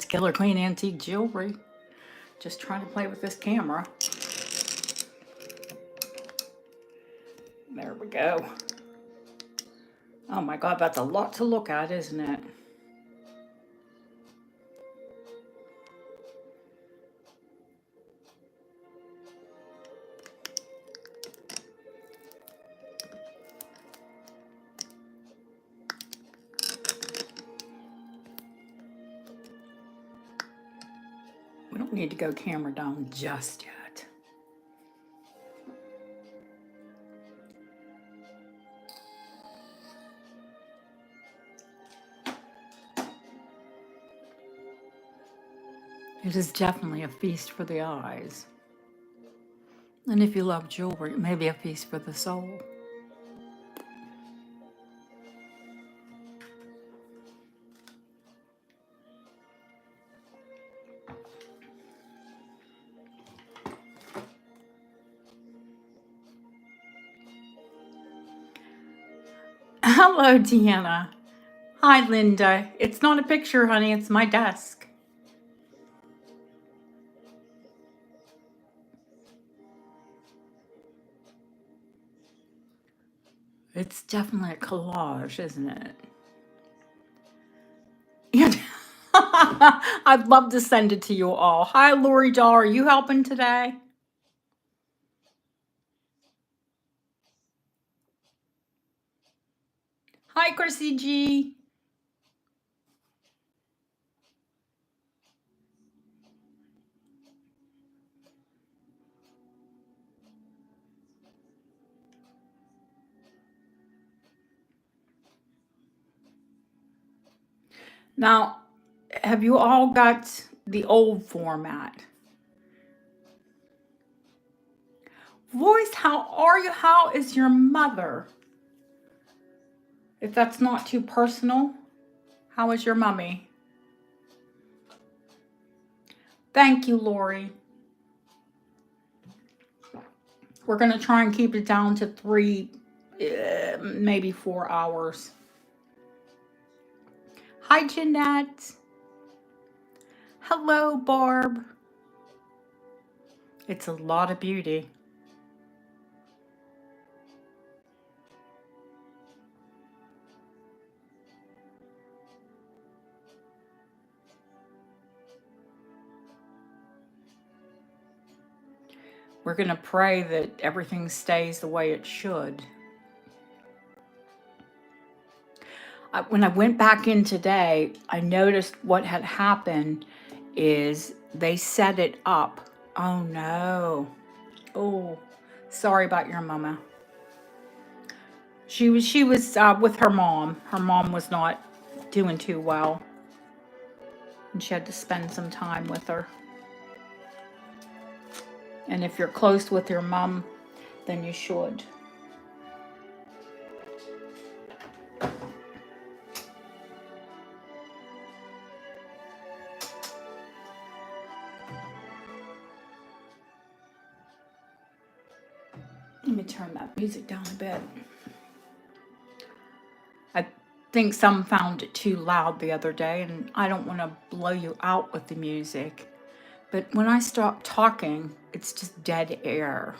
Killer Queen Antique Jewelry. Just trying to play with this camera. There we go. Oh my God, that's a lot to look at, isn't it? We don't need to go camera down just yet. It is definitely a feast for the eyes. And if you love jewelry, it may be a feast for the soul. Hello, Deanna. Hi, Linda. It's not a picture, honey. It's my desk. It's definitely a collage, isn't it? Yeah. I'd love to send it to you all. Hi, Lori Doll. Are you helping today? Hi, Chrissy G. Now, have you all got the old format? Voice, how are you? How is your mother? If that's not too personal, how is your mummy? Thank you, Lori. We're going to try and keep it down to 3, maybe 4 hours. Hi, Jeanette. Hello, Barb. It's a lot of beauty. We're going to pray that everything stays the way it should. When I went back in today, I noticed what had happened is they set it up. Oh no. Oh, sorry about your mama. She was with her mom. Her mom was not doing too well, and she had to spend some time with her. And if you're close with your mom, then you should. Let me turn that music down a bit. I think some found it too loud the other day, and I don't want to blow you out with the music. But when I stop talking, it's just dead air.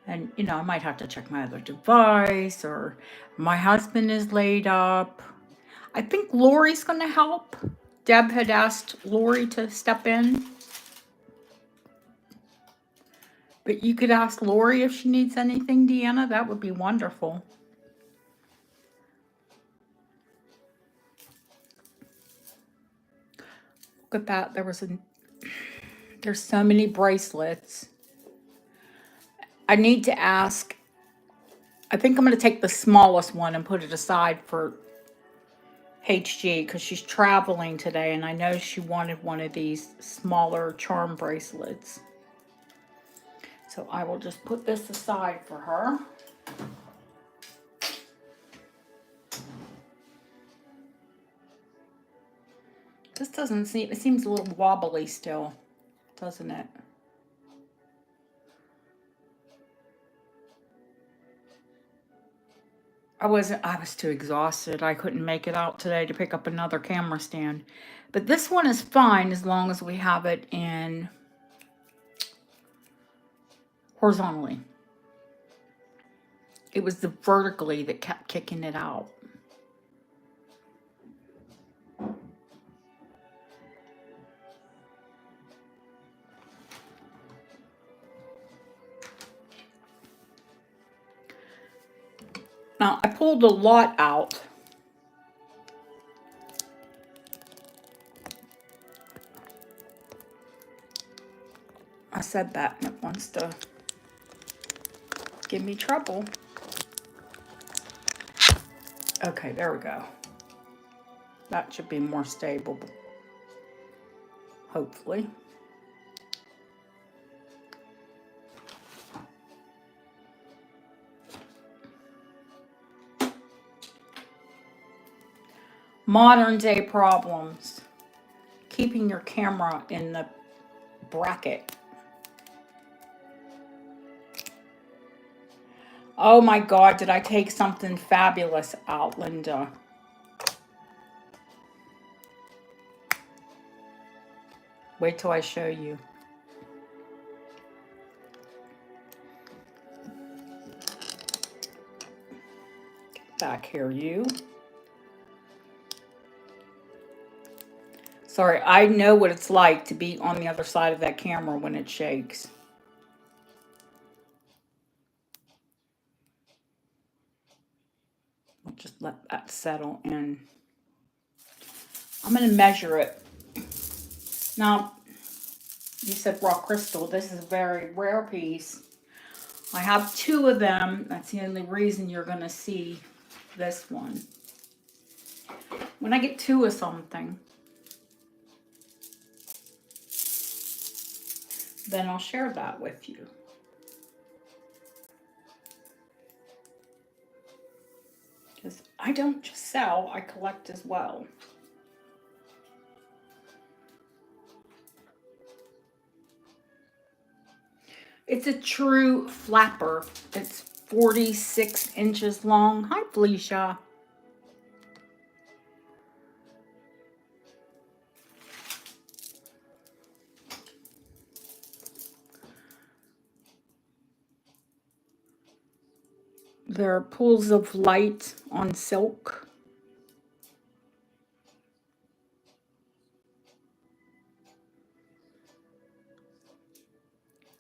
And, you know, I might have to check my other device, or my husband is laid up. I think Lori's going to help. Deb had asked Lori to step in. But you could ask Lori if she needs anything, Deanna. That would be wonderful. Look at that. There's so many bracelets. I need to ask. I think I'm going to take the smallest one and put it aside for HG because she's traveling today, and I know she wanted one of these smaller charm bracelets. So I will just put this aside for her. This doesn't seem, it seems a little wobbly still, doesn't it? I was too exhausted. I couldn't make it out today to pick up another camera stand. But this one is fine as long as we have it in horizontally. It was the vertically that kept kicking it out. Now, I pulled a lot out. I said that and it wants to give me trouble. Okay, there we go. That should be more stable, hopefully. Modern day problems. Keeping your camera in the bracket. Oh my God, did I take something fabulous out, Linda? Wait till I show you. Get back here, you. Sorry, I know what it's like to be on the other side of that camera when it shakes. I'll just let that settle in. I'm going to measure it. Now, you said raw crystal. This is a very rare piece. I have 2 of them. That's the only reason you're going to see this one. When I get 2 of something, then I'll share that with you. Because I don't just sell, I collect as well. It's a true flapper. It's 46 inches long. Hi, Felicia. There are pools of light on silk.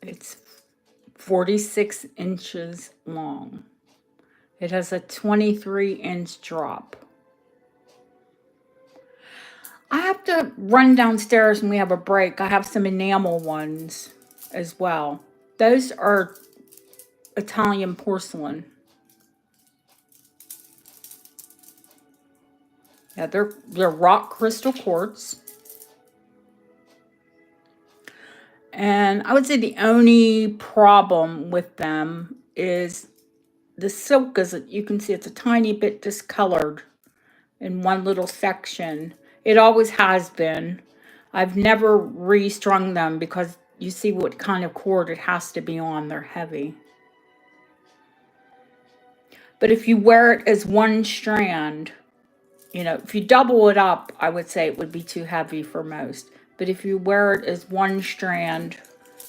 It's 46 inches long. It has a 23-inch drop. I have to run downstairs when we have a break. I have some enamel ones as well. Those are Italian porcelain. Yeah, they're rock crystal quartz. And I would say the only problem with them is the silk is, you can see it's a tiny bit discolored in one little section. It always has been. I've never restrung them because you see what kind of cord it has to be on. They're heavy. But if you wear it as one strand, you know, if you double it up, I would say it would be too heavy for most. But if you wear it as one strand,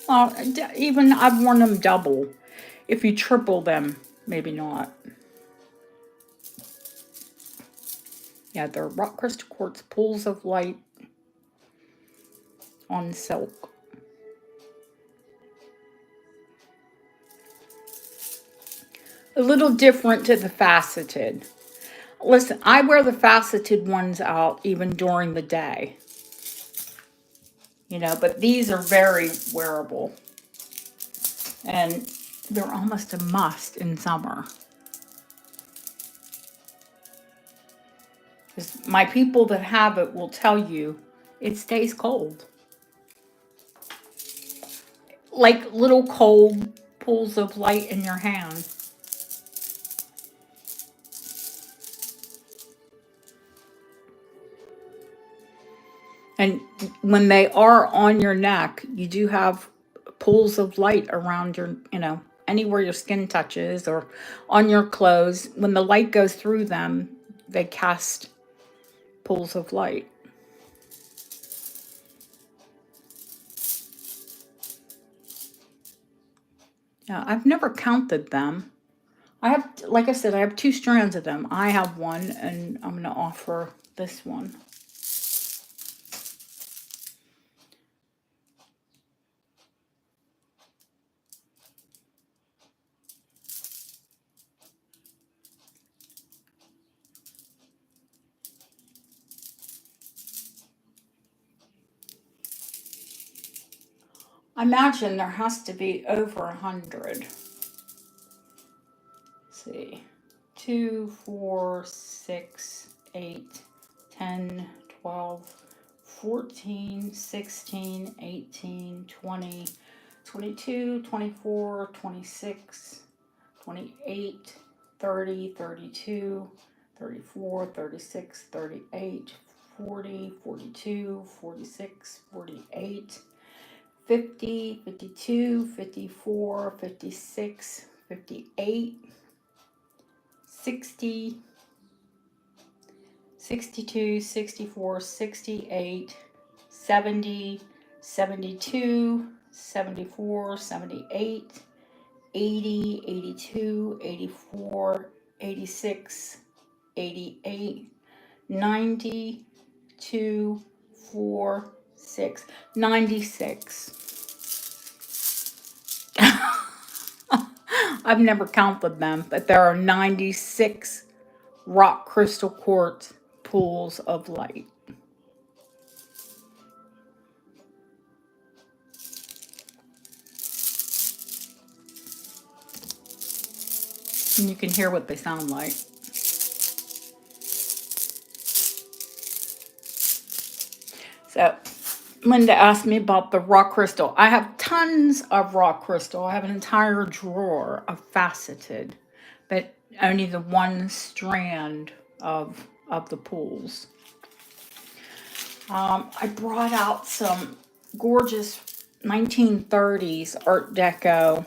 well, even I've worn them double. If you triple them, maybe not. Yeah, they're rock crystal quartz pools of light on silk. A little different to the faceted. Listen, I wear the faceted ones out even during the day. You know, but these are very wearable. And they're almost a must in summer. My people that have it will tell you it stays cold. Like little cold pools of light in your hand. And when they are on your neck, you do have pools of light around your, you know, anywhere your skin touches or on your clothes. When the light goes through them, they cast pools of light. Yeah, I've never counted them. I have, like I said, I have 2 strands of them. I have one, and I'm going to offer this one. I imagine there has to be over 100. See, 2, 4, 6, 8, 10, 12, 14, 16, 18, 20, 22, 24, 26, 28, 30, 32, 34, 36, 38, 40, 42, 46, 48, 50, 52, 54, 56, 58, 60, 62, 64, 68, 70, 72, 74, 78, 80, 82, 84, 86, 88, 90, 2, 4, 6, 96. I've never counted them, but there are 96 rock crystal quartz pools of light. And you can hear what they sound like. So Linda asked me about the rock crystal. I have tons of rock crystal. I have an entire drawer of faceted, but only the one strand of the pools. I brought out some gorgeous 1930s Art Deco.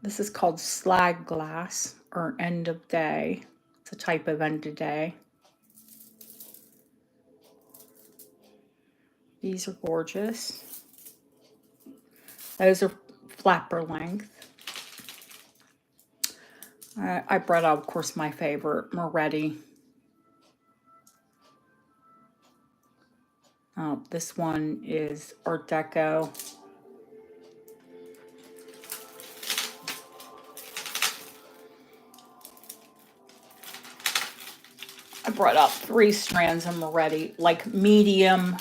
This is called slag glass, or end of day. It's a type of end of day. These are gorgeous. Those are flapper length. I brought out, of course, my favorite, Moretti. This one is Art Deco. I brought out 3 strands of Moretti, like medium,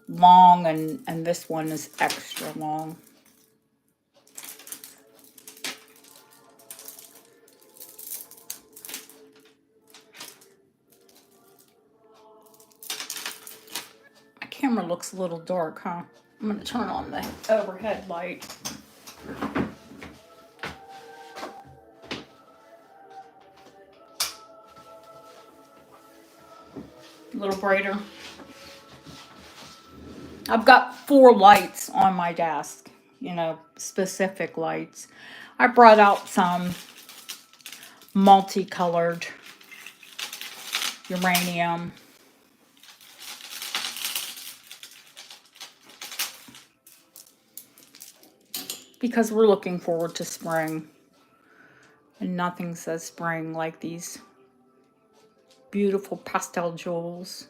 long, and this one is extra long. My camera looks a little dark, huh? I'm going to turn on the overhead light. A little brighter. I've got 4 lights on my desk, you know, specific lights. I brought out some multicolored uranium. Because we're looking forward to spring. And nothing says spring like these beautiful pastel jewels.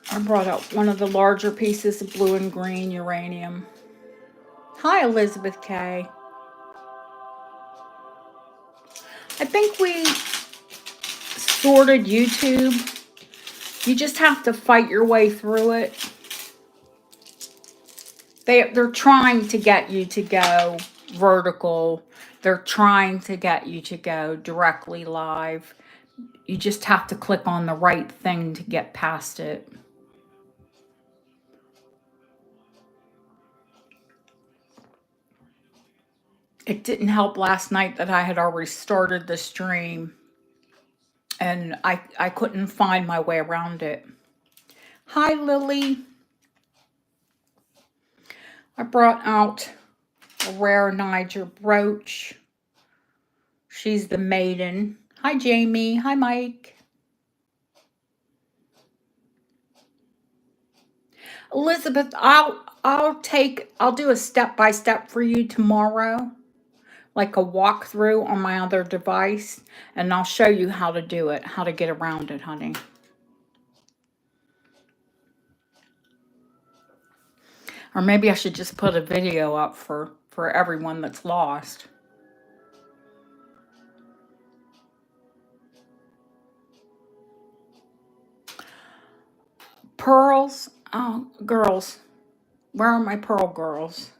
I brought out one of the larger pieces of blue and green uranium. Hi, Elizabeth K. I think we sorted YouTube. You just have to fight your way through it. They're trying to get you to go vertical. They're trying to get you to go directly live. You just have to click on the right thing to get past it. It didn't help last night that I had already started the stream and I couldn't find my way around it. Hi, Lily. I brought out a rare Niger brooch. She's the maiden. Hi, Jamie. Hi, Mike. Elizabeth, I'll do a step-by-step for you tomorrow, like a walkthrough on my other device, and I'll show you how to do it, how to get around it, honey. Or maybe I should just put a video up for everyone that's lost. Pearls? Oh, girls. Where are my pearl girls?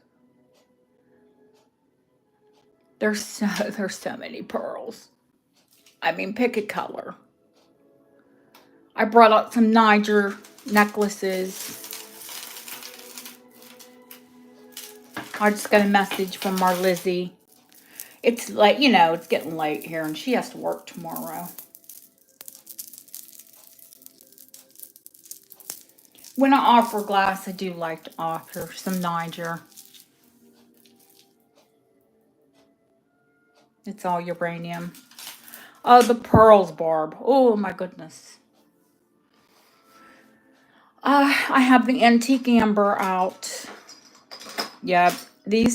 There's so many pearls. I mean, pick a color. I brought out some Niger necklaces. I just got a message from our Lizzie. It's like, you know, it's getting late here and she has to work tomorrow. When I offer glass, I do like to offer some Niger. It's all uranium. Oh, the pearls, Barb. Oh, my goodness. I have the antique amber out. Yeah, they're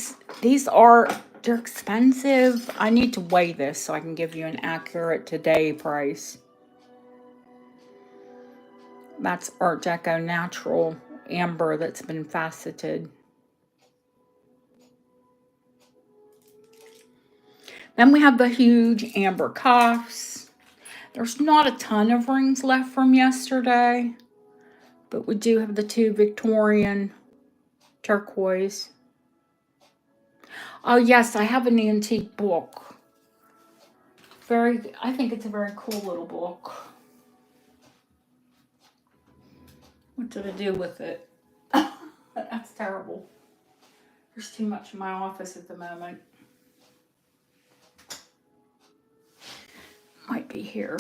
expensive. I need to weigh this so I can give you an accurate today price. That's Art Deco natural amber that's been faceted. Then we have the huge amber cuffs. There's not a ton of rings left from yesterday, but we do have the 2 Victorian turquoise. Oh yes, I have an antique book. I think it's a very cool little book. What did I do with it? That's terrible. There's too much in my office at the moment. Might be here.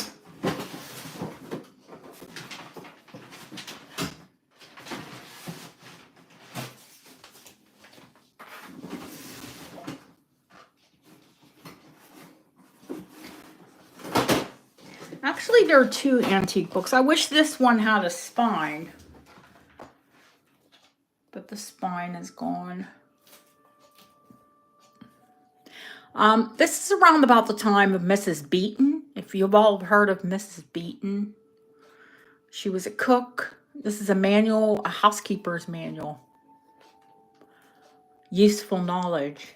Actually, there are 2 antique books. I wish this one had a spine, but the spine is gone. This is around about the time of Mrs. Beeton. If you've all heard of Mrs. Beeton, she was a cook. This is a manual, a housekeeper's manual. Useful knowledge.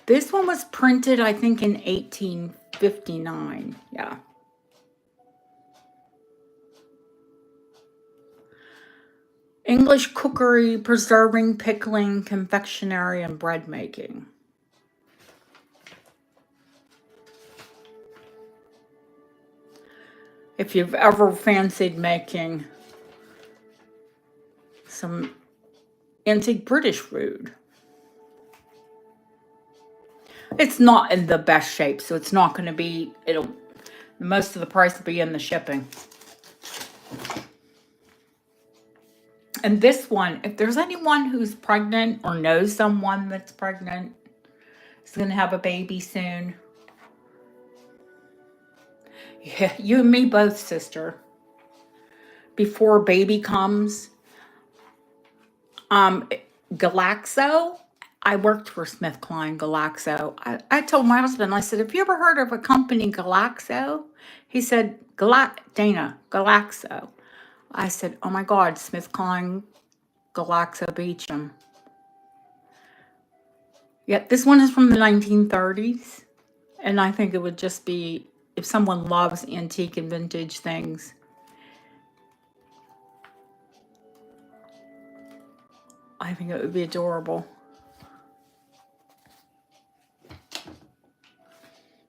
This one was printed, I think, in 1859. Yeah. English cookery, preserving, pickling, confectionery, and bread making. If you've ever fancied making some antique British food. It's not in the best shape, so it's not going to be, most of the price will be in the shipping. And this one, if there's anyone who's pregnant or knows someone that's pregnant, is going to have a baby soon. Yeah, you and me both, sister. Before baby comes, Galaxo. I worked for SmithKline Galaxo. I told my husband, I said, have you ever heard of a company, Galaxo? He said, Dana, Galaxo. I said, oh my God, SmithKline Galaxo Beecham. Yeah, this one is from the 1930s. And I think it would just be, if someone loves antique and vintage things, I think it would be adorable.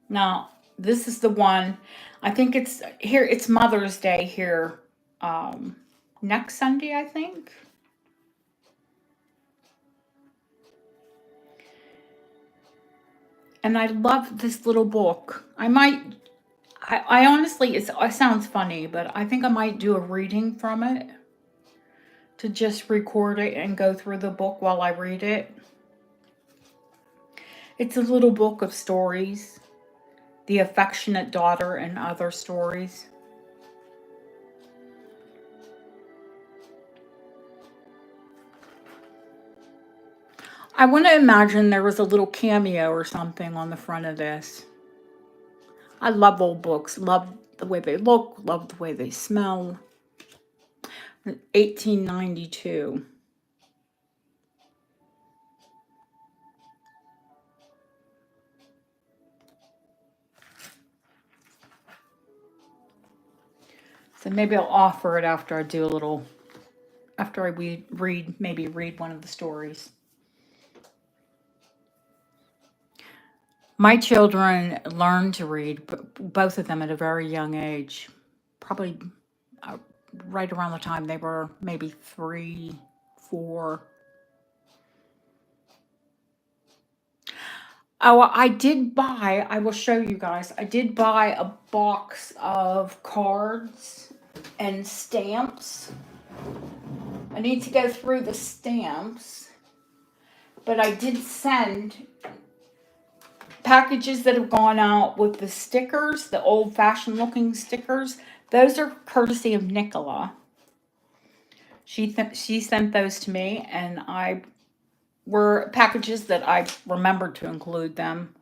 Now, this is the one, I think it's here, it's Mother's Day here next Sunday, I think. And I love this little book. I honestly, it sounds funny, but I think I might do a reading from it to just record it and go through the book while I read it. It's a little book of stories, The Affectionate Daughter and Other Stories. I want to imagine there was a little cameo or something on the front of this. I love old books, love the way they look, love the way they smell. 1892. So maybe I'll offer it after I do a little, after I maybe read one of the stories. My children learned to read, both of them at a very young age, probably right around the time they were maybe 3, 4. Oh, I will show you guys, I did buy a box of cards and stamps. I need to go through the stamps, but I did send packages that have gone out with the stickers, the old-fashioned looking stickers. Those are courtesy of Nicola. She sent those to me, and were packages that I remembered to include them.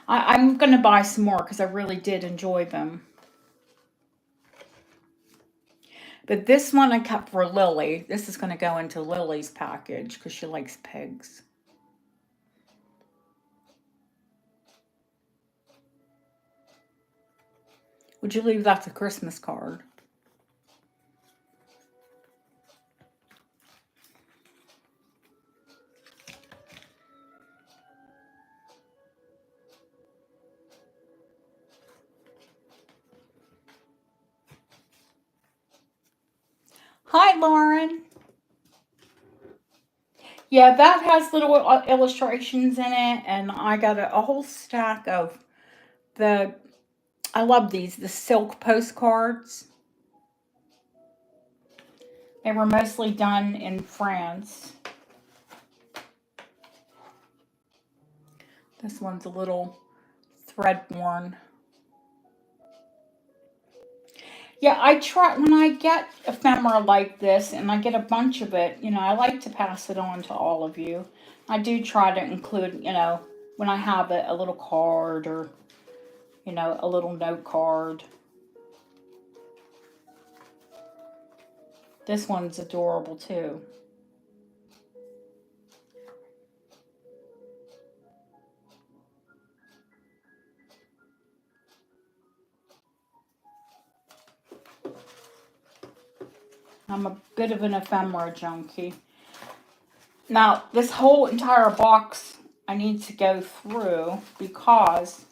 I'm going to buy some more because I really did enjoy them. But this one I kept for Lily. This is going to go into Lily's package because she likes pigs. Would you believe that's a Christmas card? Hi, Lauren. Yeah, that has little illustrations in it, and I got a whole stack of I love these, the silk postcards. They were mostly done in France. This one's a little thread-worn. Yeah, I try, when I get ephemera like this and I get a bunch of it, I like to pass it on to all of you. I do try to include, when I have a little card or, a little note card. This one's adorable too. I'm a bit of an ephemera junkie. Now, this whole entire box I need to go through because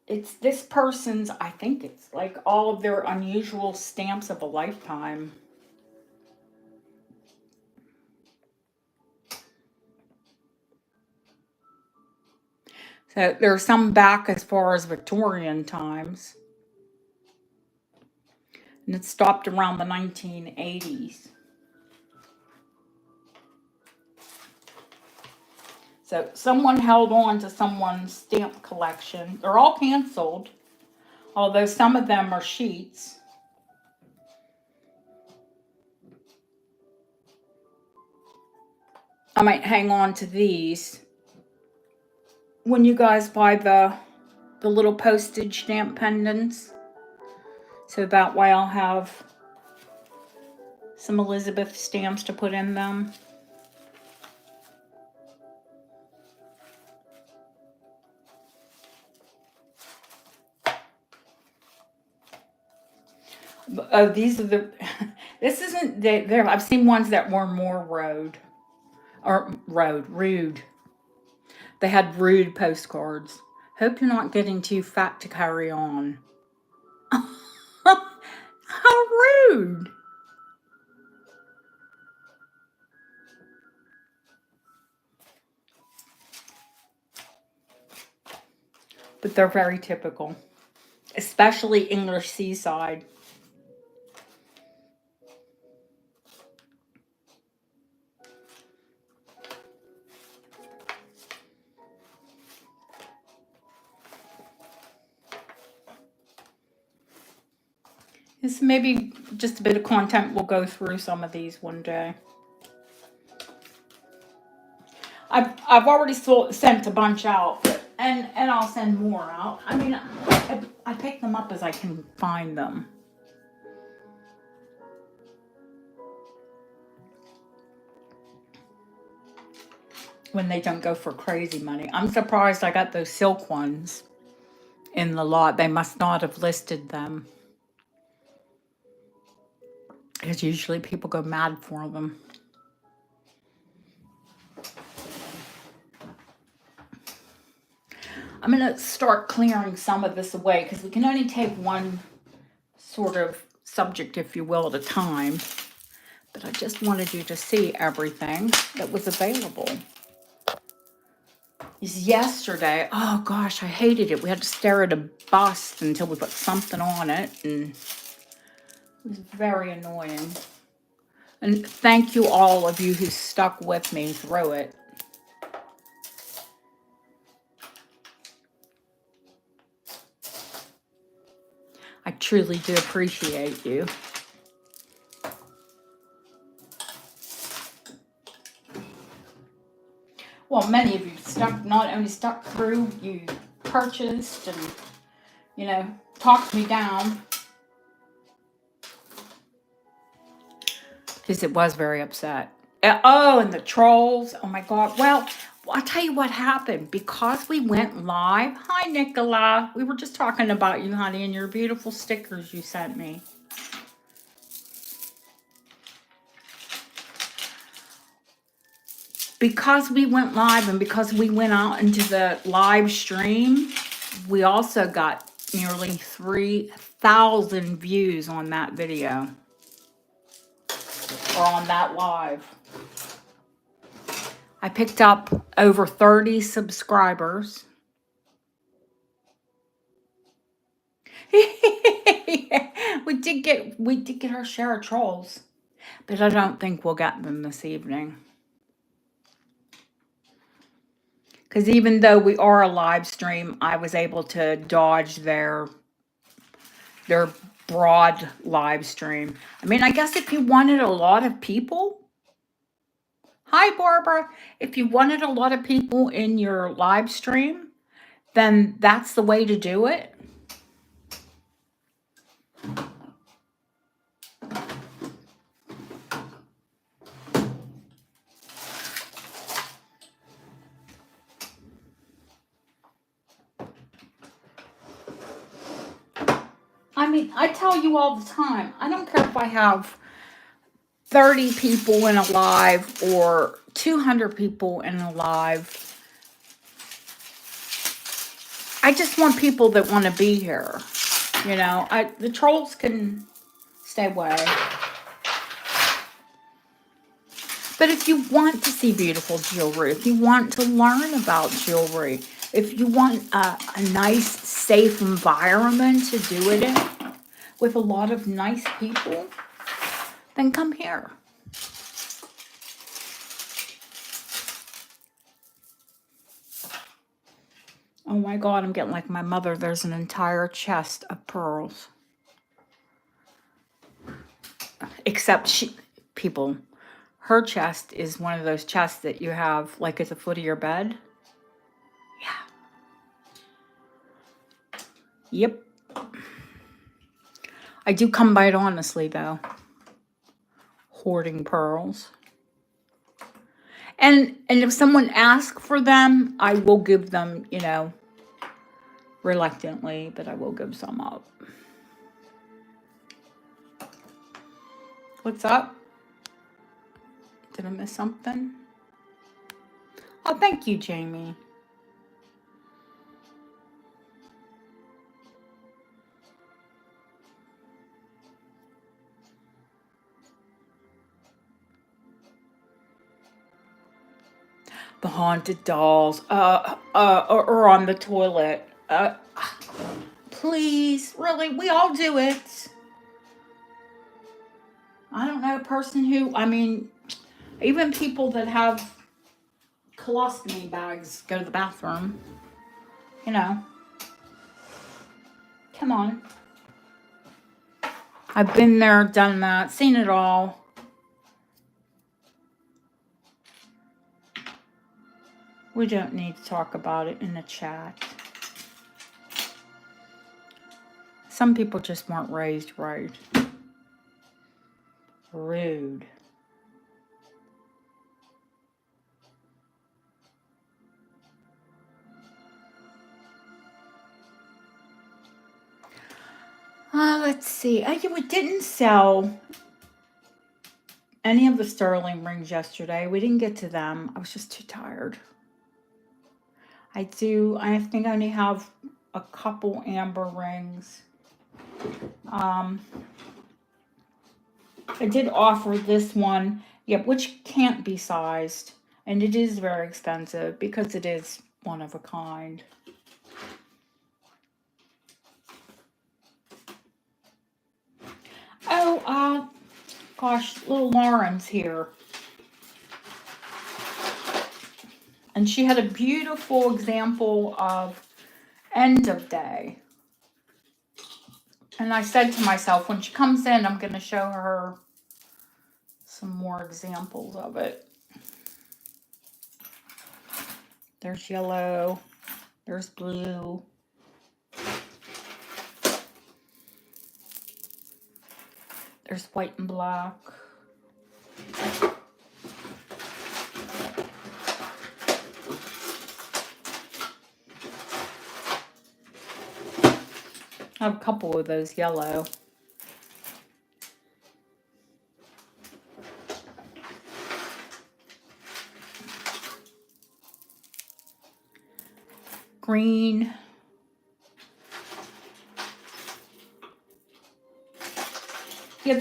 it's this person's, I think it's like all of their unusual stamps of a lifetime. So there's some back as far as Victorian times. And it stopped around the 1980s. So someone held on to someone's stamp collection. They're all canceled, although some of them are sheets. I might hang on to these. When you guys buy the little postage stamp pendants, so that way I'll have some Elizabeth stamps to put in them. Oh, these are the, this isn't, there. I've seen ones that were more rude. They had rude postcards. Hope you're not getting too fat to carry on. How rude. but they're very typical, especially English seaside. This may be just a bit of content. We'll go through some of these one day. I've already sent a bunch out, and I'll send more out. I mean, I pick them up as I can find them. When they don't go for crazy money. I'm surprised I got those silk ones in the lot. They must not have listed them, because usually people go mad for them. I'm going to start clearing some of this away, because we can only take one sort of subject, if you will, at a time. But I just wanted you to see everything that was available. Yesterday, oh gosh, I hated it. We had to stare at a bust until we put something on it, and it was very annoying. And thank you all of you who stuck with me through it. I truly do appreciate you. Well, many of you not only stuck through, you purchased and, you know, talked me down. Because it was very upset. Oh, and the trolls. Oh my God. Well, I'll tell you what happened. Because we went live. Hi, Nicola. We were just talking about you, honey, and your beautiful stickers you sent me. Because we went live and because we went out into the live stream, we also got nearly 3,000 views on that video. Or on that live. I picked up over 30 subscribers. we did get our share of trolls, but I don't think we'll get them this evening. Because even though we are a live stream, I was able to dodge their broad live stream. I mean, I guess if you wanted a lot of people. Hi, Barbara. If you wanted a lot of people in your live stream, then that's the way to do it. I mean, I tell you all the time, I don't care if I have 30 people in a live or 200 people in a live. I just want people that want to be here. You know, the trolls can stay away. But if you want to see beautiful jewelry, if you want to learn about jewelry, if you want a nice, safe environment to do it in with a lot of nice people, then come here. Oh my God, I'm getting like my mother. There's an entire chest of pearls. Except her chest is one of those chests that you have like at the foot of your bed. Yeah. Yep. I do come by it honestly, though. Hoarding pearls. And if someone asks for them, I will give them, you know, reluctantly, but I will give some up. What's up? Did I miss something? Oh, thank you, Jamie. The haunted dolls, or on the toilet. please. Really, we all do it. I don't know a person who, I mean, even people that have colostomy bags go to the bathroom. You know. Come on. I've been there, done that, seen it all. We don't need to talk about it in the chat. Some people just weren't raised right. Rude. Let's see. We didn't sell any of the sterling rings yesterday. We didn't get to them. I was just too tired. I think I only have a couple amber rings. I did offer this one, which can't be sized. And it is very expensive because it is one of a kind. Oh, gosh, little Lauren's here. And she had a beautiful example of end of day. And I said to myself, when she comes in, I'm going to show her some more examples of it. There's yellow. There's blue. There's white and black. I have a couple of those yellow. Green. Yeah,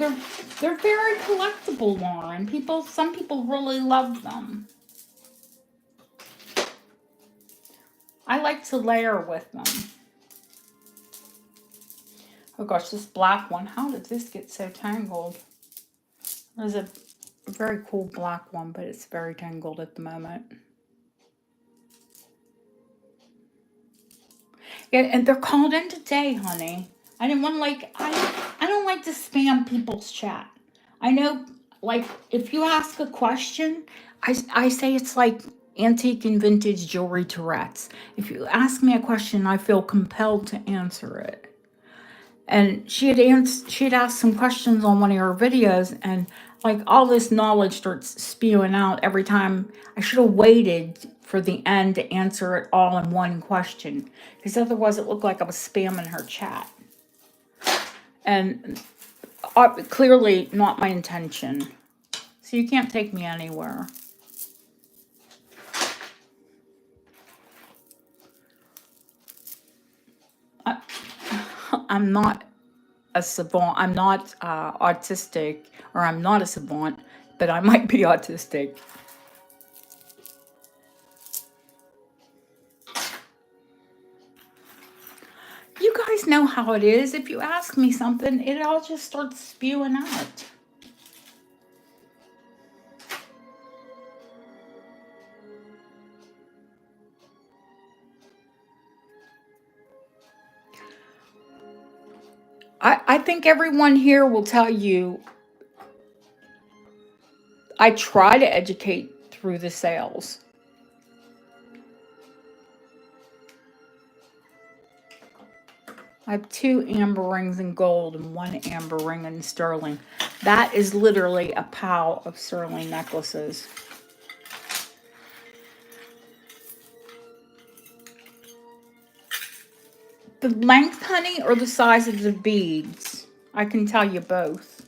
they're very collectible, Lauren. Some people really love them. I like to layer with them. Oh gosh, this black one. How did this get so tangled? There's a very cool black one, but it's very tangled at the moment. Yeah, and they're called in today, honey. I didn't want to I don't like to spam people's chat. I know, if you ask a question, I say it's like antique and vintage jewelry Tourette's. If you ask me a question, I feel compelled to answer it. And she had asked some questions on one of her videos, and all this knowledge starts spewing out every time. I should have waited for the end to answer it all in one question, because otherwise it looked like I was spamming her chat. And clearly not my intention. So you can't take me anywhere. I'm not a savant. I'm not autistic, or I'm not a savant, but I might be autistic. You guys know how it is. If you ask me something, it all just starts spewing out. I think everyone here will tell you I try to educate through the sales. I have 2 amber rings in gold and 1 amber ring in sterling. That is literally a pile of sterling necklaces. The length, honey, or the size of the beads? I can tell you both.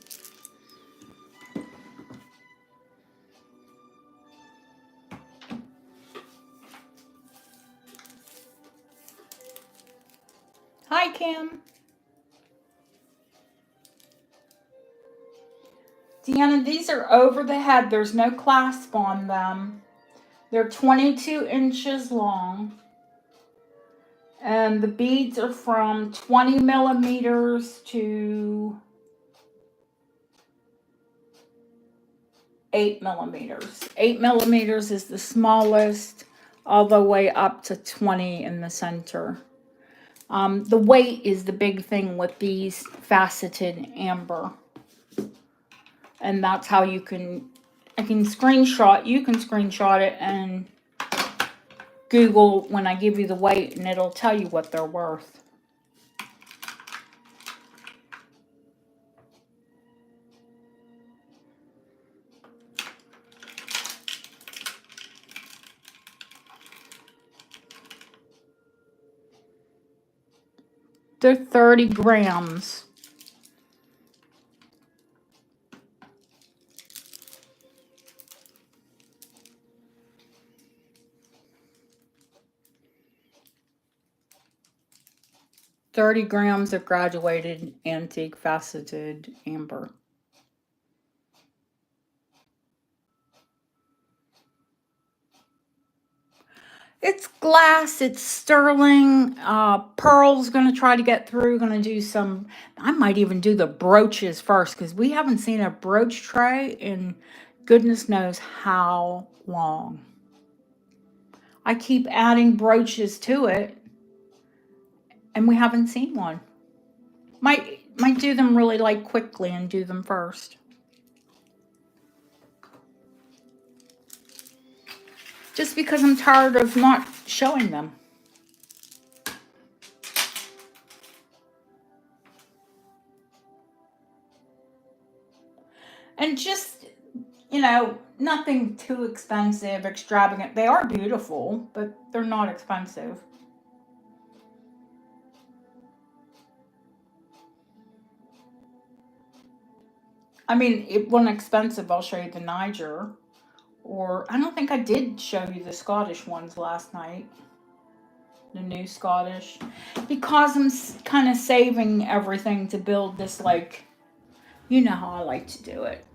Hi, Kim. Deanna, these are over the head. There's no clasp on them. They're 22 inches long. And the beads are from 20 millimeters to 8 millimeters. 8 millimeters is the smallest, all the way up to 20 in the center. The weight is the big thing with these faceted amber. And that's how you can screenshot it and Google when I give you the weight, and it'll tell you what they're worth. They're 30 grams. $30 grams of graduated antique faceted amber. It's glass, it's sterling. Pearl's going to try to get through. Going to do some, I might even do the brooches first because we haven't seen a brooch tray in goodness knows how long. I keep adding brooches to it and we haven't seen one. Might do them really like quickly and do them first. Just because I'm tired of not showing them. And just, you know, nothing too expensive, extravagant. They are beautiful, but they're not expensive. I mean, it wasn't expensive. I'll show you the Niger. Or, I don't think I did show you the Scottish ones last night. The new Scottish. Because I'm kind of saving everything to build this, like, you know how I like to do it.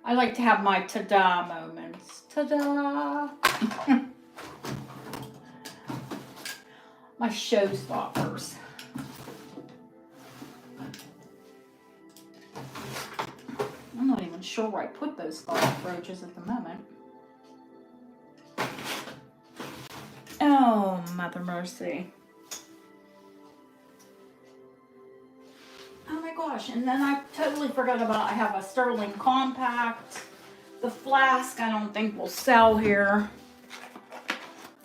I like to have my ta-da moments. Ta-da! My showstoppers. I'm not even sure where I put those Scottish brooches at the moment. Oh, Mother Mercy. Oh my gosh, and then I totally forgot about, I have a sterling compact. The flask I don't think will sell here.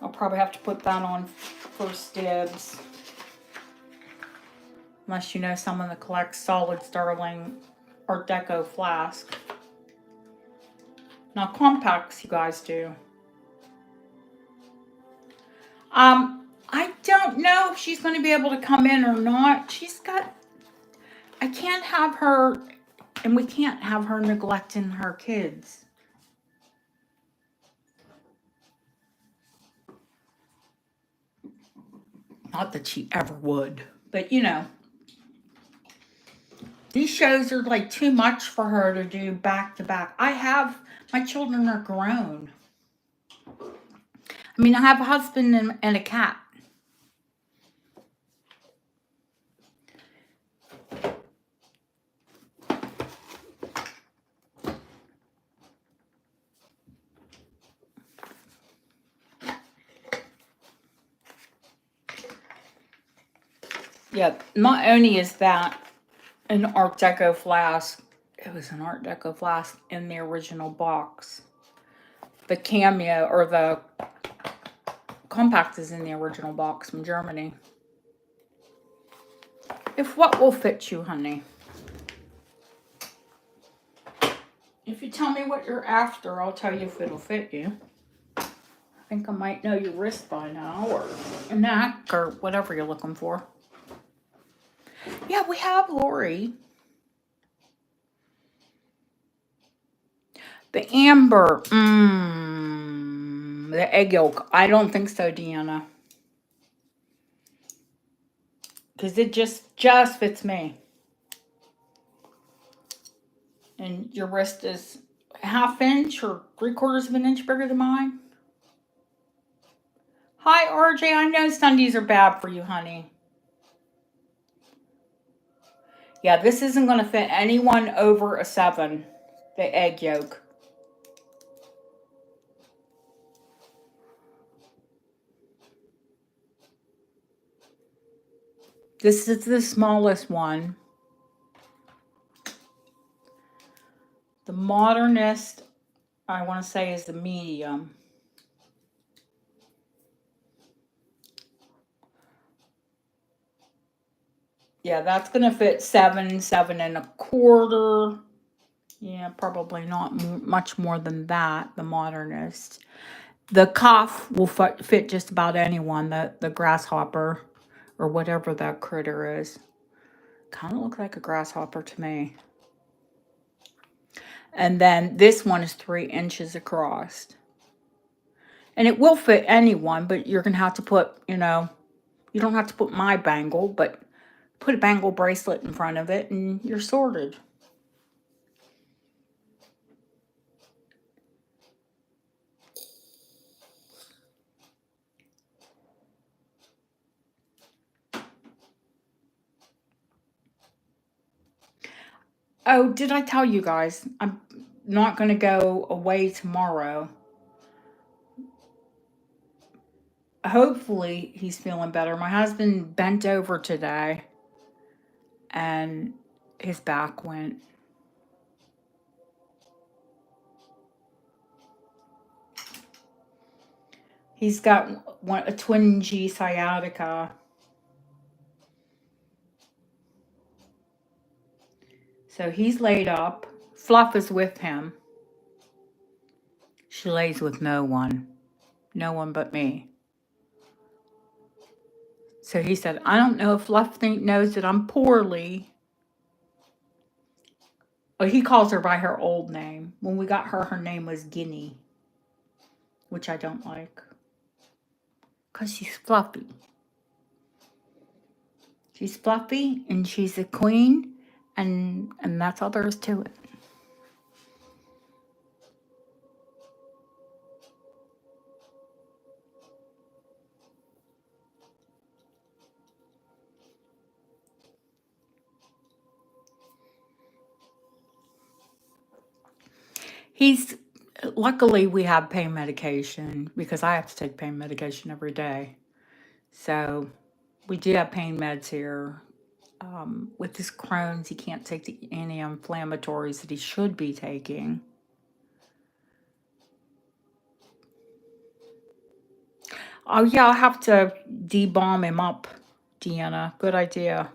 I'll probably have to put that on first dibs. Unless you know someone that collects solid sterling Art Deco flask. Now compacts you guys do. I don't know if she's going to be able to come in or not. She's got, I can't have her, and we can't have her neglecting her kids. Not that she ever would, but you know. These shows are like too much for her to do back to back. My children are grown. I mean, I have a husband and a cat. Yeah, not only is that an Art Deco flask, it was an Art Deco flask in the original box. The Cameo, or the compact, is in the original box from Germany. If what will fit you, honey. If you tell me what you're after, I'll tell you if it'll fit you. I think I might know your wrist by now, or your neck, or whatever you're looking for. Yeah, we have Lori. The amber, the egg yolk. I don't think so, Deanna. Because it just fits me. And your wrist is 1/2 inch or 3/4 of an inch bigger than mine. Hi, RJ. I know Sundays are bad for you, honey. Yeah, this isn't going to fit anyone over a 7, the egg yolk. This is the smallest one. The modernist, I want to say, is the medium. Yeah, that's going to fit 7, 7 1/4. Yeah, probably not much more than that, the modernist. The cough will fit just about anyone, the grasshopper or whatever that critter is. Kind of looks like a grasshopper to me. And then this one is 3 inches across. And it will fit anyone, but you're going to have to put, you don't have to put my bangle, but put a bangle bracelet in front of it and you're sorted. Oh, did I tell you guys? I'm not going to go away tomorrow. Hopefully he's feeling better. My husband bent over today and his back went. He's got a twin G sciatica. So he's laid up. Fluff is with him. She lays with no one but me. So he said, I don't know if Fluff knows that I'm poorly. Well, he calls her by her old name. When we got her name was Guinea, which I don't like. Because she's fluffy. She's fluffy and she's a queen, and that's all there is to it. Luckily we have pain medication because I have to take pain medication every day. So we do have pain meds here. With his Crohn's, he can't take the anti-inflammatories that he should be taking. Oh yeah, I'll have to debomb him up, Deanna. Good idea.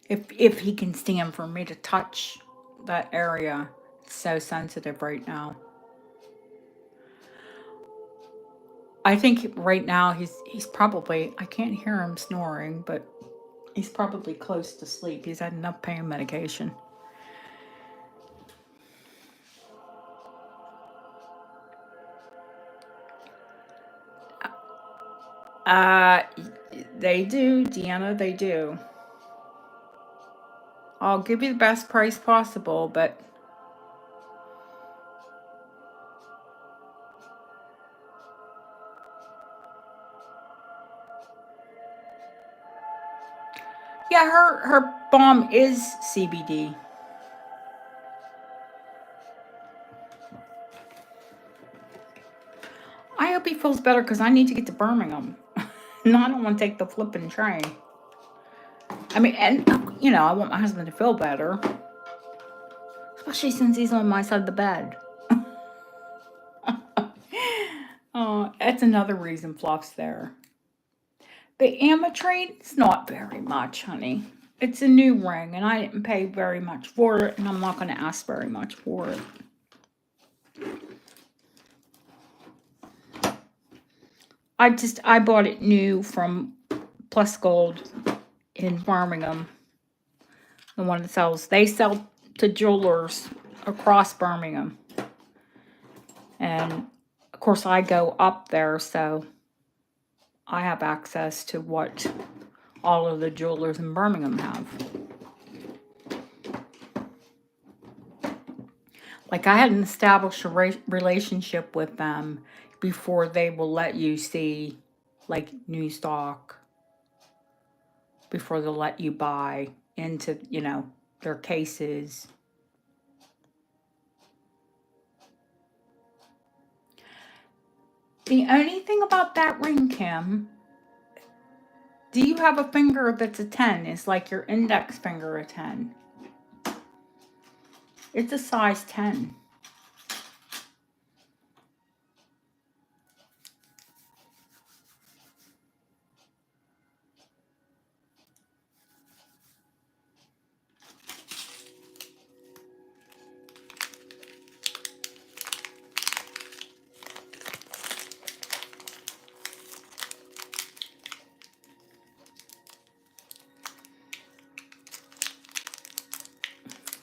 If he can stand for me to touch that area. It's so sensitive right now. I think right now he's probably, I can't hear him snoring, but he's probably close to sleep. He's had enough pain medication. They do, Deanna, they do. I'll give you the best price possible, but yeah, her balm is CBD. I hope he feels better because I need to get to Birmingham. No, I don't want to take the flipping train. I mean, and I want my husband to feel better, especially since he's on my side of the bed. Oh, that's another reason Fluff's there. The Ametrine, not very much, honey. It's a new ring, and I didn't pay very much for it, and I'm not going to ask very much for it. I bought it new from Plus Gold in Birmingham. The one that sells, they sell to jewelers across Birmingham. And of course I go up there, so I have access to what all of the jewelers in Birmingham have. Like I hadn't established a relationship with them before they will let you see like new stock, before they'll let you buy into, you know, their cases. The only thing about that ring, Kim, do you have a finger that's a 10? It's like your index finger a 10. It's a size 10.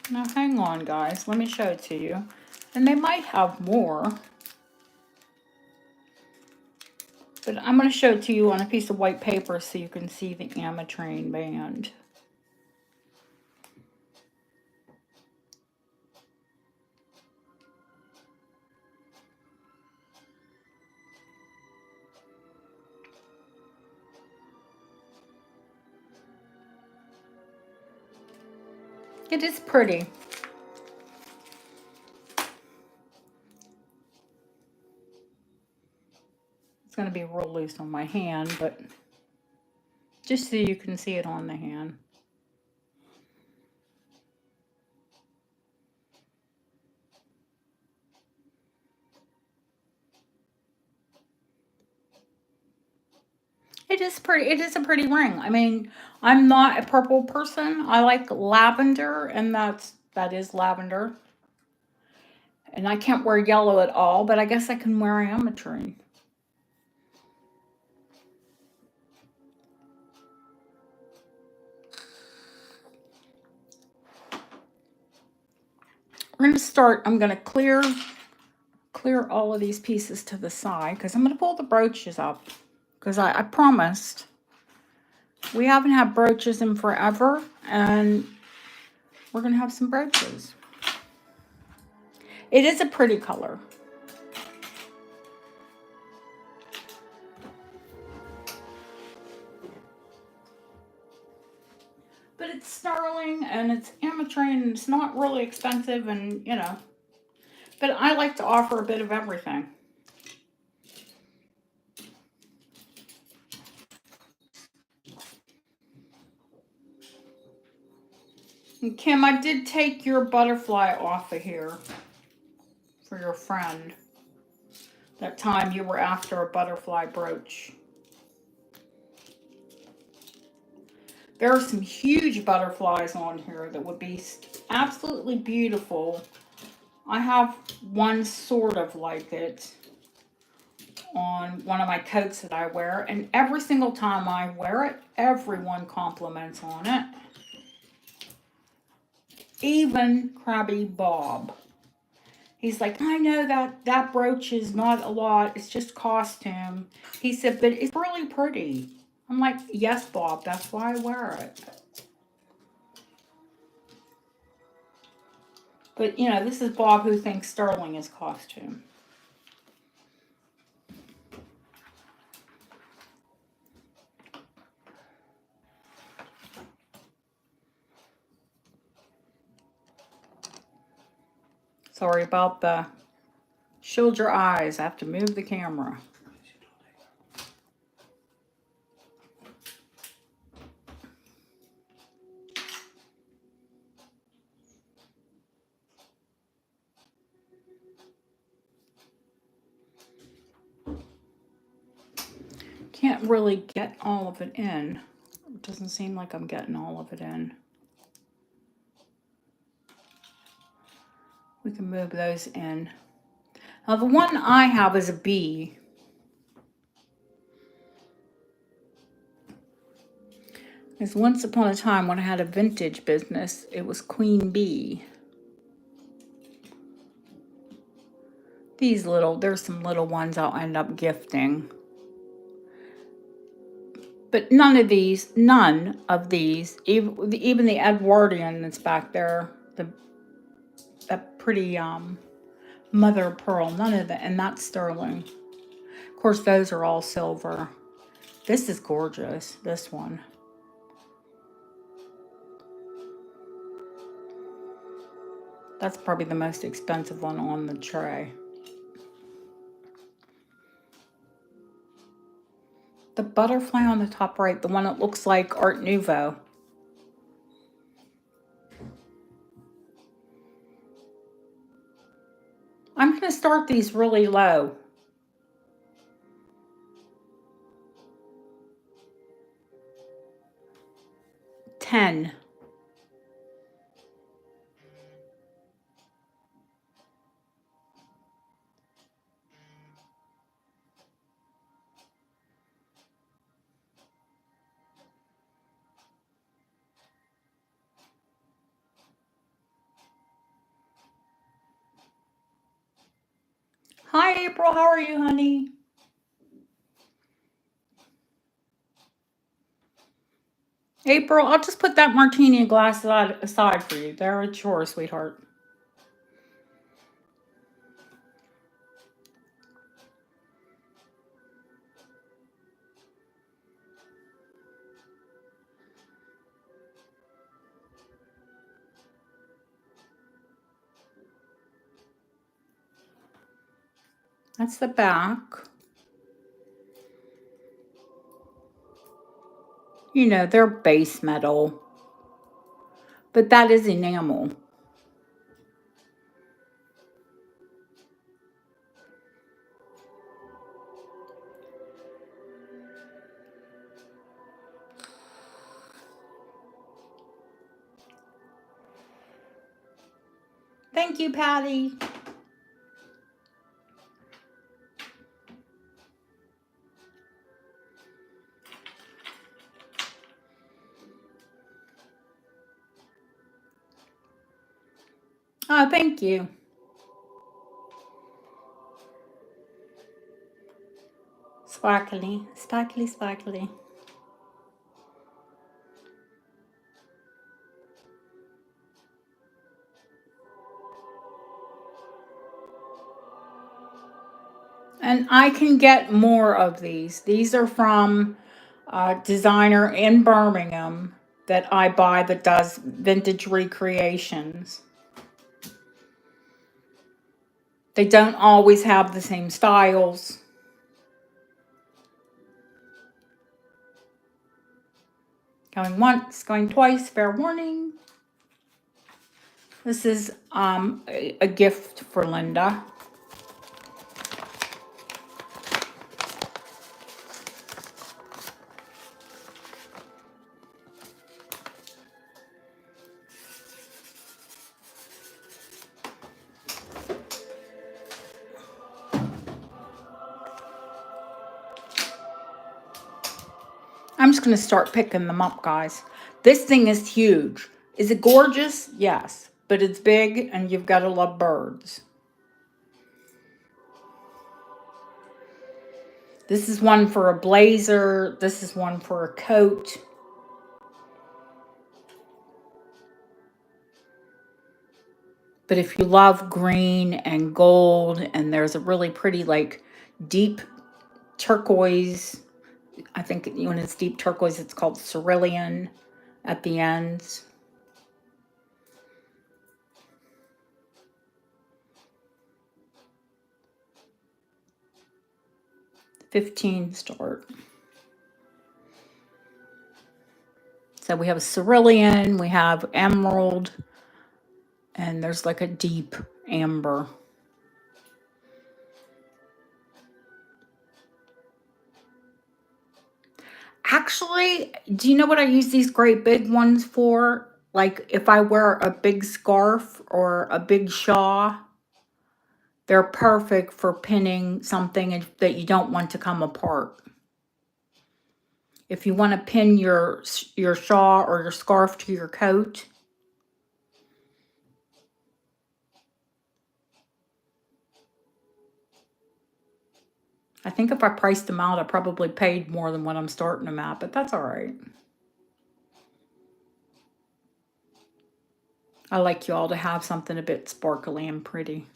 Now hang on, guys. Let me show it to you. And they might have more. But I'm going to show it to you on a piece of white paper so you can see the ametrine band. It is pretty. It's going to be real loose on my hand, but just so you can see it on the hand. It is pretty. It is a pretty ring. I mean, I'm not a purple person. I like lavender, and that is lavender. And I can't wear yellow at all, but I guess I can wear ametrine. We're going to start. I'm going to clear all of these pieces to the side because I'm going to pull the brooches up because I promised. We haven't had brooches in forever, and we're going to have some brooches. It is a pretty color. But it's sterling, and it's ametrine, and it's not really expensive, and, you know. But I like to offer a bit of everything. And Kim, I did take your butterfly off of here for your friend. That time you were after a butterfly brooch. There are some huge butterflies on here that would be absolutely beautiful. I have one sort of like it on one of my coats that I wear, and every single time I wear it, everyone compliments on it. Even Krabby Bob. He's like, I know that brooch is not a lot, it's just costume. He said, but it's really pretty. I'm like, yes, Bob, that's why I wear it. But, you know, this is Bob who thinks sterling is costume. Sorry about the shield your eyes. I have to move the camera. Can't really get all of it in. It doesn't seem like I'm getting all of it in. We can move those in. Now the one I have is a bee. Because once upon a time when I had a vintage business, it was Queen Bee. These little, there's some little ones I'll end up gifting. But none of these, even the Edwardian that's back there, that pretty mother of pearl. None of that, and that's sterling. Of course, those are all silver. This is gorgeous, this one. That's probably the most expensive one on the tray. The butterfly on the top right, the one that looks like Art Nouveau. I'm going to start these really low. $10. Hi, April. How are you, honey? April, I'll just put that martini glass aside for you. There, it's yours, sweetheart. That's the back. You know, they're base metal, but that is enamel. Thank you, Patty. Oh, thank you. Sparkly, sparkly, sparkly. And I can get more of these. These are from a designer in Birmingham that I buy that does vintage recreations. They don't always have the same styles. Going once, going twice, fair warning. This is a gift for Linda. I'm just going to start picking them up, guys. This thing is huge. Is it gorgeous? Yes. But it's big, and you've got to love birds. This is one for a blazer. This is one for a coat. But if you love green and gold, and there's a really pretty, like, deep turquoise, I think when it's deep turquoise, it's called cerulean at the ends. $15 start. So we have a cerulean, we have emerald, and there's like a deep amber. Actually, do you know what I use these great big ones for? Like if I wear a big scarf or a big shawl, they're perfect for pinning something that you don't want to come apart. If you want to pin your shawl or your scarf to your coat. I think if I priced them out, I probably paid more than what I'm starting them at, but that's all right. I like you all to have something a bit sparkly and pretty.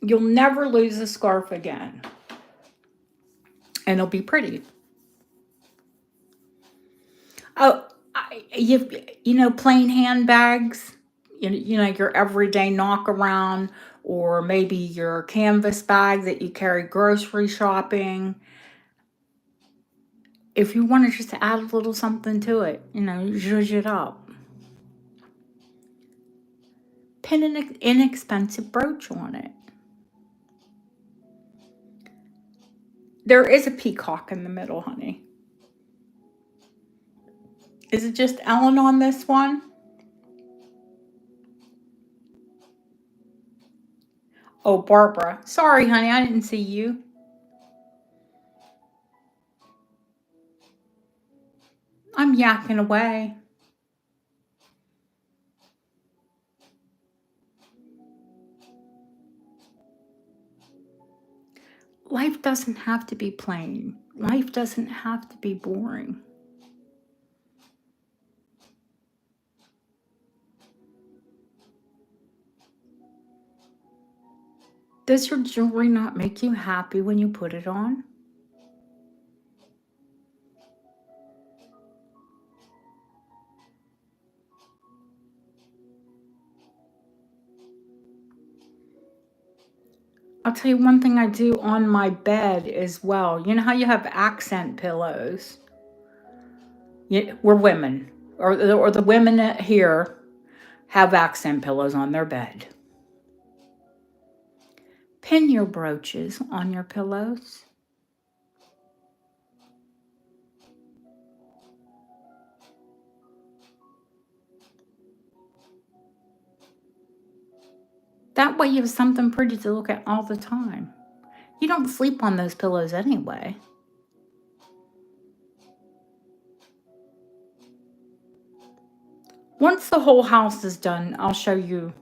You'll never lose a scarf again. And it'll be pretty. Oh, plain handbags, your everyday knock around, or maybe your canvas bag that you carry grocery shopping. If you want to just add a little something to it, zhuzh it up. Pin an inexpensive brooch on it. There is a peacock in the middle, honey. Is it just Ellen on this one? Oh, Barbara. Sorry, honey, I didn't see you. I'm yakking away. Life doesn't have to be plain. Life doesn't have to be boring. Does your jewelry not make you happy when you put it on? I'll tell you one thing I do on my bed as well. You know how you have accent pillows? We're women, or the women here have accent pillows on their bed. Pin your brooches on your pillows. That way you have something pretty to look at all the time. You don't sleep on those pillows anyway. Once the whole house is done, I'll show you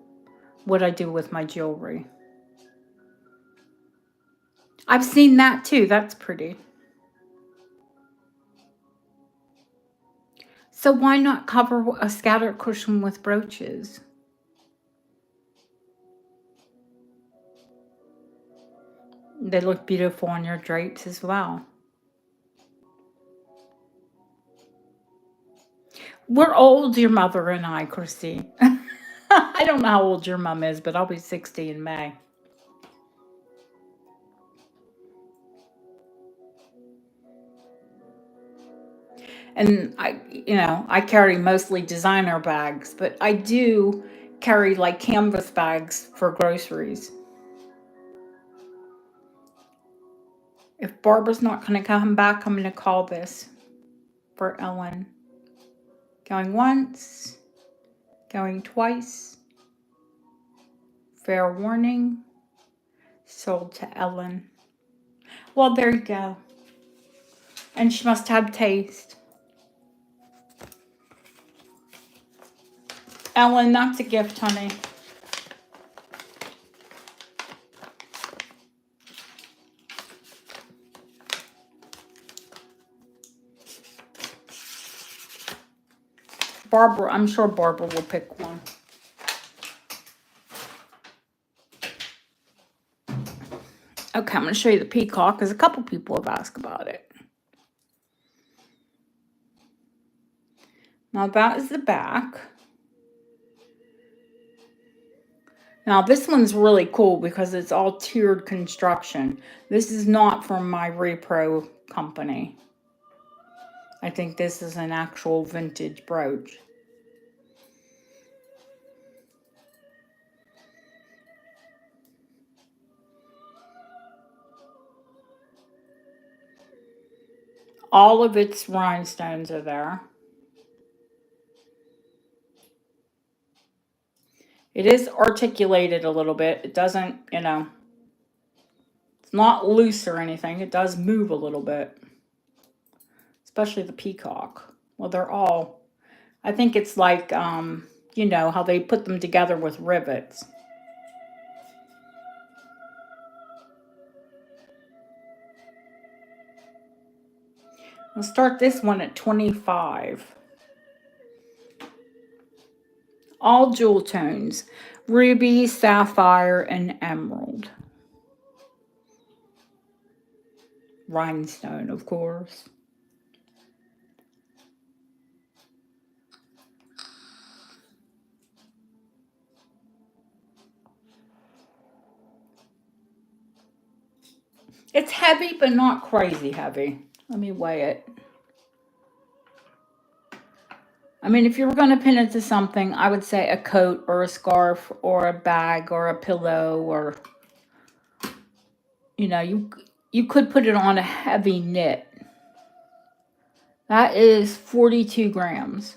what I do with my jewelry. I've seen that too. That's pretty. So why not cover a scattered cushion with brooches? They look beautiful on your drapes as well. We're old, your mother and I, Christine. I don't know how old your mom is, but I'll be 60 in May. And I carry mostly designer bags, but I do carry like canvas bags for groceries. If Barbara's not going to come back, I'm going to call this for Ellen. Going once, going twice. Fair warning. Sold to Ellen. Well, there you go. And she must have taste. Ellen, that's a gift, honey. Barbara, I'm sure Barbara will pick one. Okay, I'm going to show you the peacock because a couple people have asked about it. Now that is the back. Now this one's really cool because it's all tiered construction. This is not from my repro company. I think this is an actual vintage brooch. All of its rhinestones are there. It is articulated a little bit. It doesn't, it's not loose or anything. It does move a little bit. Especially the peacock. Well, they're all, I think it's like, how they put them together with rivets. We'll start this one at 25. All jewel tones. Ruby, sapphire, and emerald. Rhinestone, of course. It's heavy, but not crazy heavy. Let me weigh it. I mean, if you were going to pin it to something, I would say a coat or a scarf or a bag or a pillow, or, you know, you could put it on a heavy knit. That is 42 grams.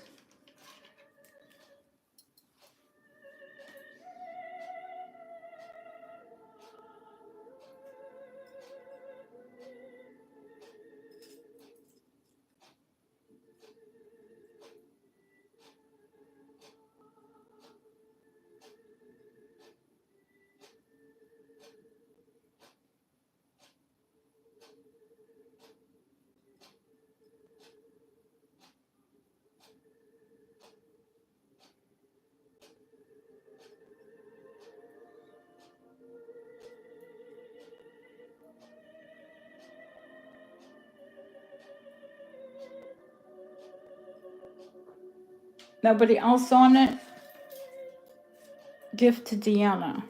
Nobody else on it? Gift to Deanna.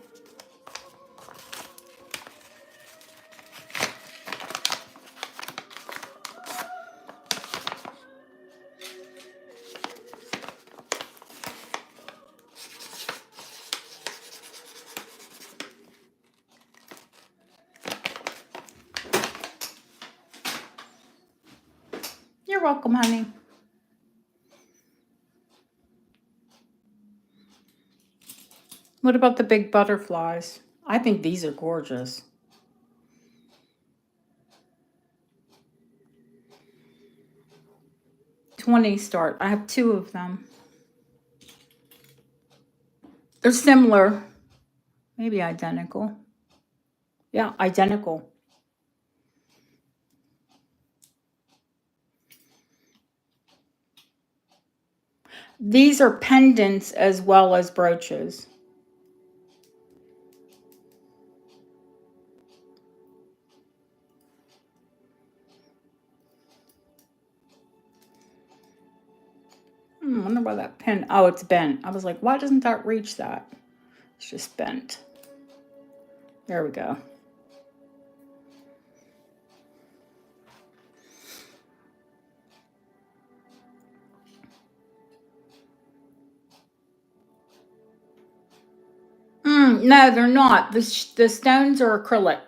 You're welcome, honey. What about the big butterflies? I think these are gorgeous. $20 start. I have 2 of them. They're similar. Maybe identical. Yeah, identical. These are pendants as well as brooches. I wonder why that pin... Oh, it's bent. I was like, why doesn't that reach that? It's just bent. There we go. No, they're not. The stones are acrylic.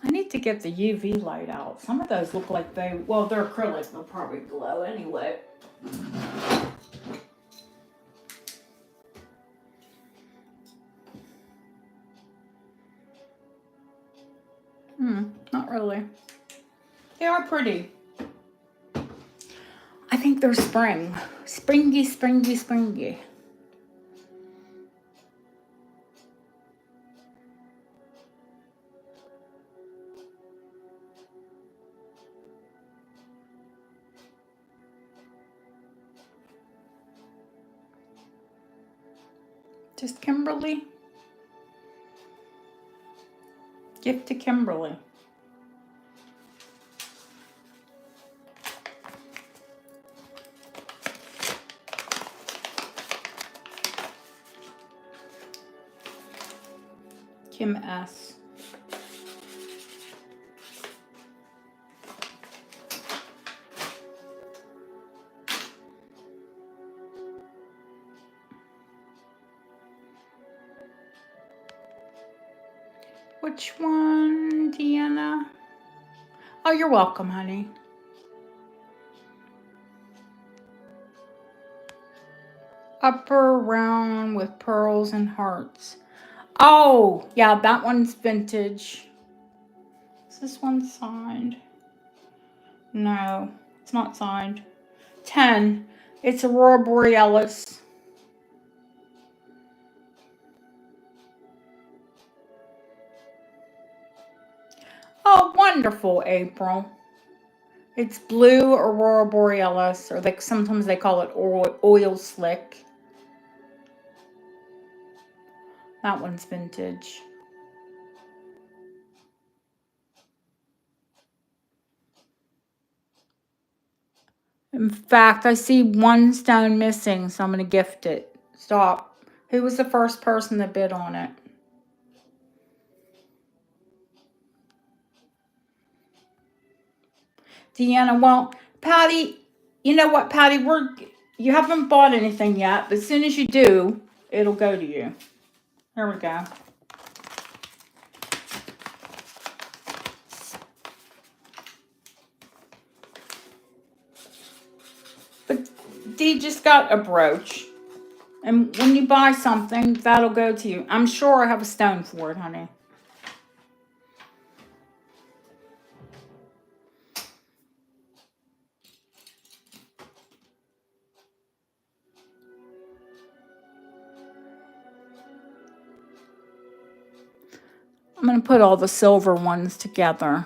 I need to get the UV light out. Some of those look like they're acrylic. They'll probably glow anyway. Not really. They are pretty. I think they're spring. Springy, springy, springy. Just Kimberly. Gift to Kimberly. Kim S. Which one, Deanna? Oh, you're welcome, honey. Upper round with pearls and hearts. Oh, yeah, that one's vintage. Is this one signed? No, it's not signed. 10. It's Aurora Borealis. Oh, wonderful, April. It's blue Aurora Borealis, or sometimes they call it oil slick. That one's vintage. In fact, I see one stone missing, so I'm going to gift it. Stop. Who was the first person that bid on it? Deanna. Well, Patty, you know what, Patty? You haven't bought anything yet, but as soon as you do, it'll go to you. Here we go. But Dee just got a brooch. And when you buy something, that'll go to you. I'm sure I have a stone for it, honey. I'm going to put all the silver ones together.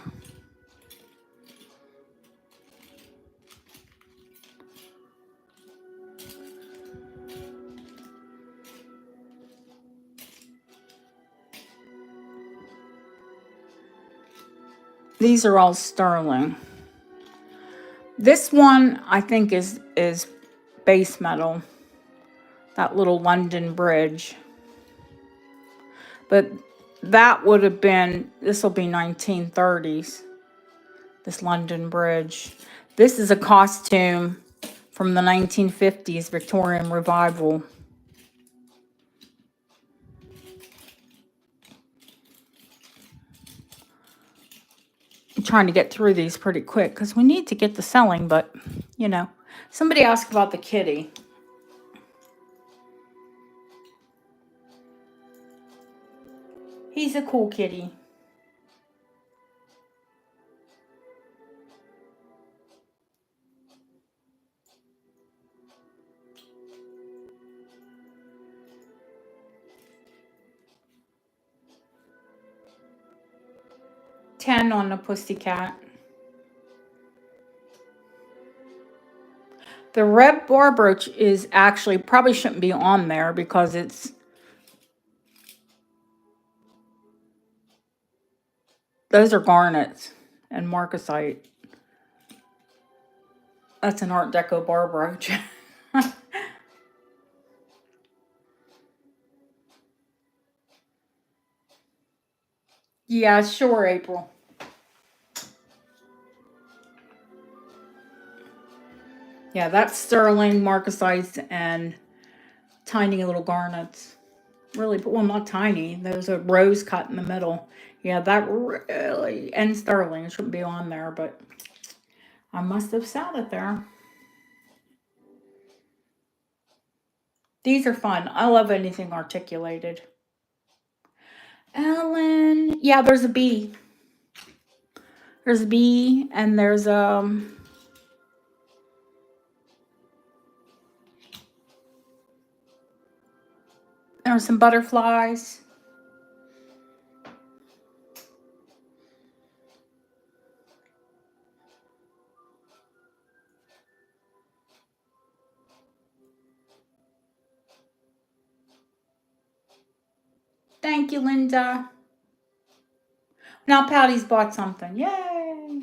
These are all sterling. This one, I think, is base metal. That little London Bridge. But that would have been, this will be 1930s. This London Bridge. This is a costume from the 1950s Victorian Revival. I'm trying to get through these pretty quick because we need to get the selling, but, you know. Somebody asked about the kitty. He's a cool kitty. $10 on the pussycat. The red bar brooch is actually, probably shouldn't be on there because those are garnets and marcasite. That's an Art Deco bar brooch. Yeah, sure, April. Yeah, that's sterling, marcasites, and tiny little garnets. Really, well, not tiny. There's a rose cut in the middle. Yeah, that really, and sterling. It shouldn't be on there, but I must have sat it there. These are fun. I love anything articulated. Ellen. Yeah, there's a bee. There's a bee, and there's some butterflies. Thank you, Linda. Now Patty's bought something. Yay!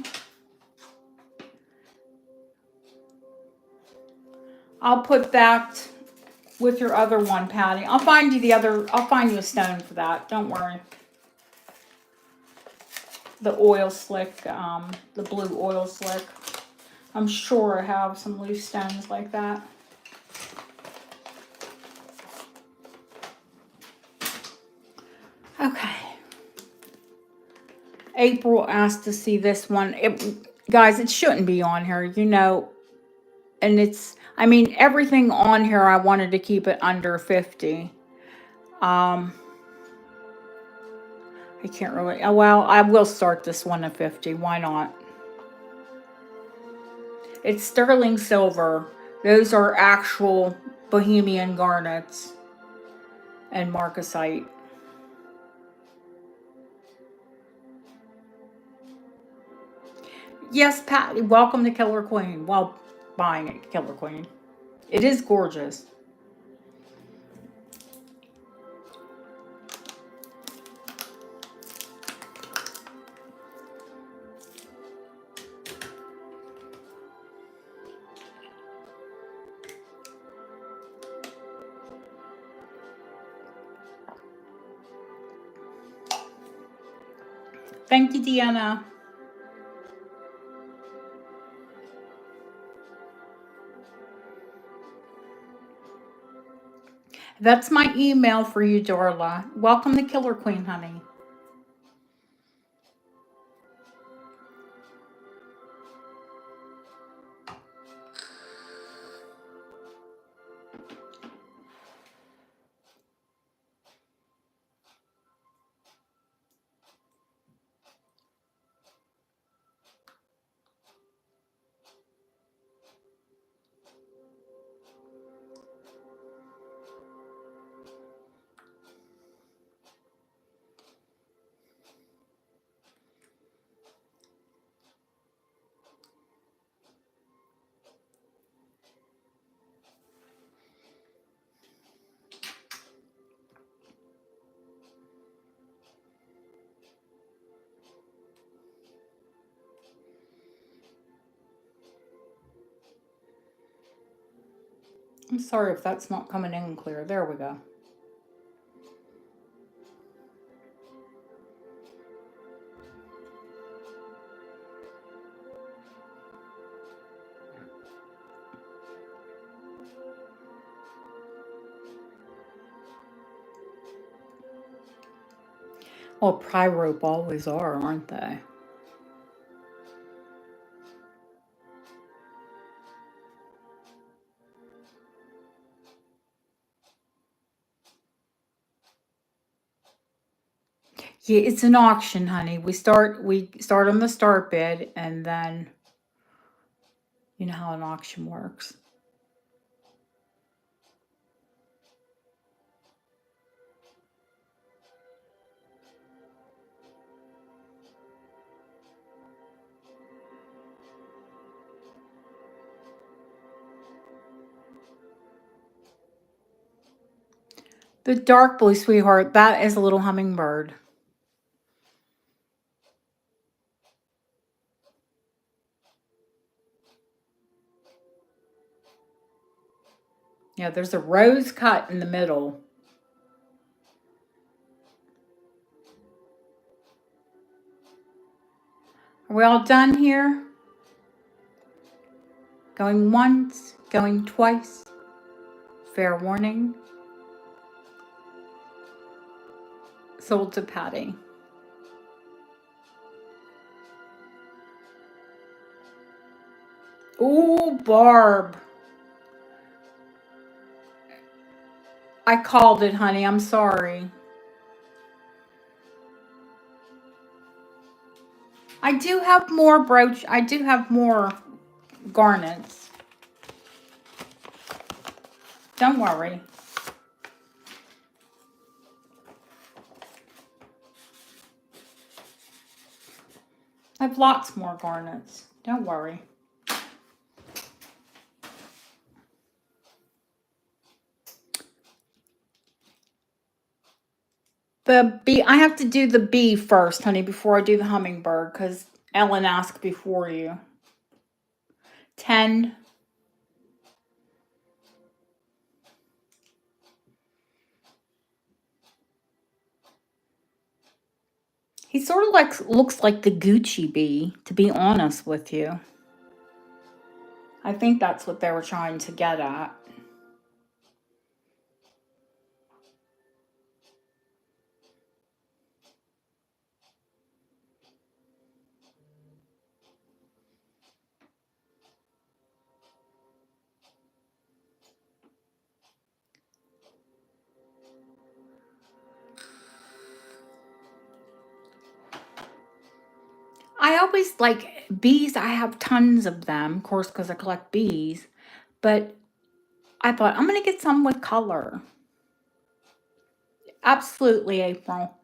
I'll put that with your other one, Patty. I'll find you a stone for that. Don't worry. The oil slick, the blue oil slick. I'm sure I have some loose stones like that. Okay. April asked to see this one. Guys, it shouldn't be on here, you know. And I mean, everything on here, I wanted to keep it under 50. I can't really, well, I will start this one at 50. Why not? It's sterling silver. Those are actual Bohemian garnets and marcasite. Yes, Pat, welcome to Killer Queen. Well, buying it, Killer Queen. It is gorgeous. Thank you, Deanna. That's my email for you, Darla. Welcome to Killer Queen, honey. I'm sorry if that's not coming in clear. There we go. Well, pry rope always are, aren't they? Yeah, it's an auction, honey. We start on the start bid, and then you know how an auction works. The dark blue, sweetheart, that is a little hummingbird. Yeah, there's a rose cut in the middle. Are we all done here? Going once, going twice. Fair warning. Sold to Patty. Ooh, Barb. I called it, honey. I'm sorry. I do have more brooch. I do have more garnets. Don't worry. I have lots more garnets. Don't worry. The bee, I have to do the bee first, honey, before I do the hummingbird, because Ellen asked before you. 10. He sort of like looks like the Gucci bee, to be honest with you. I think that's what they were trying to get at. I always like bees. I have tons of them, of course, because I collect bees. But I thought, I'm going to get some with color. Absolutely, April.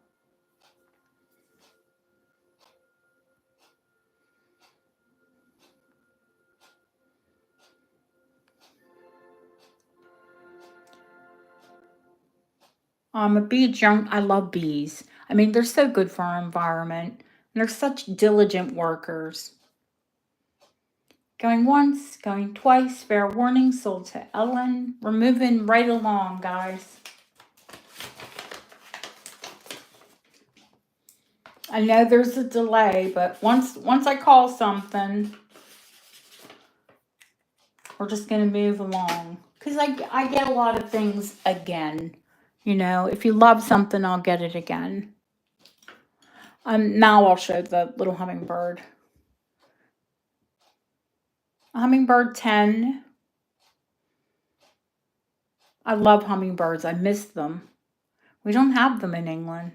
I'm a bee junk. I love bees. I mean, they're so good for our environment. And they're such diligent workers. Going once, going twice, fair warning, sold to Ellen. We're moving right along, guys. I know there's a delay, but once I call something, we're just going to move along. Because I get a lot of things again. You know, if you love something, I'll get it again. Now I'll show the little hummingbird. Hummingbird 10. I love hummingbirds. I miss them. We don't have them in England.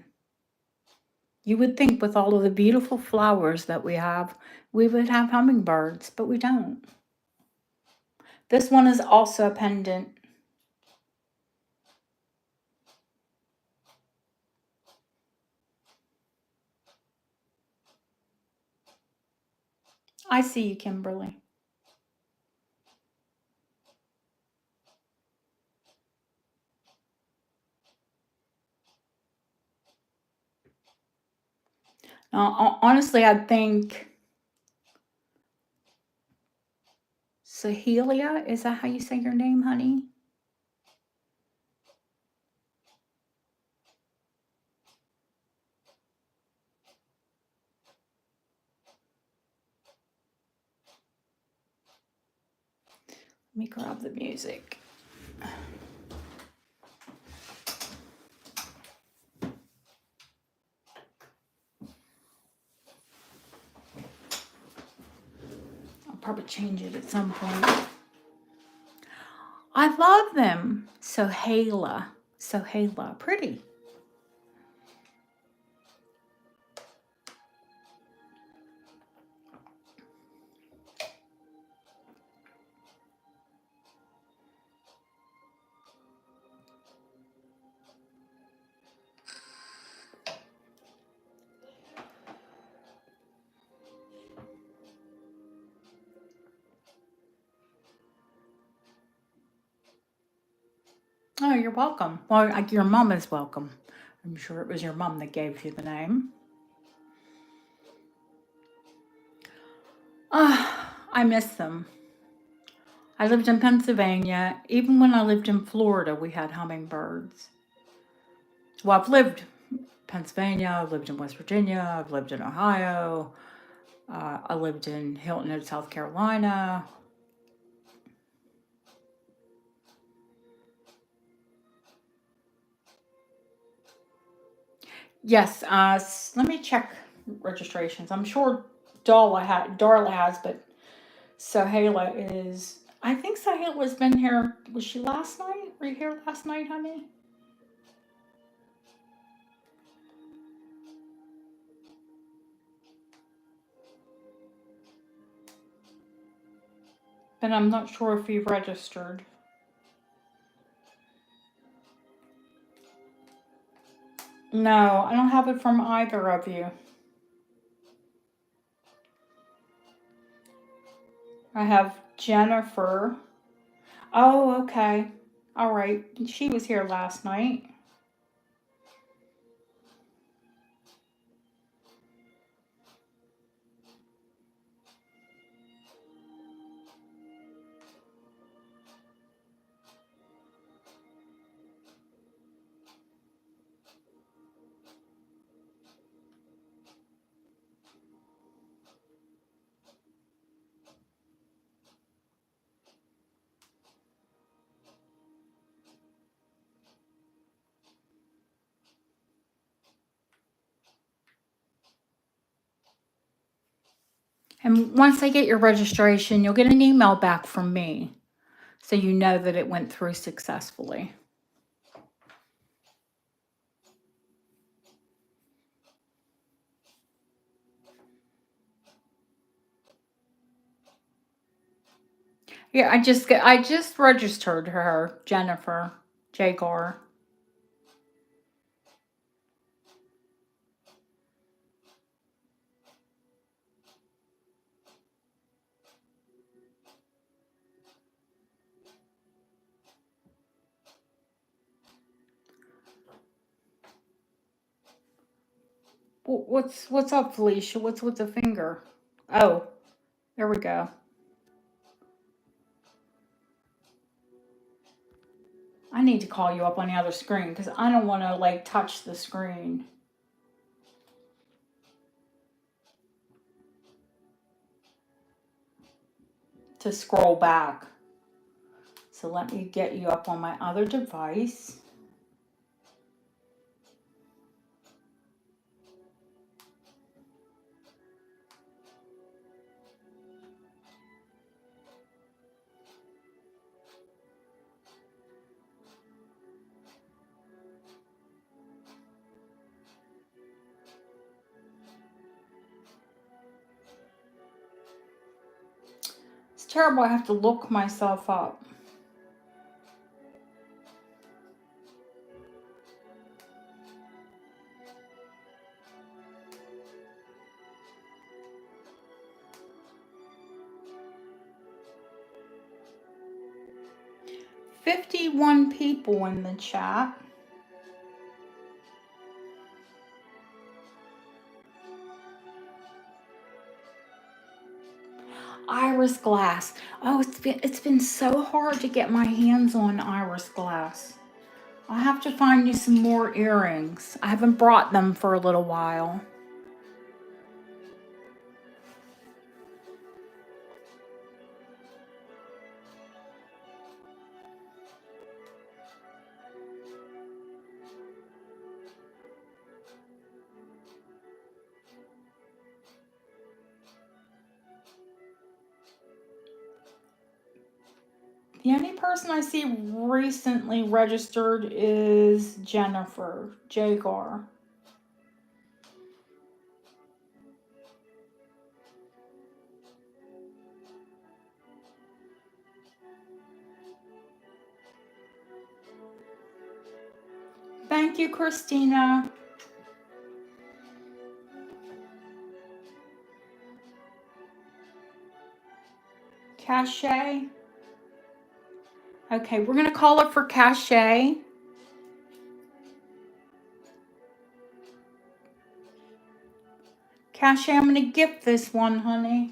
You would think with all of the beautiful flowers that we have, we would have hummingbirds, but we don't. This one is also a pendant. I see you, Kimberly. Honestly, I think Sahelia, is that how you say your name, honey? Let me grab the music. I'll probably change it at some point. I love them. Sohaila. Pretty. Oh, you're welcome. Well, your mom is welcome. I'm sure it was your mom that gave you the name. I miss them. I lived in Pennsylvania. Even when I lived in Florida, we had hummingbirds. Well, I've lived in Pennsylvania, I've lived in West Virginia, I've lived in Ohio, I lived in Hilton Head, South Carolina. Yes, let me check registrations. I'm sure Darla has, but Sohaila is. I think Sohaila's been here. Was she last night? Were you here last night, honey? But I'm not sure if you've registered. No, I don't have it from either of you. I have Jennifer. Oh, okay. All right. She was here last night. And once I get your registration, you'll get an email back from me so you know that it went through successfully. Yeah, I just registered her, Jennifer Jagar. What's up, Felicia? What's with the finger? Oh, there we go. I need to call you up on the other screen because I don't want to like touch the screen to scroll back. So let me get you up on my other device. It's terrible. I have to look myself up. "51 people in the chat. Iris glass. Oh, it's been so hard to get my hands on iris glass. I'll have to find you some more earrings. I haven't brought them for a little while. The only person I see recently registered is Jennifer Jagar. Thank you, Christina. Cachet. Okay, we're going to call it for Cachet. Cachet, I'm going to gift this one, honey.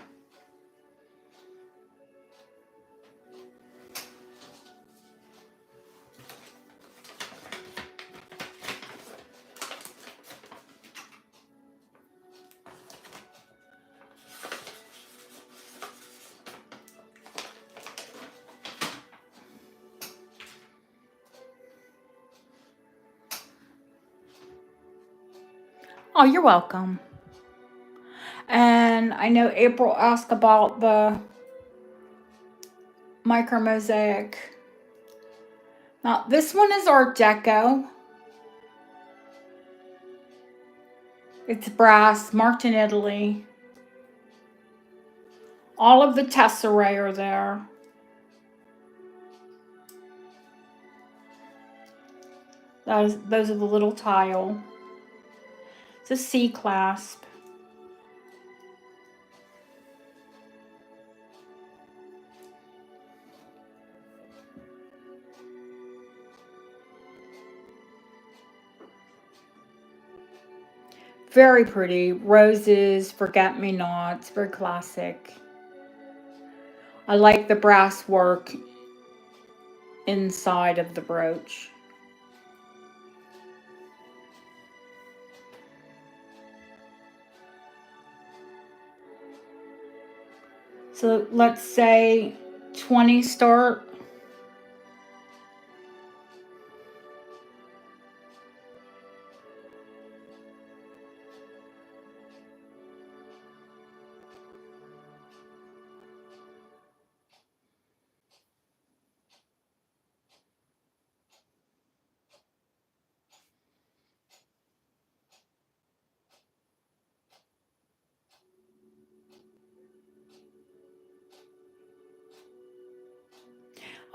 Oh, you're welcome. And I know April asked about the micro mosaic. Now, this one is Art Deco. It's brass, marked in Italy. All of the tesserae are there. Those are the little tile. It's a C clasp. Very pretty. Roses, forget-me-nots, very classic. I like the brass work inside of the brooch. So let's say 20 start.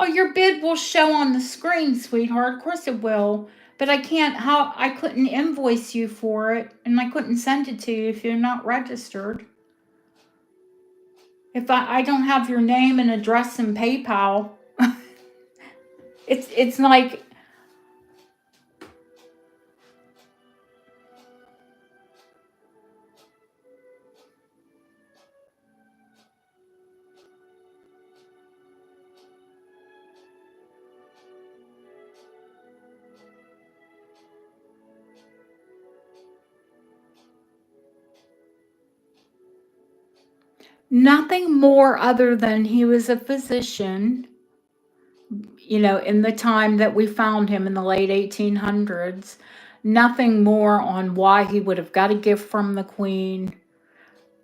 Oh, your bid will show on the screen, sweetheart. Of course it will. But I can't, I couldn't invoice you for it, and I couldn't send it to you if you're not registered. If I don't have your name and address in PayPal, it's like, nothing more other than he was a physician, in the time that we found him in the late 1800s. Nothing more on why he would have got a gift from the Queen.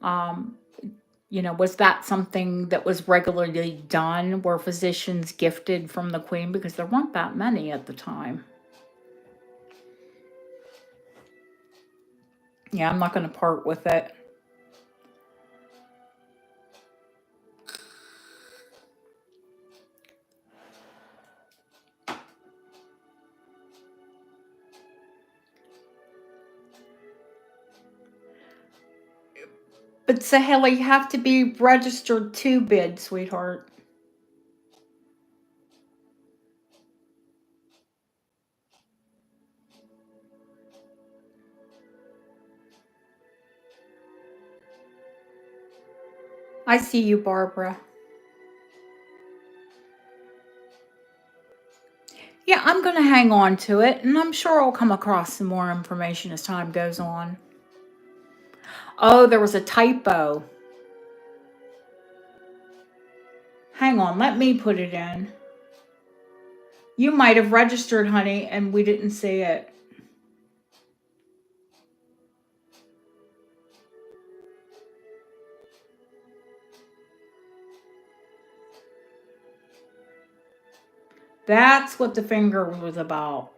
Was that something that was regularly done? Were physicians gifted from the Queen? Because there weren't that many at the time. Yeah, I'm not going to part with it. But Sahela, you have to be registered to bid, sweetheart. I see you, Barbara. Yeah, I'm going to hang on to it, and I'm sure I'll come across some more information as time goes on. Oh, there was a typo. Hang on, let me put it in. You might have registered, honey, and we didn't see it. That's what the finger was about.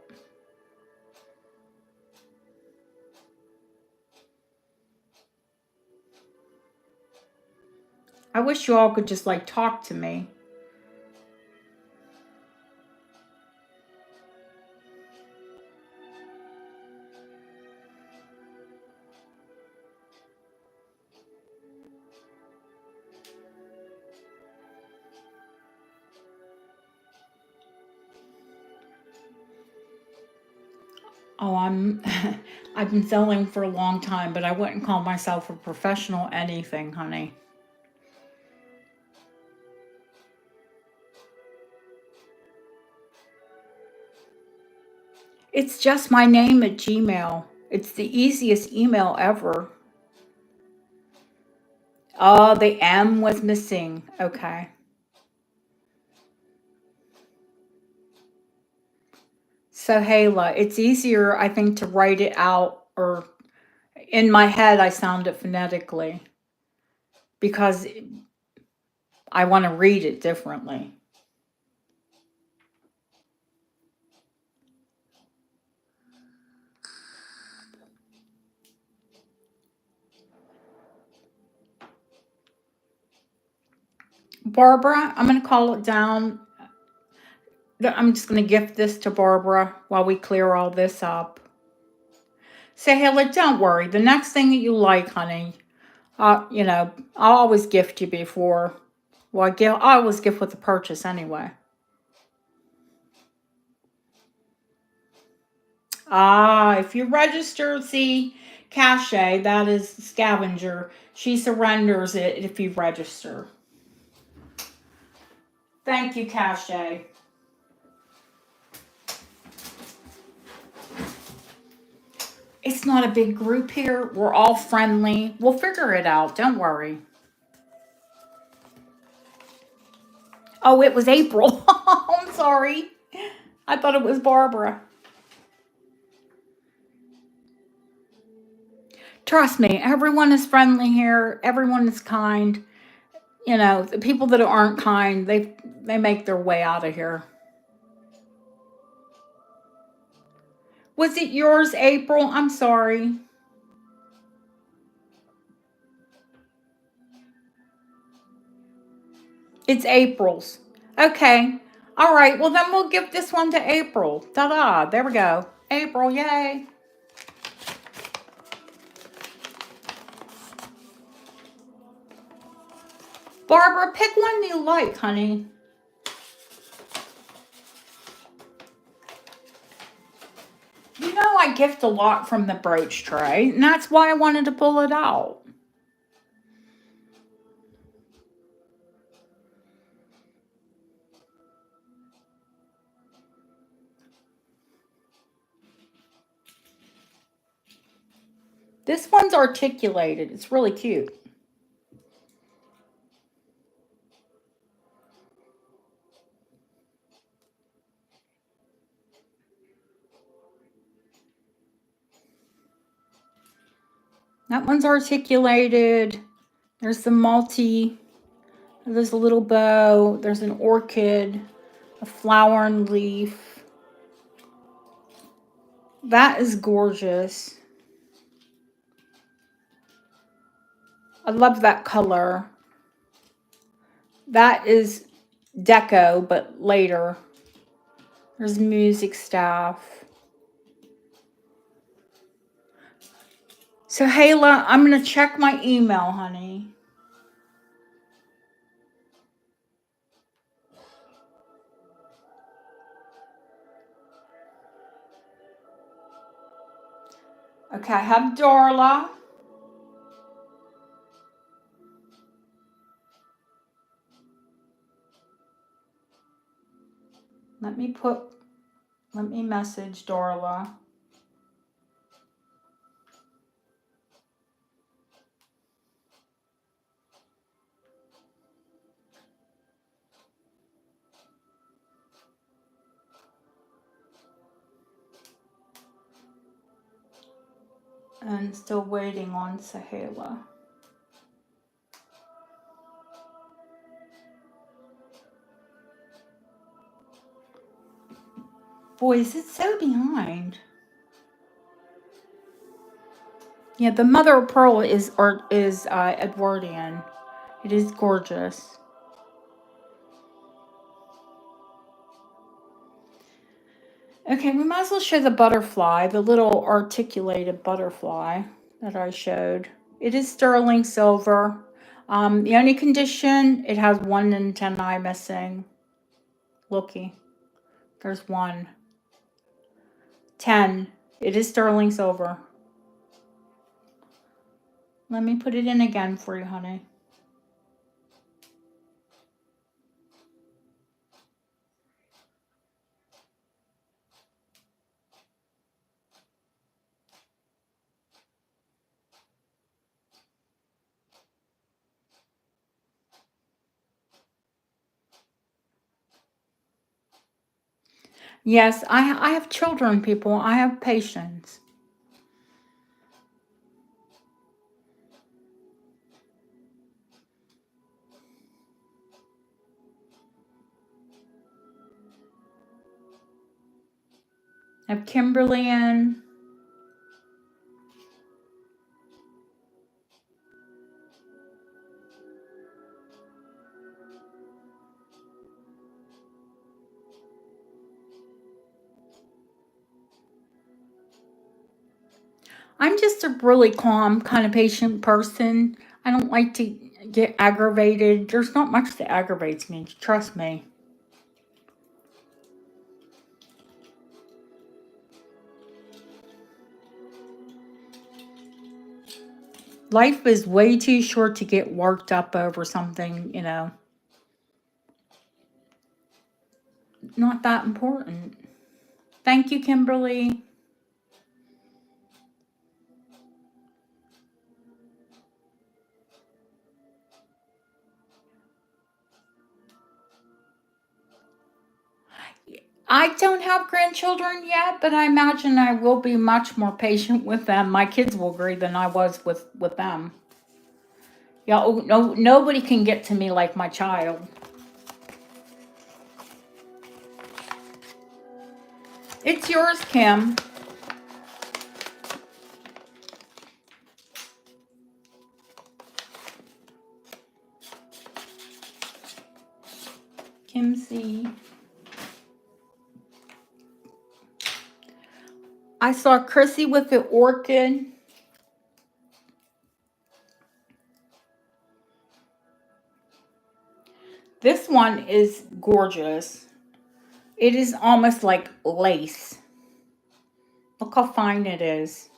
I wish you all could just talk to me. Oh, I've been selling for a long time, but I wouldn't call myself a professional anything, honey. It's just my name at Gmail. It's the easiest email ever. Oh, the M was missing. Okay. So, Hala, it's easier, I think, to write it out, or in my head, I sound it phonetically because I want to read it differently. Barbara, I'm going to call it down. I'm just going to gift this to Barbara while we clear all this up. Say, Hala, don't worry. The next thing that you like, honey, I'll always gift you before. Well, I always gift with the purchase anyway. If you register, see, Cache, that is scavenger. She surrenders it if you register. Thank you, Cache. It's not a big group here. We're all friendly. We'll figure it out. Don't worry. Oh, it was April. I'm sorry. I thought it was Barbara. Trust me, everyone is friendly here. Everyone is kind. The people that aren't kind, they make their way out of here. Was it yours, April? I'm sorry. It's April's. Okay. All right, well then we'll give this one to April. Ta-da, there we go. April, yay. Barbara, pick one you like, honey. You know I gift a lot from the brooch tray, and that's why I wanted to pull it out. This one's articulated. It's really cute. That one's articulated. There's the multi. There's a little bow. There's an orchid, a flower and leaf. That is gorgeous. I love that color. That is deco, but later. There's music staff. So, Hayla, I'm going to check my email, honey. Okay, I have Darla. Let me message Darla. And still waiting on Sahela. Boy, is it so behind. Yeah, the mother of pearl is Edwardian. It is gorgeous. Okay, we might as well show the butterfly, the little articulated butterfly that I showed. It is sterling silver. The only condition, it has 1 antennae missing. Looky, there's 1. 10. It is sterling silver. Let me put it in again for you, honey. Yes, I have children, people. I have patience. I have Kimberly in. I'm just a really calm, kind of patient person. I don't like to get aggravated. There's not much that aggravates me, trust me. Life is way too short to get worked up over something, not that important. Thank you, Kimberly. I don't have grandchildren yet, but I imagine I will be much more patient with them. My kids will agree than I was with them. Yeah, no, nobody can get to me like my child. It's yours, Kim. Kim C. I saw Chrissy with the orchid. This one is gorgeous. It is almost like lace. Look how fine it is.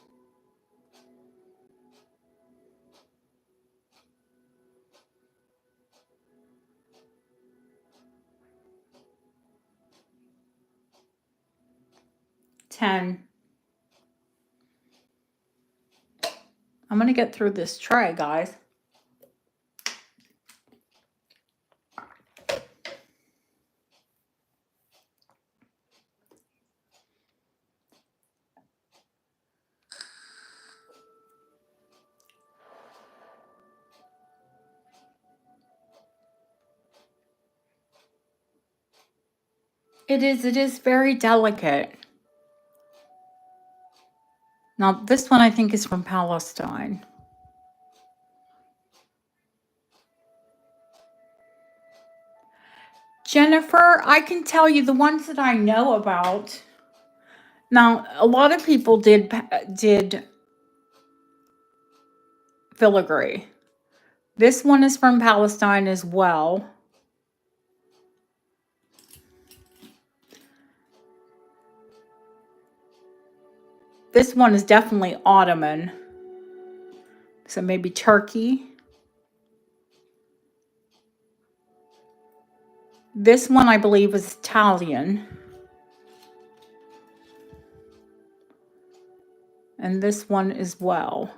$10. I'm going to get through this tray, guys. It is very delicate. Now, this one I think is from Palestine. Jennifer, I can tell you the ones that I know about. Now, a lot of people did filigree. This one is from Palestine as well. This one is definitely Ottoman. So maybe Turkey. This one I believe is Italian. And this one as well.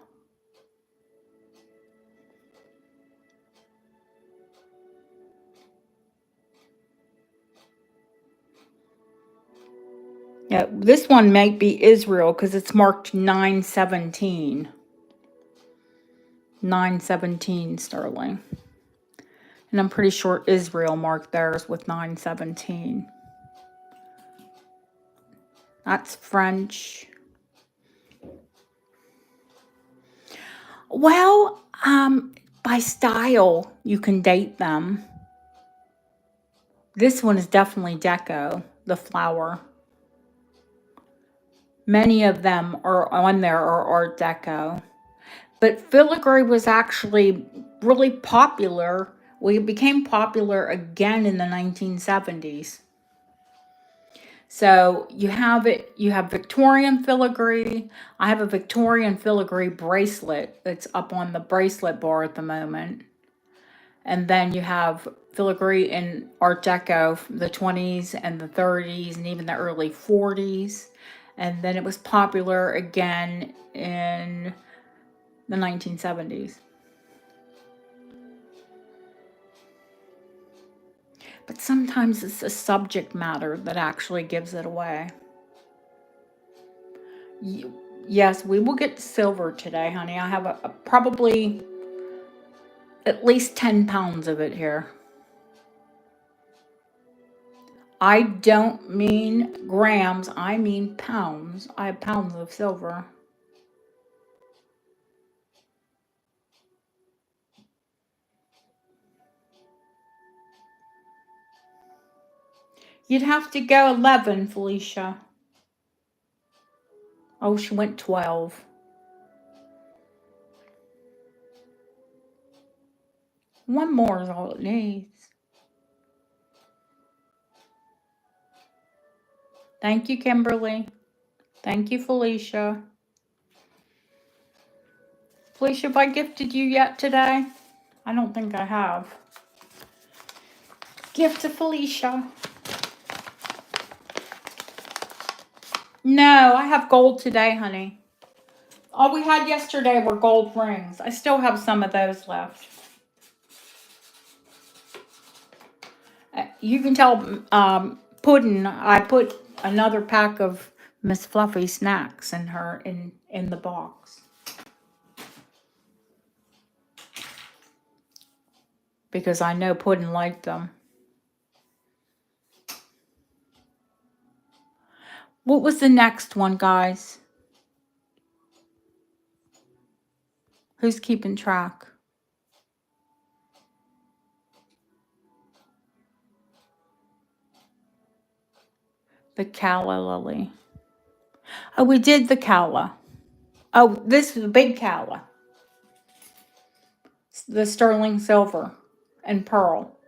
Yeah, this one might be Israel because it's marked 917. 917 sterling. And I'm pretty sure Israel marked theirs with 917. That's French. Well, by style, you can date them. This one is definitely deco, the flower. Many of them are on there are Art Deco. But filigree was actually really popular. Well, it became popular again in the 1970s. So you have Victorian filigree. I have a Victorian filigree bracelet that's up on the bracelet bar at the moment. And then you have filigree in Art Deco, the 20s and the 30s and even the early 40s. And then it was popular again in the 1970s. But sometimes it's the subject matter that actually gives it away. Yes, we will get silver today, honey. I have a probably at least 10 pounds of it here. I don't mean grams, I mean pounds. I have pounds of silver. You'd have to go 11, Felicia. Oh, she went 12. One more is all it needs. Thank you, Kimberly. Thank you, Felicia. Felicia, have I gifted you yet today? I don't think I have. Gift to Felicia. No, I have gold today, honey. All we had yesterday were gold rings. I still have some of those left. You can tell Puddin', I put another pack of Miss Fluffy snacks in her in the box. Because I know Puddin' liked them. What was the next one, guys? Who's keeping track? The calla lily. Oh, we did the calla. Oh, this is a big calla. The sterling silver and pearl.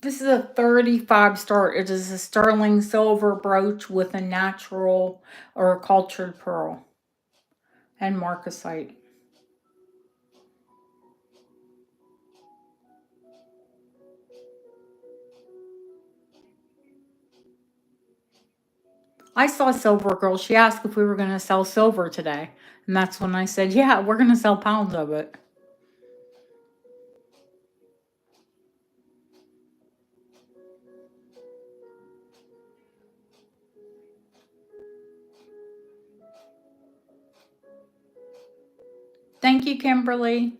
This is a 35 star. It is a sterling silver brooch with a natural or a cultured pearl and marcasite. I saw a silver girl. She asked if we were going to sell silver today. And that's when I said, yeah, we're going to sell pounds of it. Thank you, Kimberly.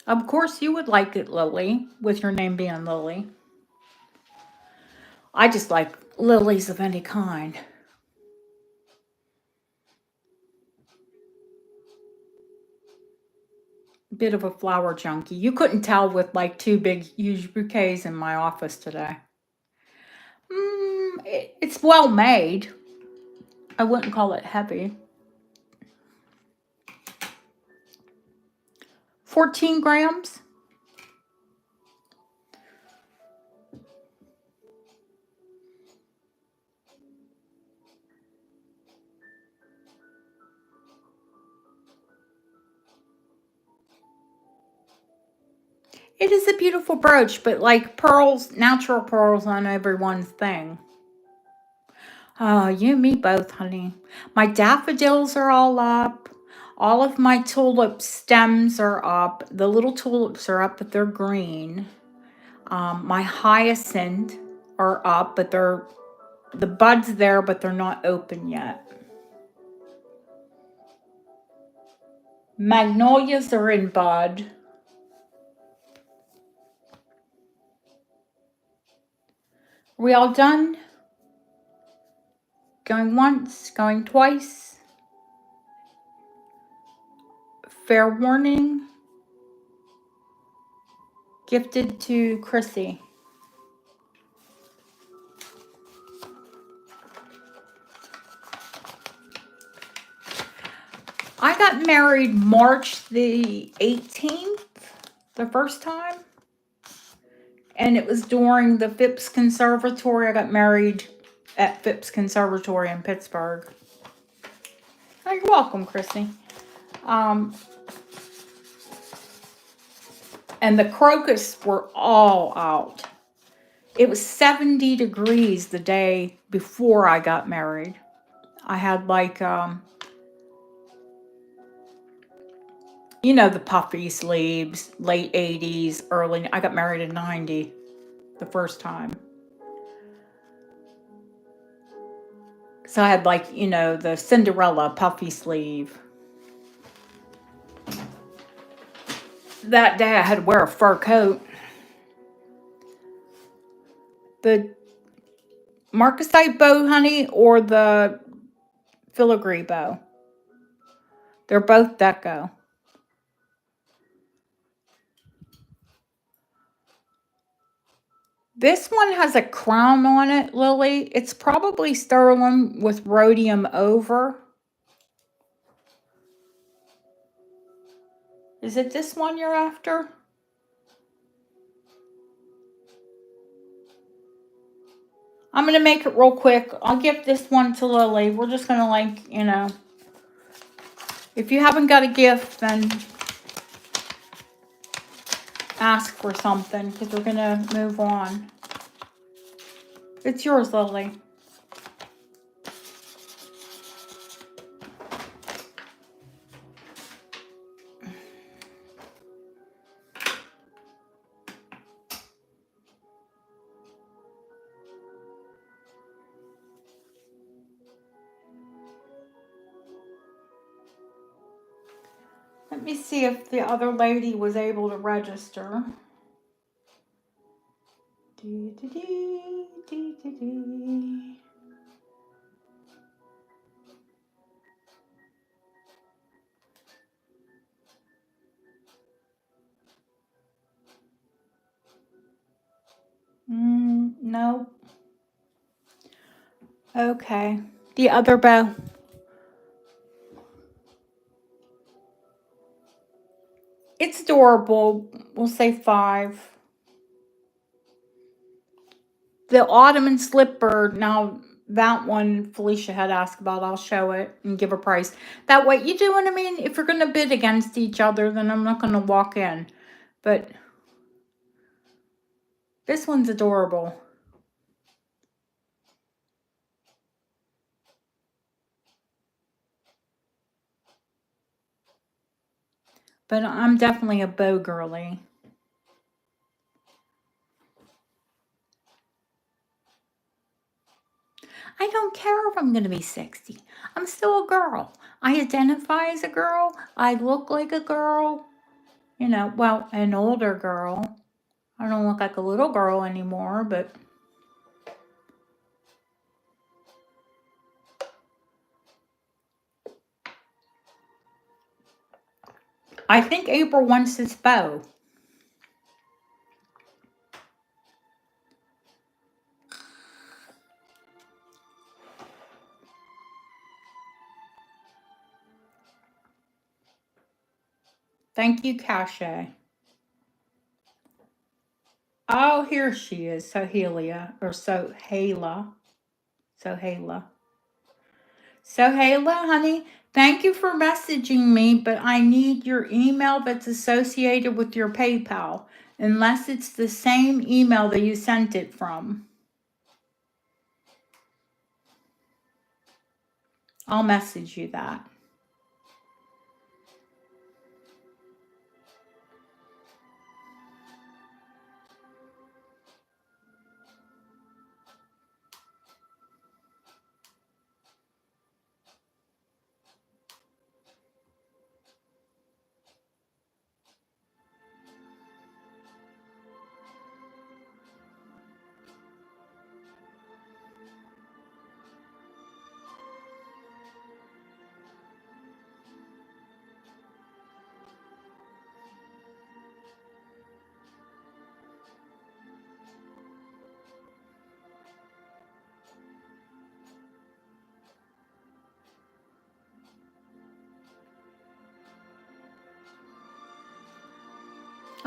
Of course, you would like it, Lily, with your name being Lily. I just like lilies of any kind. Bit of a flower junkie. You couldn't tell with like two big, huge bouquets in my office today. It's well made. I wouldn't call it heavy. 14 grams. It is a beautiful brooch, but like pearls, natural pearls on everyone's thing. Oh, you and me both, honey. My daffodils are all up. All of my tulip stems are up. The little tulips are up, but they're green. My hyacinth are up, but the buds there, but they're not open yet. Magnolias are in bud. Are we all done? Going once, going twice. Fair warning. Gifted to Chrissy. I got married March the 18th, the first time. And it was during the Phipps Conservatory. I got married at Phipps Conservatory in Pittsburgh. Oh, you're welcome, Chrissy. And the crocus were all out. It was 70 degrees the day before I got married. I had like, you know, the puffy sleeves, late 80s, early. I got married in 90 the first time. So I had like, you know, the Cinderella puffy sleeve. That day I had to wear a fur coat. The marcasite bow, honey, or the filigree bow. They're both deco. This one has a crown on it, Lily. It's probably sterling with rhodium over. Is it this one you're after? I'm going to make it real quick. I'll give this one to Lily. We're just going to like, you know, if you haven't got a gift, then ask for something because we're going to move on. It's yours, Lily. Let me see if the other lady was able to register. No. Okay. The other bow. It's adorable. We'll say 5. The ottoman slipper, now that one Felicia had asked about, I'll show it and give a price. That way, you do what I mean? If you're going to bid against each other, then I'm not going to walk in. But this one's adorable. But I'm definitely a bow girly. I don't care if I'm going to be 60. I'm still a girl. I identify as a girl. I look like a girl. You know, well, an older girl. I don't look like a little girl anymore, but I think April wants this bow. Thank you, Cache. Oh, here she is, Sohelia, or Sohala. Sohala. Sohala, honey, thank you for messaging me, but I need your email that's associated with your PayPal, unless it's the same email that you sent it from. I'll message you that.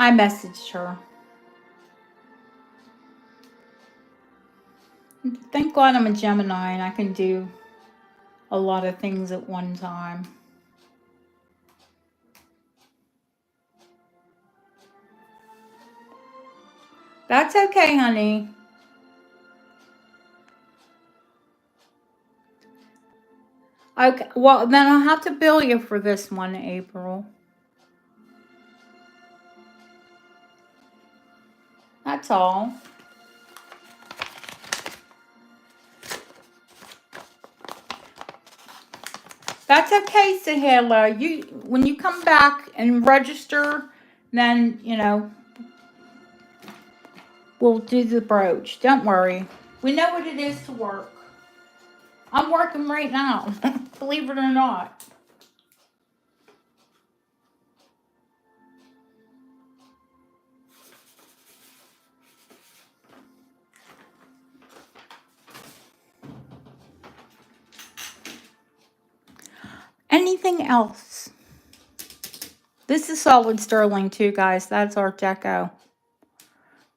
I messaged her. Thank God I'm a Gemini and I can do a lot of things at one time. That's okay, honey. Okay, well, then I'll have to bill you for this one, April. That's all. That's okay, Sahela. When you come back and register, then, we'll do the brooch. Don't worry. We know what it is to work. I'm working right now, believe it or not. Anything else? This is solid sterling too, guys. That's Art Deco.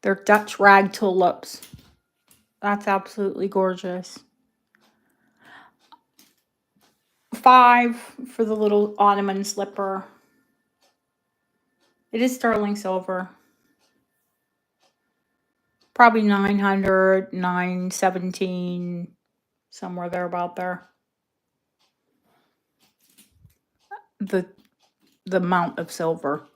They're Dutch rag tulips. That's absolutely gorgeous. 5 for the little ottoman slipper. It is sterling silver. Probably 900, 917, somewhere there about there. The amount of silver.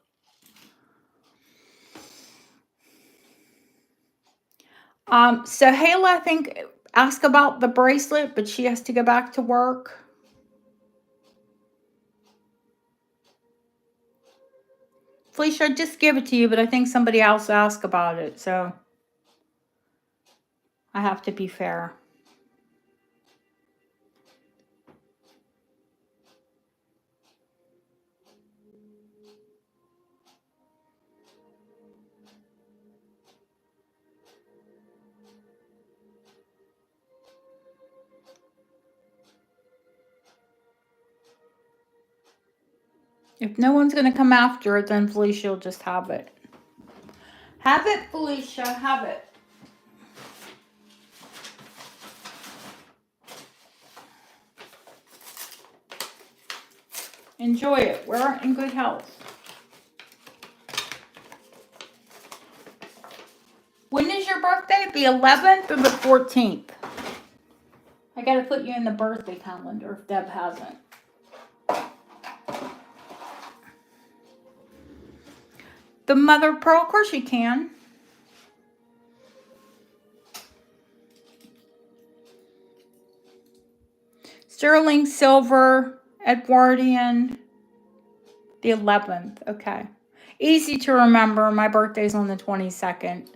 So Hayla, I think, asked about the bracelet, but she has to go back to work. Felicia, I just give it to you, but I think somebody else asked about it, so. I have to be fair. If no one's going to come after it, then Felicia will just have it. Have it, Felicia. Have it. Enjoy it. Wear it in good health. When is your birthday? The 11th or the 14th? I got to put you in the birthday calendar if Deb hasn't. The mother of pearl, of course you can. Sterling silver, Edwardian, the 11th. Okay. Easy to remember. My birthday's on the 22nd.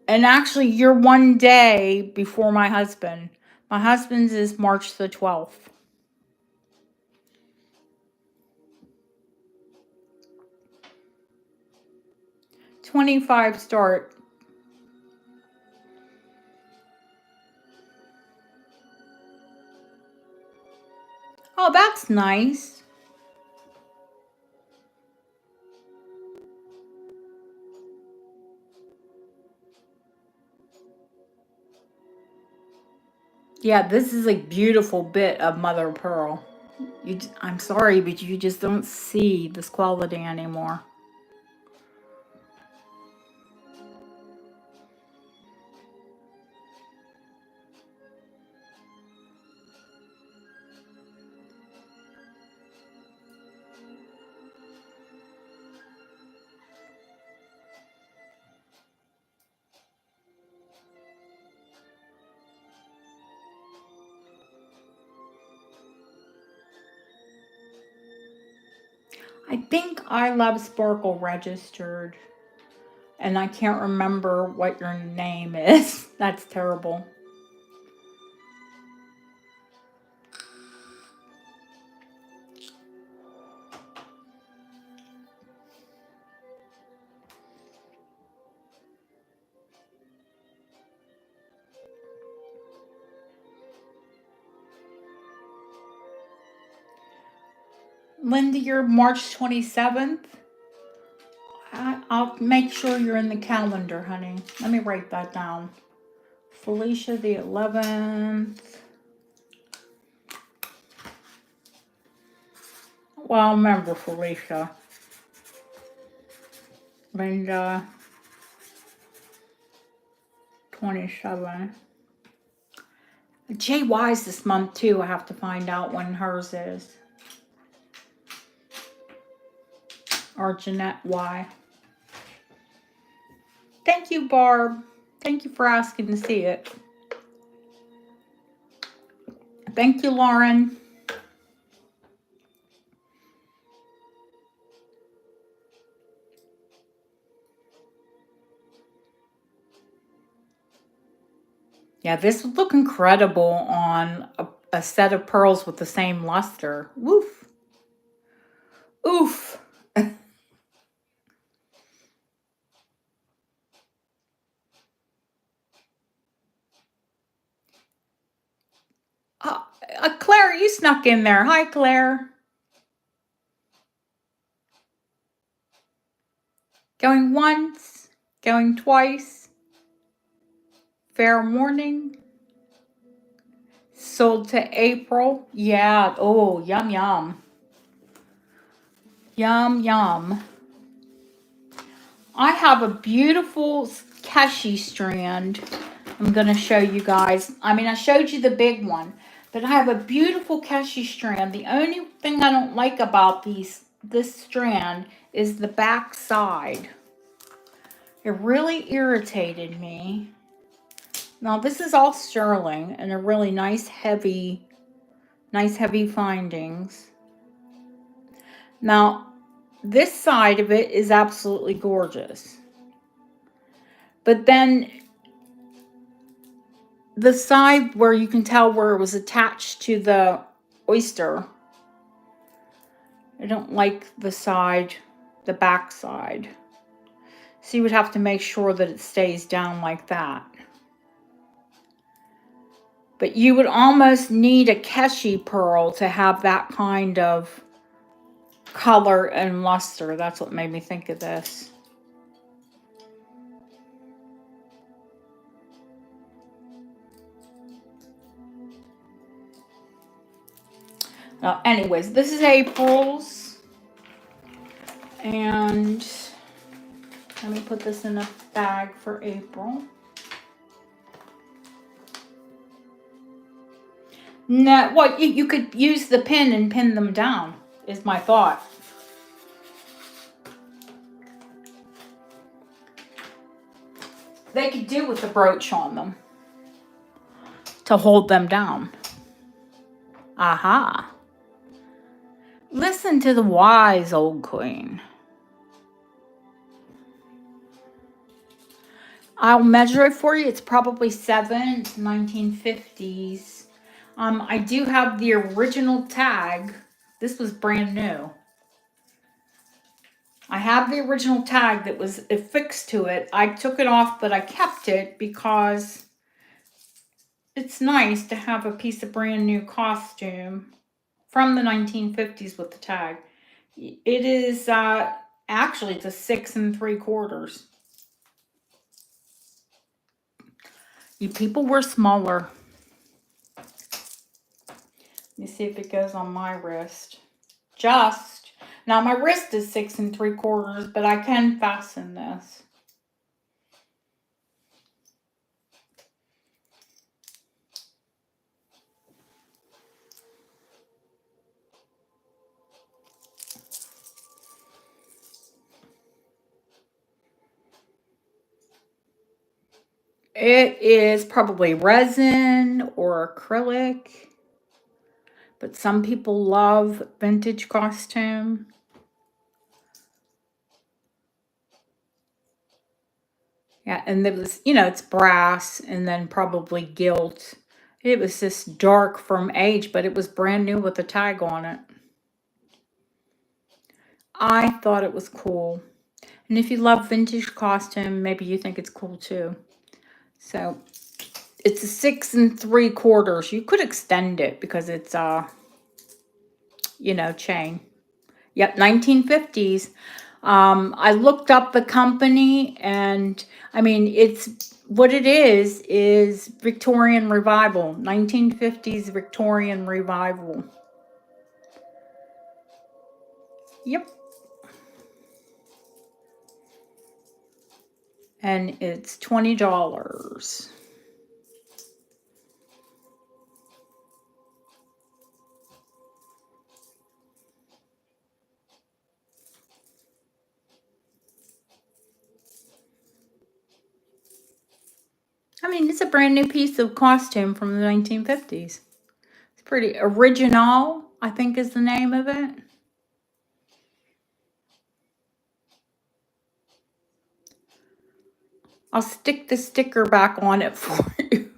And actually, you're one day before my husband. My husband's is March the 12th. 25 start. Oh, that's nice. Yeah, this is a beautiful bit of mother of pearl. I'm sorry, but you just don't see this quality anymore. I think I Love Sparkle registered, and I can't remember what your name is. That's terrible. Linda, you're March 27th. I'll make sure you're in the calendar, honey. Let me write that down. Felicia, the 11th. Well, I'll remember Felicia. Linda, 27. JY's this month, too. I have to find out when hers is. Or Jeanette Y. Thank you, Barb. Thank you for asking to see it. Thank you, Lauren. Yeah, this would look incredible on a set of pearls with the same luster. Woof. Oof. Claire, you snuck in there. Hi, Claire. Going once, going twice. Fair morning. Sold to April. Yeah. Oh, yum, yum. Yum, yum. I have a beautiful Keshi strand. I'm going to show you guys. I mean, I showed you the big one. But I have a beautiful Keshi strand. The only thing I don't like about this strand is the back side. It really irritated me. Now, this is all sterling and a really nice heavy findings. Now, this side of it is absolutely gorgeous. But then the side where you can tell where it was attached to the oyster, I don't like the side, the back side. So you would have to make sure that it stays down like that. But you would almost need a Keshi pearl to have that kind of color and luster. That's what made me think of this. Now, anyways, this is April's. And let me put this in a bag for April. No, well, you could use the pin and pin them down, is my thought. They could do with the brooch on them to hold them down. Aha. Listen to the wise old queen. I'll measure it for you. It's probably 7. It's 1950s. I do have the original tag. This was brand new. I have the original tag that was affixed to it. I took it off, but I kept it because it's nice to have a piece of brand new costume from the 1950s with the tag. It is actually it's a 6 3/4. You people were smaller. Let me see if it goes on my wrist. Just now, my wrist is 6 3/4, but I can fasten this. It is probably resin or acrylic, but some people love vintage costume. Yeah, and it was, it's brass and then probably gilt. It was just dark from age, but it was brand new with a tag on it. I thought it was cool. And if you love vintage costume, maybe you think it's cool too. So it's a 6 3/4. You could extend it because it's chain. Yep, 1950s. I looked up the company, and I mean, it's what it is Victorian Revival, 1950s Victorian Revival. Yep. And it's $20. I mean, it's a brand new piece of costume from the 1950s. It's pretty original, I think is the name of it. I'll stick the sticker back on it for you.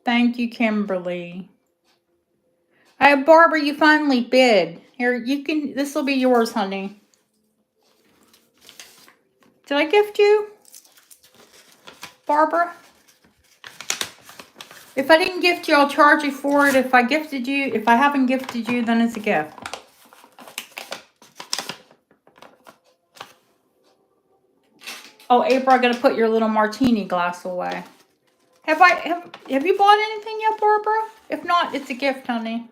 Thank you, Kimberly. Barbara, you finally bid. Here, this will be yours, honey. Did I gift you? Barbara? If I didn't gift you, I'll charge you for it. If I haven't gifted you, then it's a gift. Oh, April, I gotta put your little martini glass away. Have you bought anything yet, Barbara? If not, it's a gift, honey.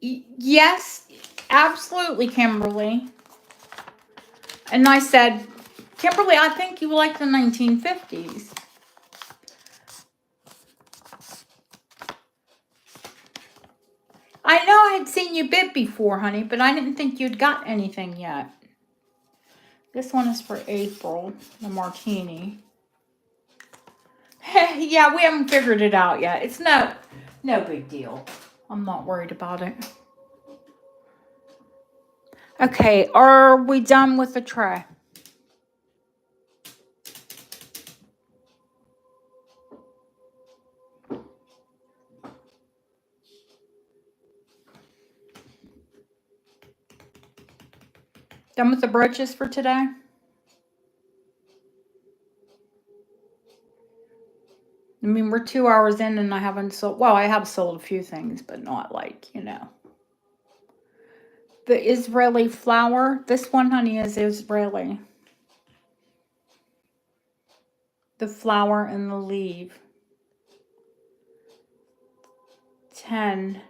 Yes, absolutely, Kimberly. And I said, Kimberly, I think you like the 1950s. I know I had seen you bid before, honey, but I didn't think you'd got anything yet. This one is for April, the martini. Yeah, we haven't figured it out yet. It's no big deal. I'm not worried about it. Okay, are we done with the tray? Done with the brooches for today? I mean, we're 2 hours in and I haven't sold, well, I have sold a few things, but not like, you know. The Israeli flower, this one, honey, is Israeli. The flower and the leaf. 10.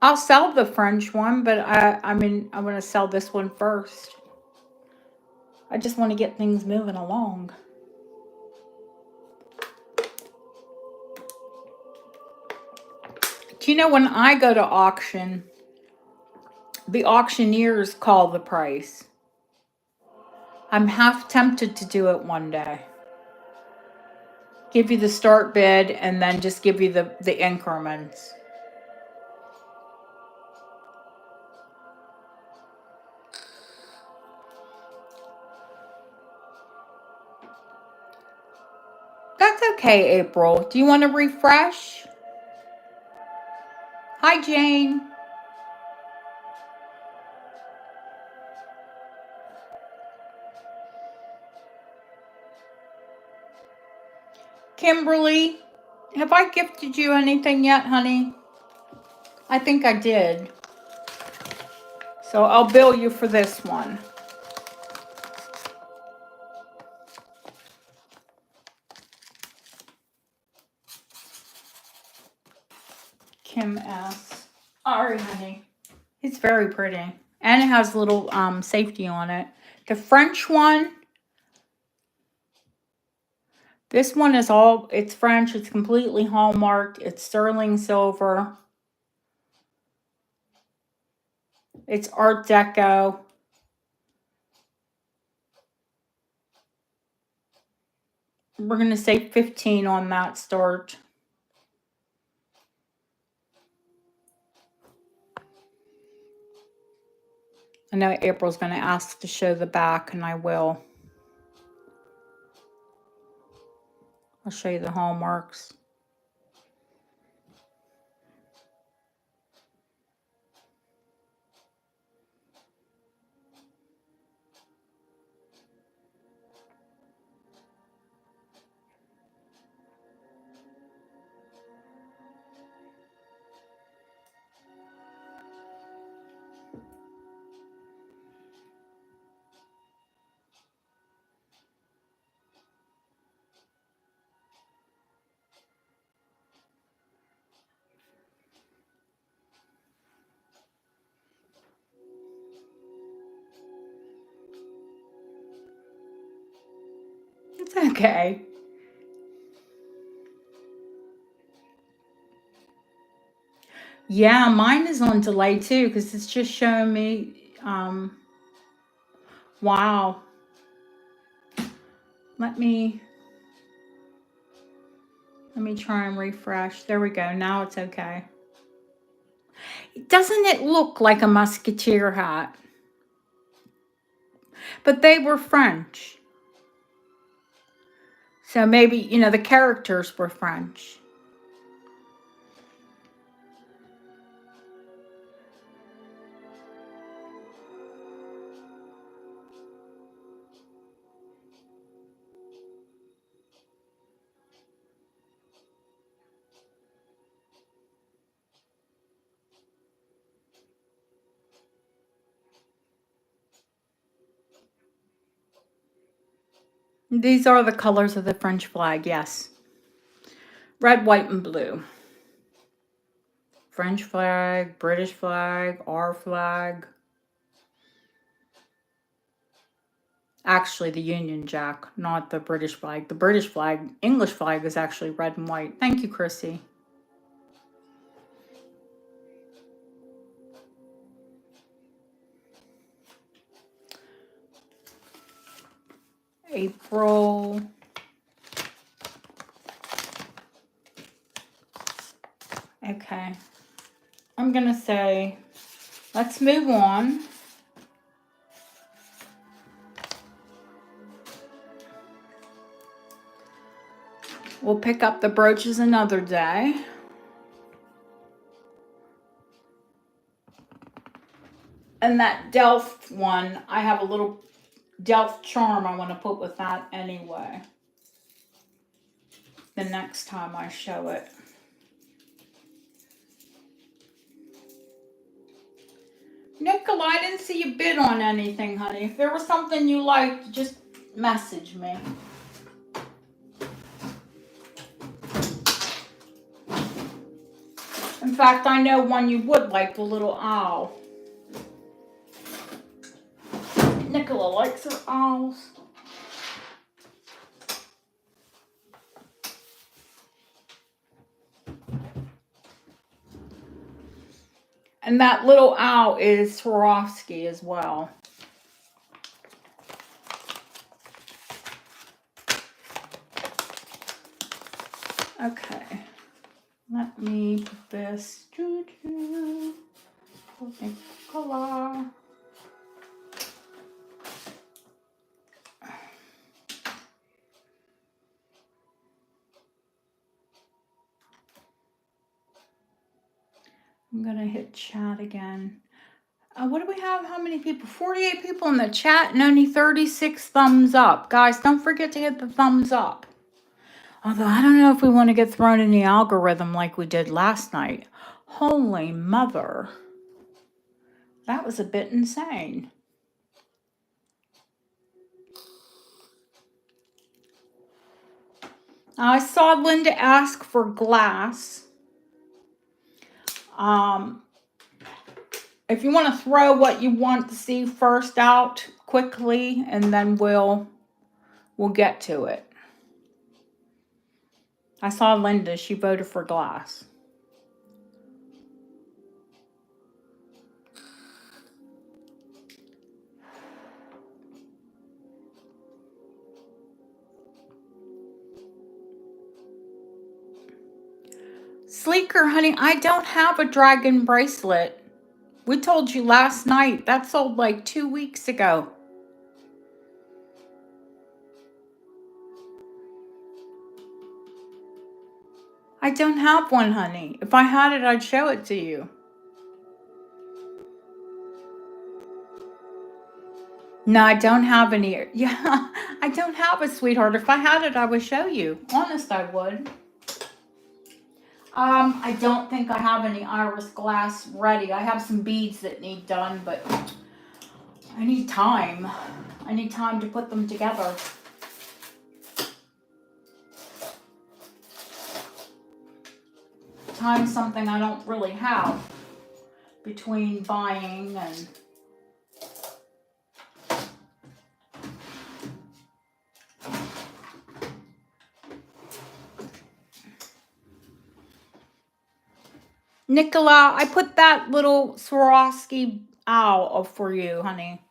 I'll sell the French one, but I mean, I want to sell this one first. I just want to get things moving along. Do you know when I go to auction, the auctioneers call the price? I'm half tempted to do it one day. Give you the start bid and then just give you the increments. That's okay, April. Do you want to refresh? Hi, Jane. Kimberly, have I gifted you anything yet, honey? I think I did. So I'll bill you for this one. Kim S. All right, honey. It's very pretty. And it has a little safety on it. The French one, this one is it's French. It's completely hallmarked. It's sterling silver. It's Art Deco. We're going to say 15 on that start. I know April's going to ask to show the back, and I will. I'll show you the hallmarks. It's okay. Yeah, mine is on delay too because it's just showing me. Wow. Let me try and refresh. There we go. Now it's okay. Doesn't it look like a musketeer hat? But they were French. So maybe, you know, the characters were French. These are the colors of the French flag, yes. Red, white, and blue. French flag, British flag, our flag. Actually, the Union Jack, not the British flag. The British flag, English flag is actually red and white. Thank you, Chrissy. April. Okay. I'm going to say, let's move on. We'll pick up the brooches another day. And that Delft one, I have a little Delft charm I want to put with that anyway. The next time I show it. Nicola, I didn't see you bid on anything, honey. If there was something you liked, just message me. In fact, I know one you would like, the little owl. Nicola likes her owls. And that little owl is Swarovski as well. Okay. Let me put this. Nicola. I'm going to hit chat again. What do we have? How many people? 48 people in the chat and only 36 thumbs up. Guys, don't forget to hit the thumbs up. Although I don't know if we want to get thrown in the algorithm like we did last night. Holy mother. That was a bit insane. I saw Linda ask for glass. If you want to throw what you want to see first out quickly, and then we'll get to it. I saw Linda, she voted for glass. Sleeker, honey, I don't have a dragon bracelet. We told you last night. That sold like 2 weeks ago. I don't have one, honey. If I had it, I'd show it to you. No, I don't have any. Yeah, I don't have it, sweetheart. If I had it, I would show you. Honest, I would. I don't think I have any iris glass ready. I have some beads that need done, but I need time. I need time to put them together. Time's something I don't really have between buying and... Nicola, I put that little Swarovski owl up for you, honey.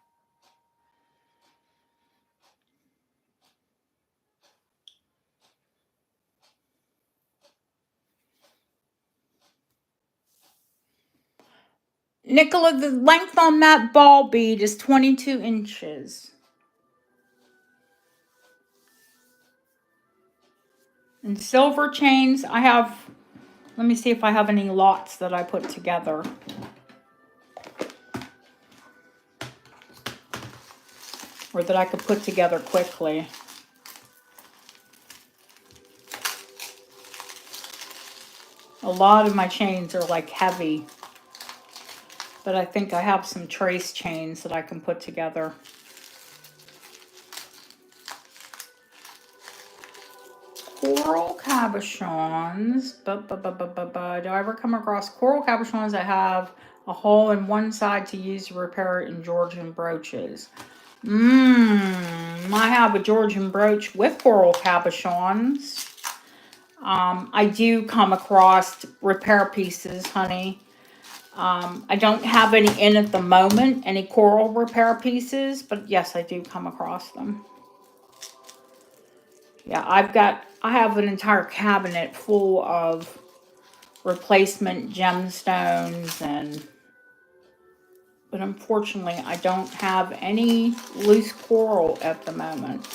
Nicola, the length on that ball bead is 22 inches. And silver chains, I have... Let me see if I have any lots that I put together. Or that I could put together quickly. A lot of my chains are like heavy. But I think I have some trace chains that I can put together. Coral cabochons. Do I ever come across coral cabochons that have a hole in one side to use to repair it in Georgian brooches? I have a Georgian brooch with coral cabochons. I do come across repair pieces, honey. I don't have any in at the moment, any coral repair pieces, but yes, I do come across them. Yeah, I have an entire cabinet full of replacement gemstones, but unfortunately I don't have any loose coral at the moment.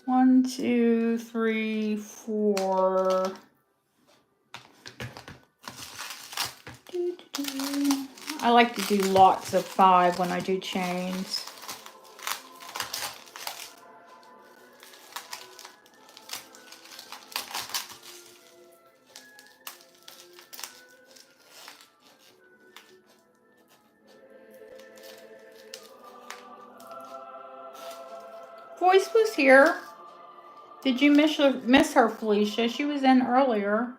One, two, three, four. I like to do lots of 5 when I do chains. Voice was here. Did you miss her, Felicia? She was in earlier.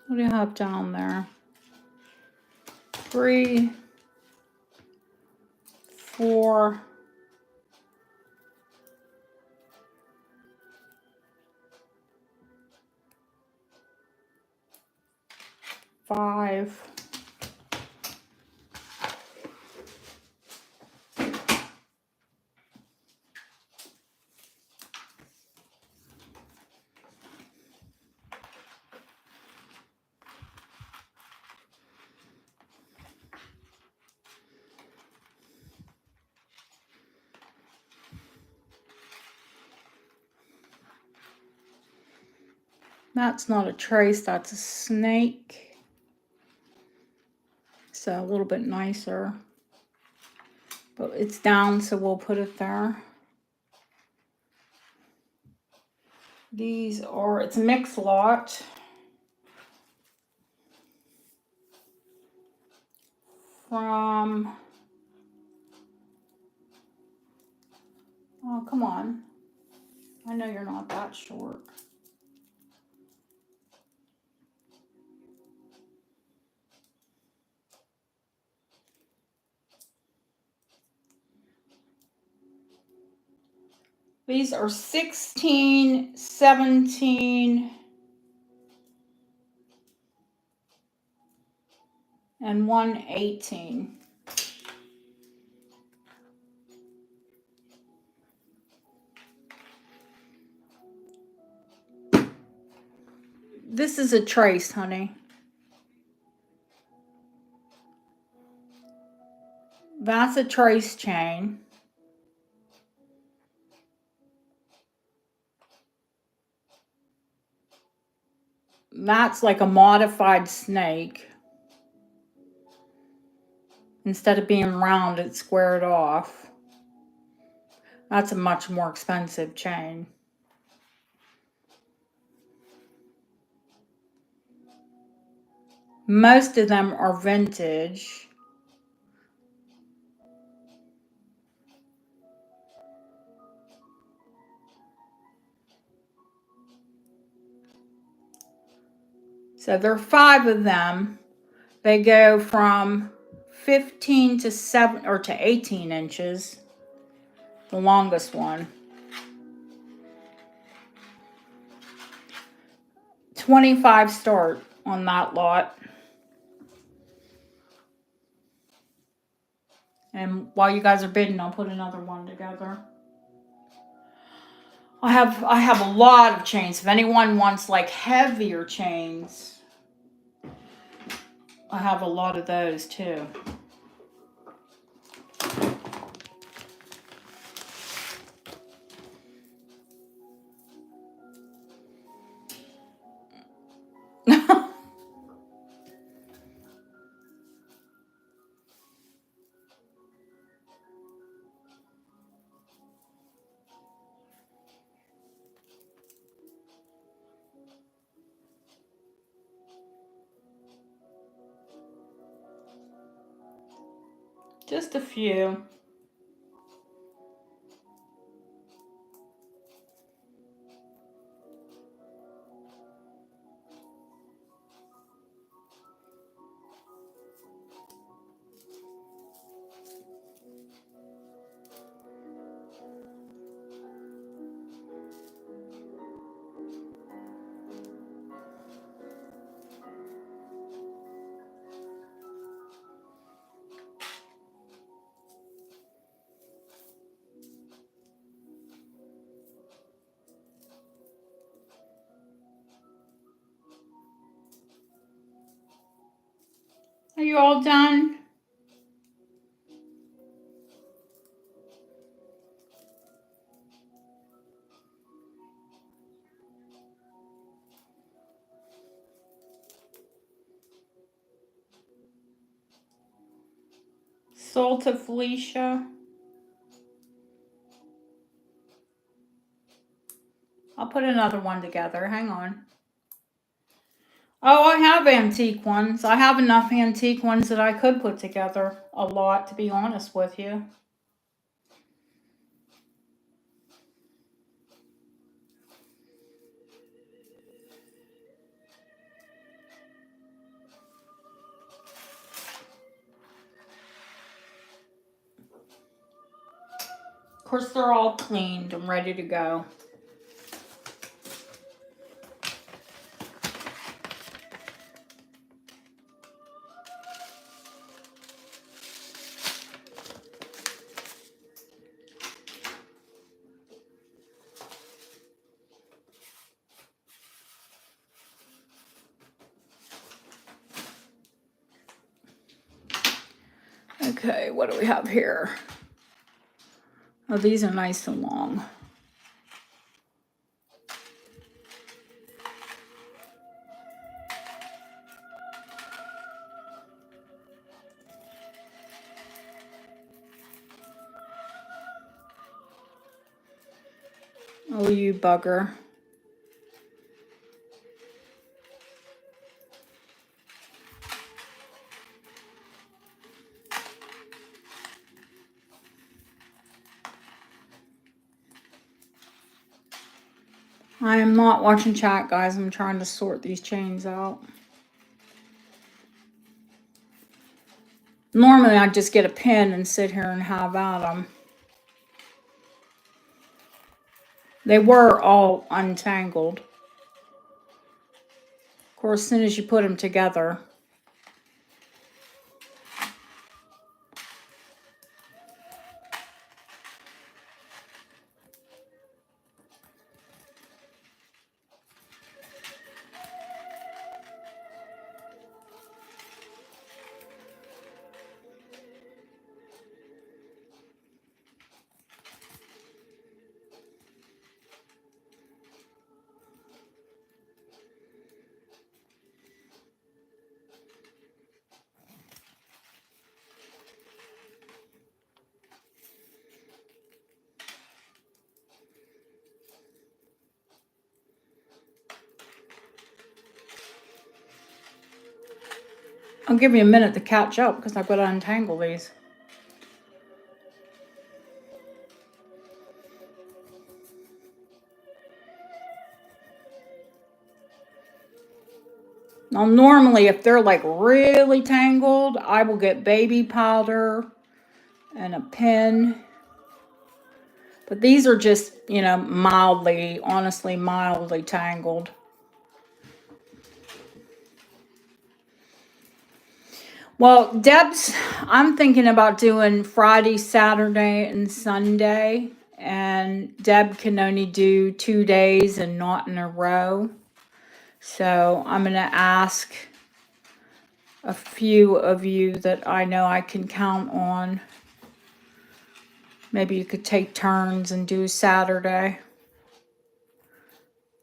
What do you have down there? 3, 4, 5. That's not a trace, that's a snake. So a little bit nicer. But it's down, so we'll put it there. It's a mixed lot. From, oh, come on. I know you're not that short. These are 16, 17, and 118. This is a trace, honey. That's a trace chain. That's like a modified snake. Instead of being round, it's squared off. That's a much more expensive chain. Most of them are vintage. So there are 5 of them. They go from 15 to 7 or to 18 inches. The longest one. 25 start on that lot. And while you guys are bidding, I'll put another one together. I have a lot of chains. If anyone wants like heavier chains, I have a lot of those too. Just a few. Are you all done? Soul to Felicia. I'll put another one together. Hang on. Oh, I have antique ones. I have enough antique ones that I could put together a lot, to be honest with you. Of course, they're all cleaned and ready to go. Okay, what do we have here? Oh, these are nice and long. Oh, you bugger. I am not watching chat, guys. I'm trying to sort these chains out. Normally, I'd just get a pen and sit here and have at them. They were all untangled. Of course, as soon as you put them together. I'll give you a minute to catch up because I've got to untangle these. Now, normally, if they're like really tangled, I will get baby powder and a pen. But these are just, you know, mildly, honestly, mildly tangled. Well, I'm thinking about doing Friday, Saturday, and Sunday. And Deb can only do 2 days and not in a row. So I'm going to ask a few of you that I know I can count on. Maybe you could take turns and do Saturday.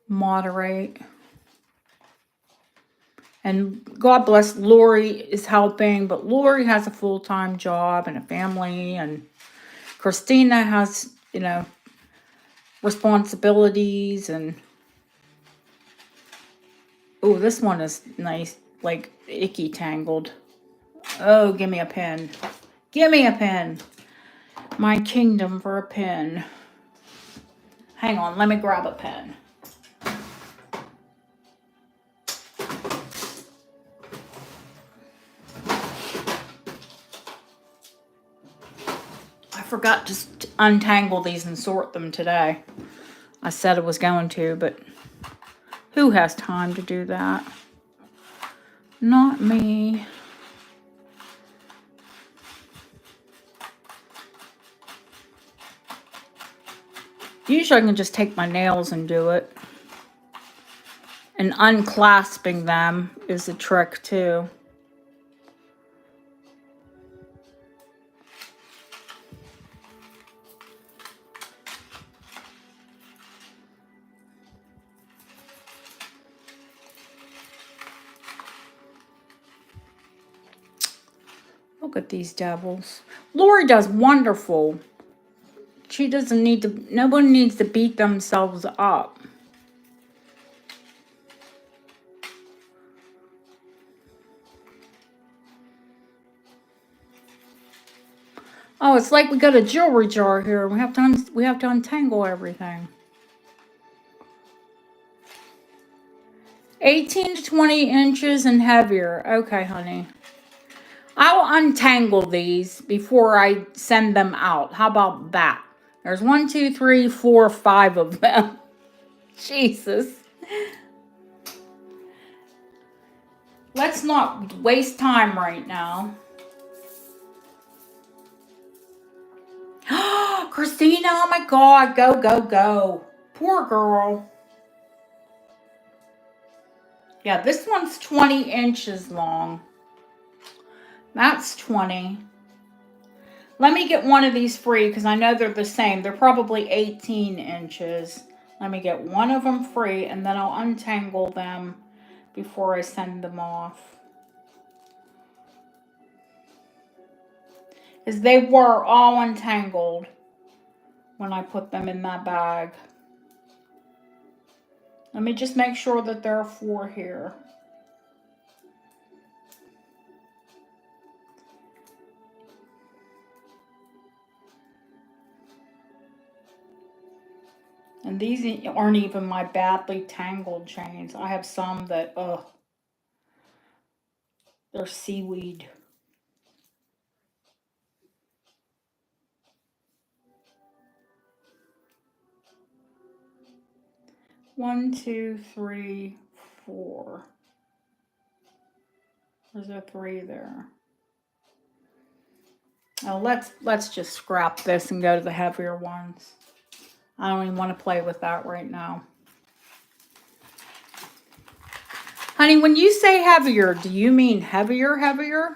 Moderate. And God bless, Lori is helping, but Lori has a full-time job and a family, and Christina has, responsibilities. And oh, this one is nice, like icky tangled. Oh, give me a pen. Give me a pen. My kingdom for a pen. Hang on, let me grab a pen. I forgot to untangle these and sort them today. I said I was going to, but who has time to do that? Not me. Usually I can just take my nails and do it. And unclasping them is a trick too. Look at these devils. Lori does wonderful. She doesn't need to, nobody needs to beat themselves up. Oh, it's like we got a jewelry jar here. We have to untangle everything. 18 to 20 inches and heavier. Okay, honey. I'll untangle these before I send them out. How about that? There's 1, 2, 3, 4, 5 of them. Jesus. Let's not waste time right now. Christina, oh my God, go, go, go. Poor girl. Yeah, this one's 20 inches long. That's 20. Let me get one of these free because I know they're the same. They're probably 18 inches. Let me get one of them free and then I'll untangle them before I send them off. As they were all untangled when I put them in that bag. Let me just make sure that there are 4 here. And these aren't even my badly tangled chains. I have some that, they're seaweed. One, 2, 3, 4. There's a 3 there. Oh, let's just scrap this and go to the heavier ones. I don't even want to play with that right now. Honey, when you say heavier, do you mean heavier, heavier?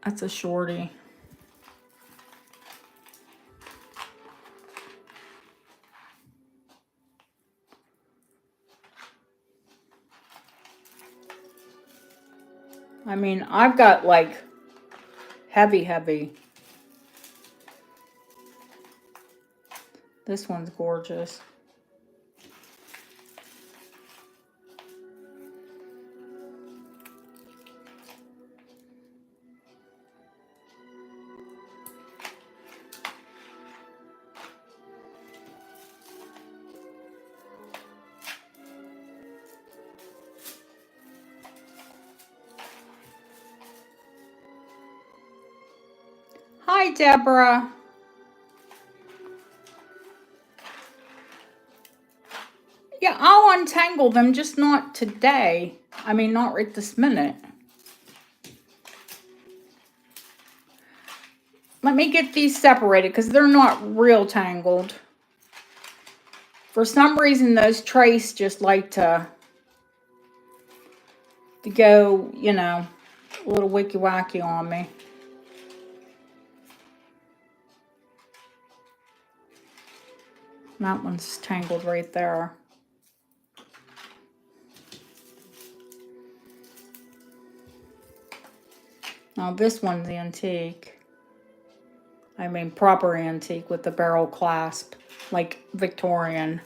That's a shorty. I mean, I've got like heavy. This one's gorgeous. Hi, Deborah. untangle them, just not today. I mean, not right this minute. Let me get these separated because they're not real tangled. For some reason, those trace just like to go, you know, a little wicky-wacky on me. That one's tangled right there. Now this one's antique. I mean proper antique with the barrel clasp, like Victorian.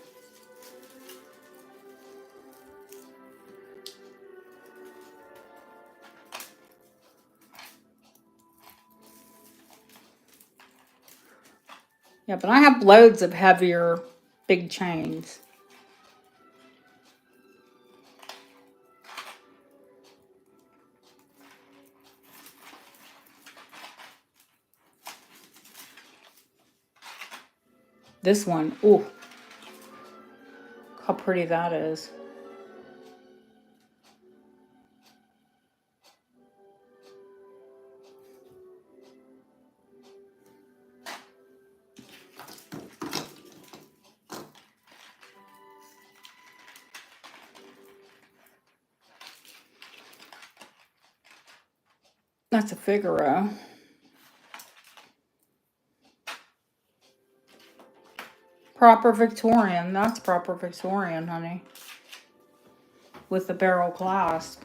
Yeah, but I have loads of heavier, big chains. This one, ooh, how pretty that is. That's a Figaro. Proper Victorian. That's proper Victorian, honey. With the barrel clasp.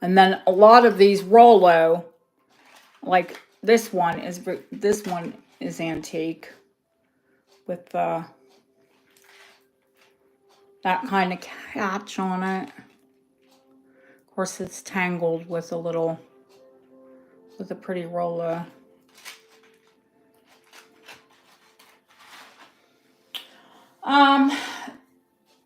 And then a lot of these Rollo, like this one is antique with that kind of catch on it. Of course, it's tangled with a pretty Rollo.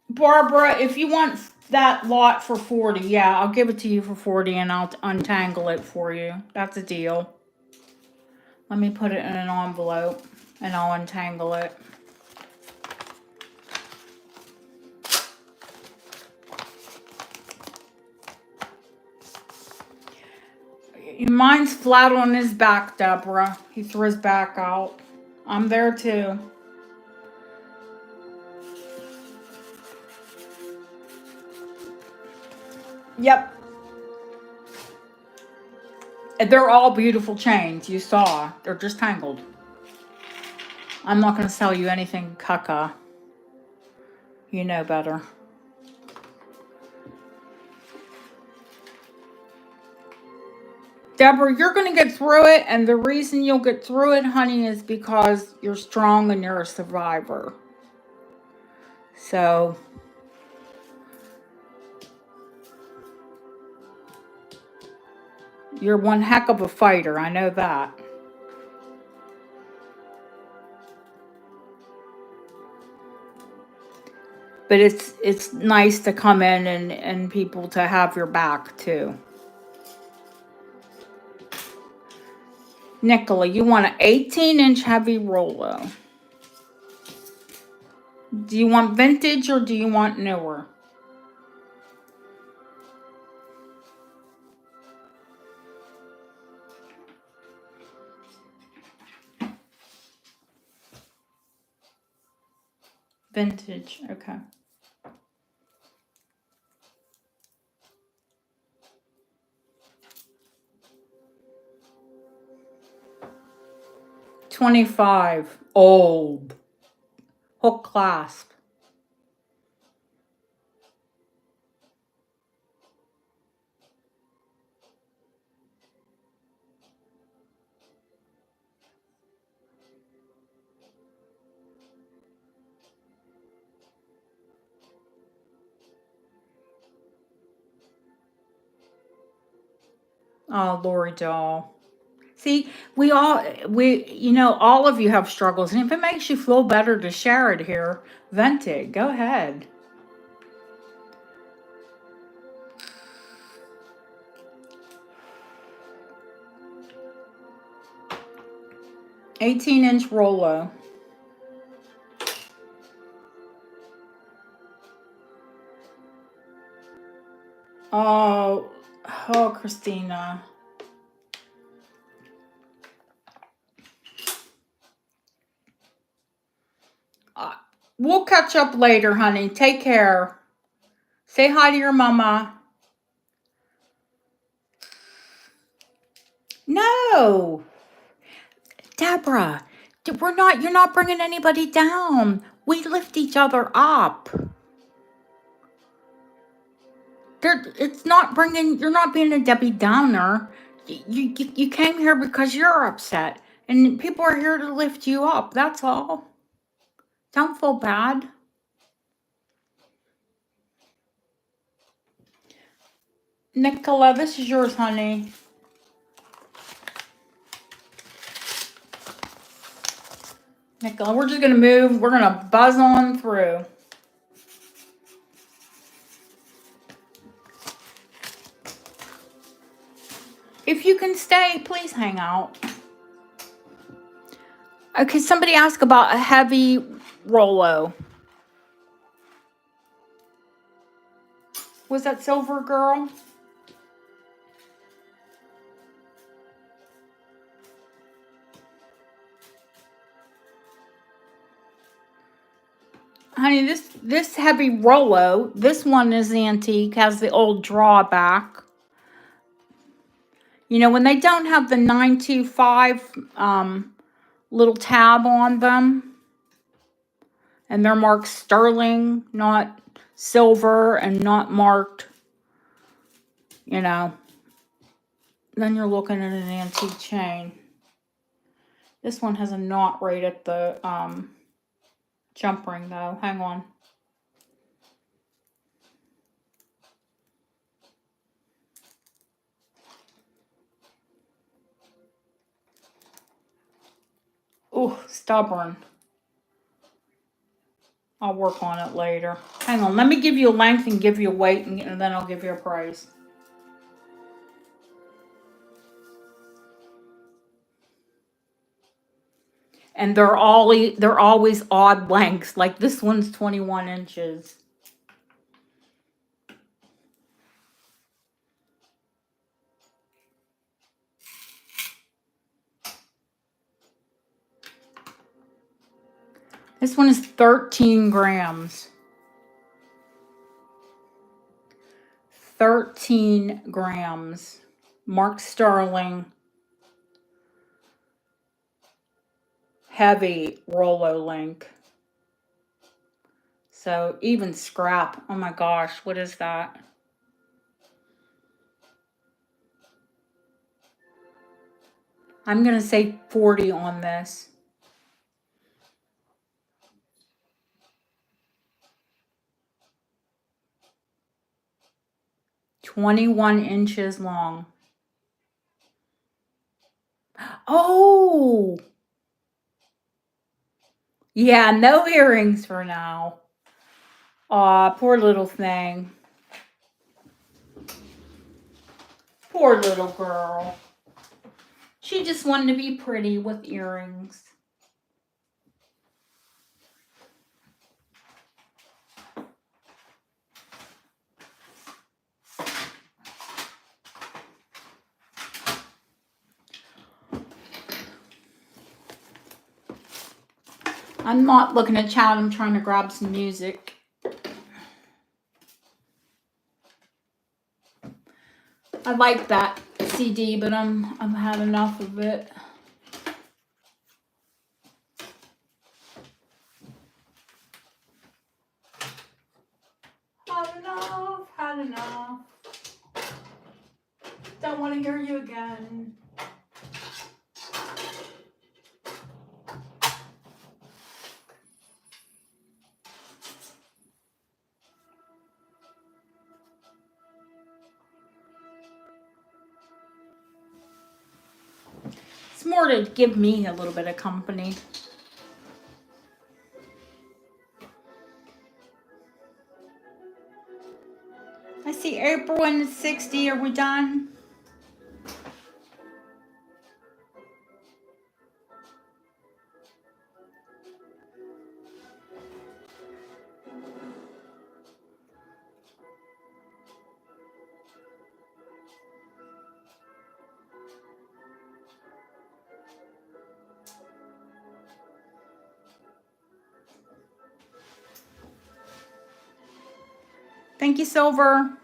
Barbara, if you want that lot for 40, yeah, I'll give it to you for 40 and I'll untangle it for you. That's a deal. Let me put it in an envelope and I'll untangle it. Mine's flat on his back, Deborah. He threw his back out. I'm there too. Yep. They're all beautiful chains. You saw. They're just tangled. I'm not going to sell you anything caca. You know better. Deborah, you're going to get through it, and the reason you'll get through it, honey, is because you're strong and you're a survivor. So, you're one heck of a fighter. I know that. But it's nice to come in and people to have your back, too. Nicola, you want an 18-inch heavy Rollo. Do you want vintage or do you want newer? Vintage, okay. $25. Old. Hook clasp. Oh, Lori doll. See, all of you have struggles. And if it makes you feel better to share it here, vent it. Go ahead. 18-inch Rolo. Oh, Christina. We'll catch up later, honey. Take care. Say hi to your mama. No, Deborah, you're not bringing anybody down. We lift each other up. It's not you're not being a Debbie Downer. You came here because you're upset, and people are here to lift you up. That's all. Don't feel bad. Nicola, this is yours, honey. Nicola, we're just going to move. We're going to buzz on through. If you can stay, please hang out. Okay, somebody asked about a heavy Rolo. Was that Silver Girl? Honey, this heavy Rolo, this one is antique, has the old drawback. You know, when they don't have the 925 little tab on them, and they're marked sterling, not silver, and not marked, you know, then you're looking at an antique chain. This one has a knot right at the jump ring, though. Hang on. Ooh, stubborn. I'll work on it later. Hang on. Let me give you a length and give you a weight, and then I'll give you a price. And they're always odd lengths. Like this one's 21 inches. This one is 13 grams. 13 grams. Mark sterling. Heavy Rolo link. So even scrap. Oh my gosh, what is that? I'm going to say 40 on this. 21 inches long. Oh! Yeah, no earrings for now. Aw, poor little thing. Poor little girl. She just wanted to be pretty with earrings. I'm not looking at chat. I'm trying to grab some music. I like that CD, but I've had enough of it. Had enough. Don't want to hear you again. It's more to give me a little bit of company. I see April and 60. Are we done? Thank you, Silver.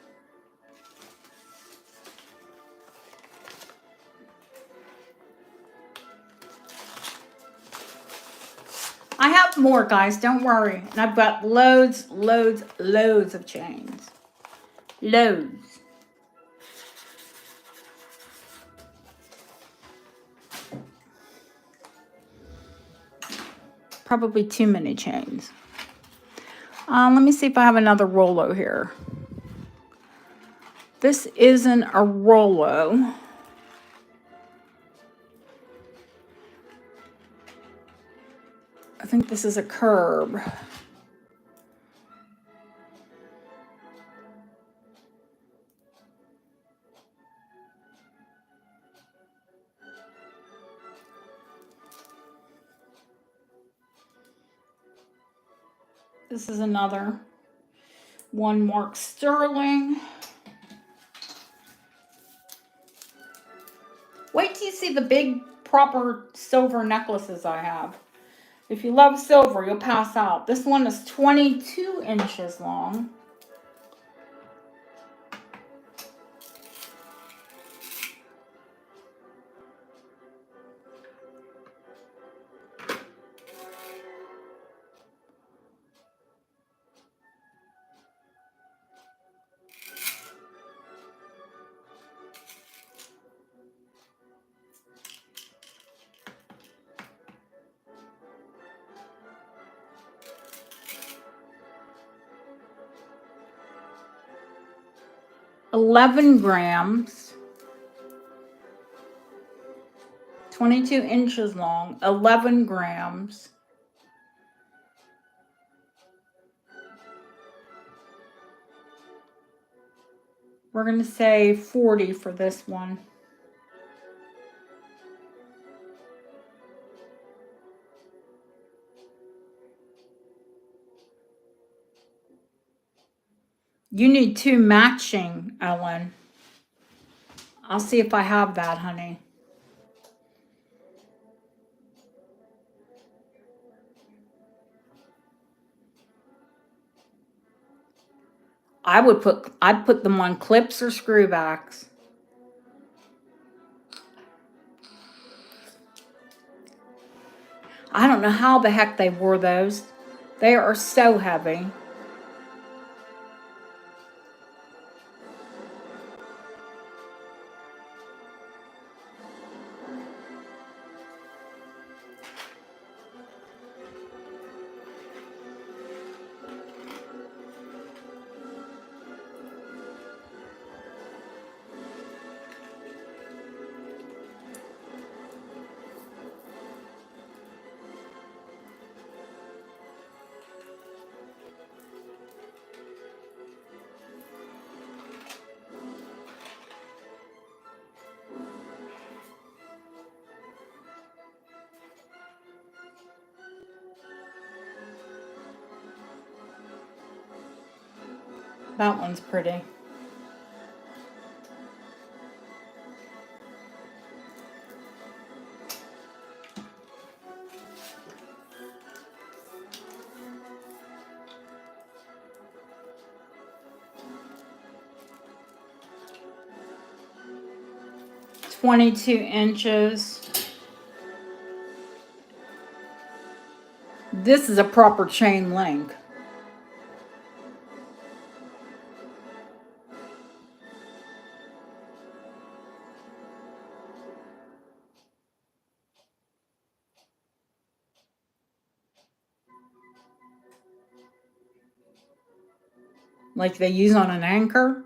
I have more, guys. Don't worry. And I've got loads of chains. Loads. Probably too many chains. Let me see if I have another Rollo here. This isn't a Rollo. I think this is a curb. This is another one marked Sterling. Wait till you see the big proper silver necklaces I have. If you love silver, you'll pass out. This one is 22 inches long. $11 grams, 22 inches long, 11 grams. We're going to say 40 for this one. You need two matching, Ellen. I'll see if I have that, honey. I'd put them on clips or screwbacks. I don't know how the heck they wore those. They are so heavy. That one's pretty. $22 inches. This is a proper chain link. Like they use on an anchor.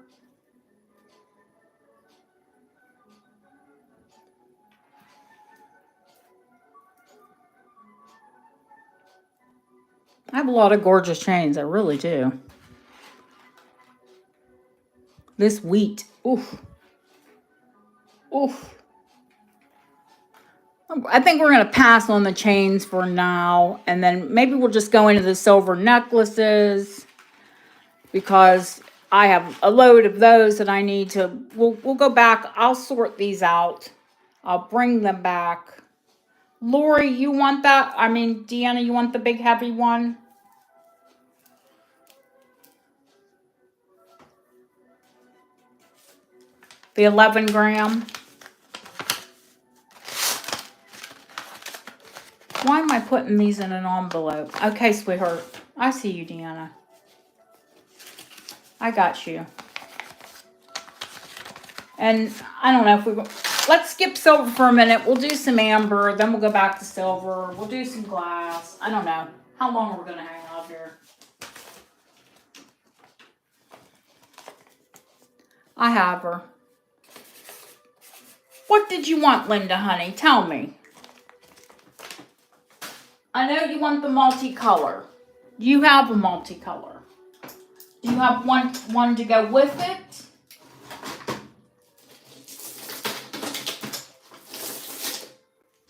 I have a lot of gorgeous chains. I really do. This wheat. Oof. Oof. I think we're going to pass on the chains for now. And then maybe we'll just go into the silver necklaces. Because I have a load of those that I need to. We'll go back. I'll sort these out. I'll bring them back. Lori, you want that? I mean, Deanna, you want the big heavy one? The 11 gram. Why am I putting these in an envelope? Okay, sweetheart. I see you, Deanna. I got you. And I don't know if we... Let's skip silver for a minute. We'll do some amber. Then we'll go back to silver. We'll do some glass. I don't know. How long are we going to hang out here? I have her. What did you want, Linda, honey? Tell me. I know you want the multicolor. You have a multicolor. Do you have one to go with it?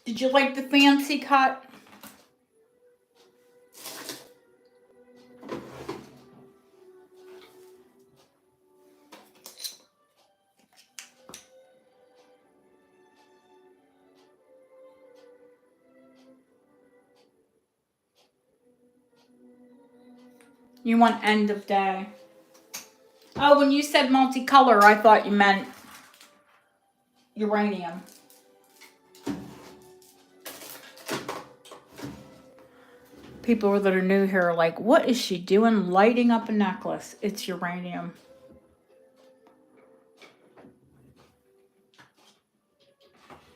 Did you like the fancy cut? You want end of day. Oh, when you said multicolor, I thought you meant uranium. People that are new here are like, what is she doing lighting up a necklace? It's uranium.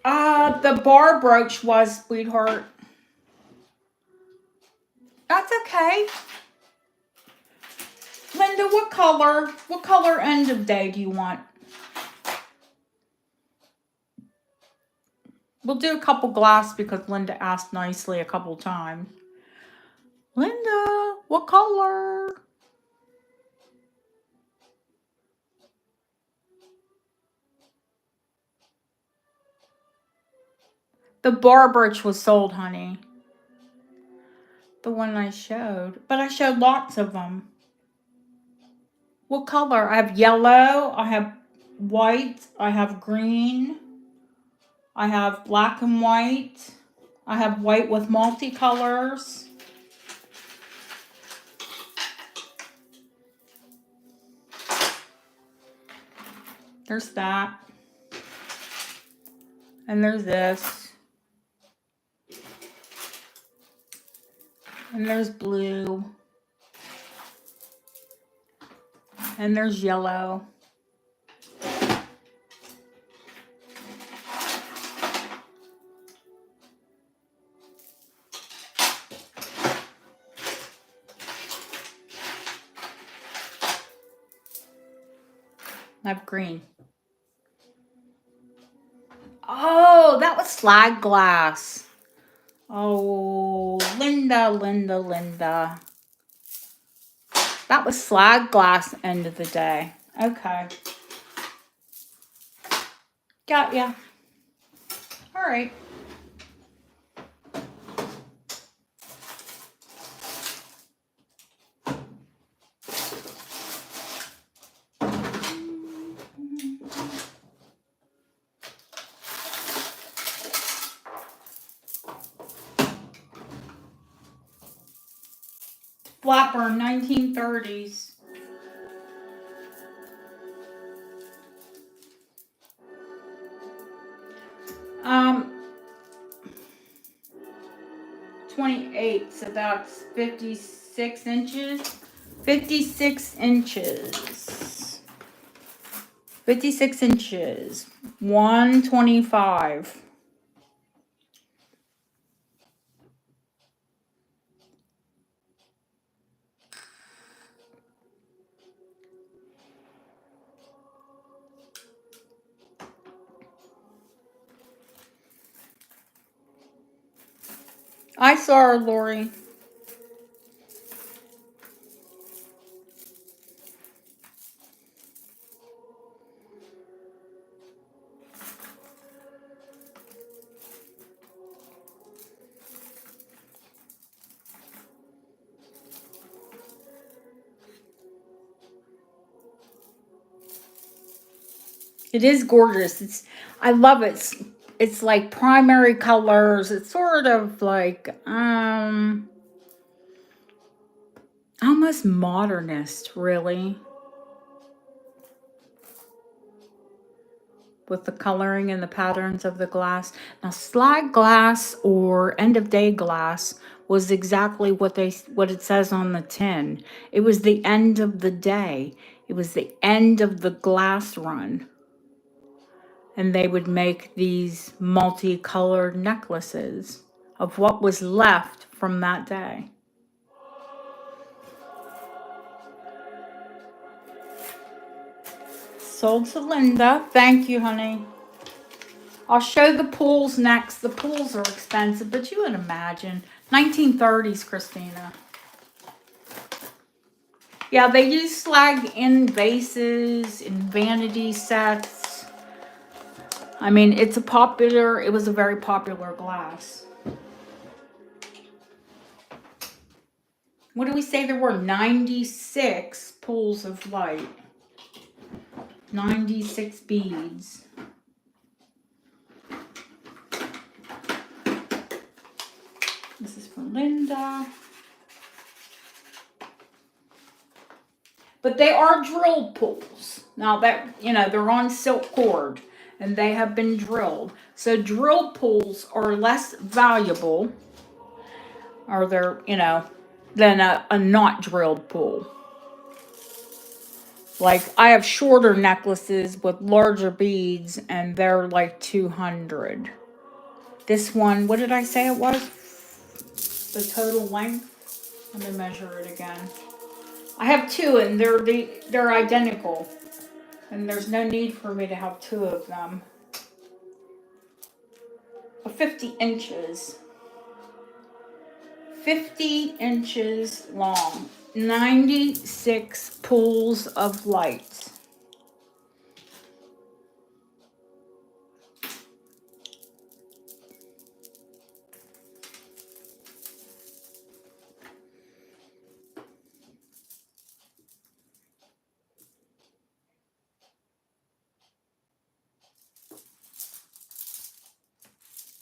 The bar brooch was, sweetheart. That's okay. Linda, what color end of day do you want? We'll do a couple glass because Linda asked nicely a couple times. Linda, what color? The bar brooch was sold, honey. The one I showed. But I showed lots of them. What color? I have yellow. I have white. I have green. I have black and white. I have white with multicolors. There's that. And there's this. And there's blue. And there's yellow. I have green. Oh, that was slag glass. Oh, Linda, Linda, Linda. That was slag glass end of the day. Okay. Got ya. All right. Flatburn, 1930s. Um, 28, so that's 56 inches. 56 inches. 56 inches. 125. I saw her, Lori. It is gorgeous. I love it. It's like primary colors. It's sort of like almost modernist, really. with the coloring and the patterns of the glass. Now, slag glass or end of day glass was exactly what it says on the tin. It was the end of the day. It was the end of the glass run. And they would make these multicolored necklaces of what was left from that day. Sold to Linda. Thank you, honey. I'll show the pools next. The pools are expensive, but you would imagine. 1930s, Christina. Yeah, they use slag in vases, in vanity sets. I mean, it was a very popular glass. What do we say there were? 96 pools of light. 96 beads. This is for Linda. But they are drilled pools. Now that, they're on silk cord and they have been drilled. So drilled pools are less valuable, or they're, than a not drilled pool. Like, I have shorter necklaces with larger beads and they're like 200. This one, what did I say it was? The total length? Let me measure it again. I have two and they're identical. And there's no need for me to have two of them. 50 inches. 50 inches long. 96 pools of light.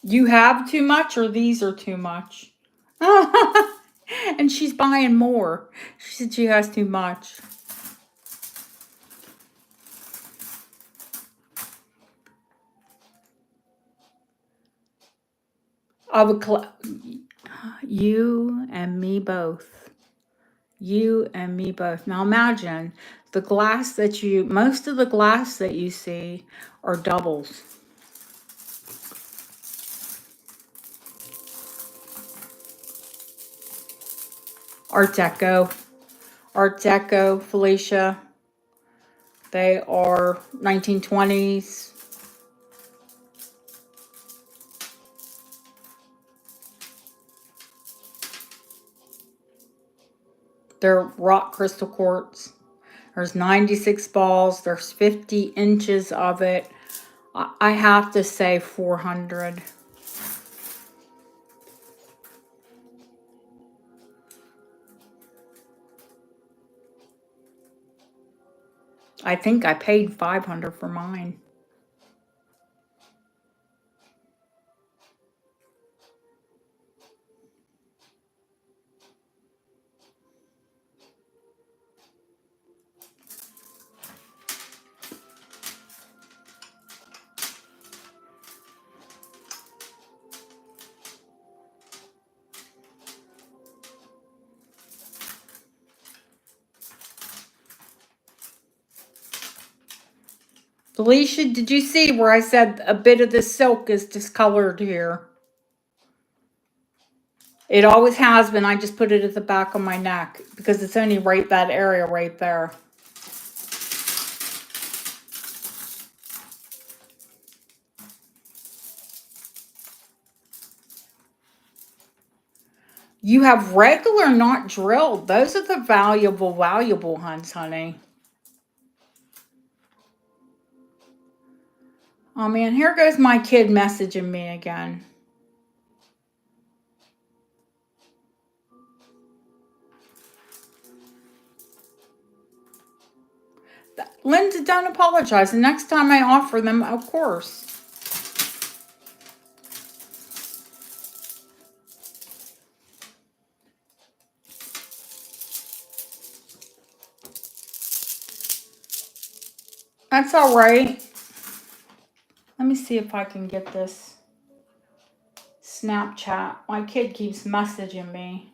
You have too much, or these are too much? And she's buying more. She said she has too much. I would you and me both. You and me both. Now imagine most of the glass that you see are doubles. Art Deco, Felicia. They are 1920s. They're rock crystal quartz. There's 96 balls. There's 50 inches of it. I have to say 400. I think I paid 500 for mine. Felicia, did you see where I said a bit of the silk is discolored here? It always has been. I just put it at the back of my neck because it's only right that area right there. You have regular, not drilled. Those are the valuable ones, honey. Oh man, here goes my kid messaging me again. Linda, don't apologize. The next time I offer them, of course. That's all right. me see if I can get this Snapchat. My kid keeps messaging me.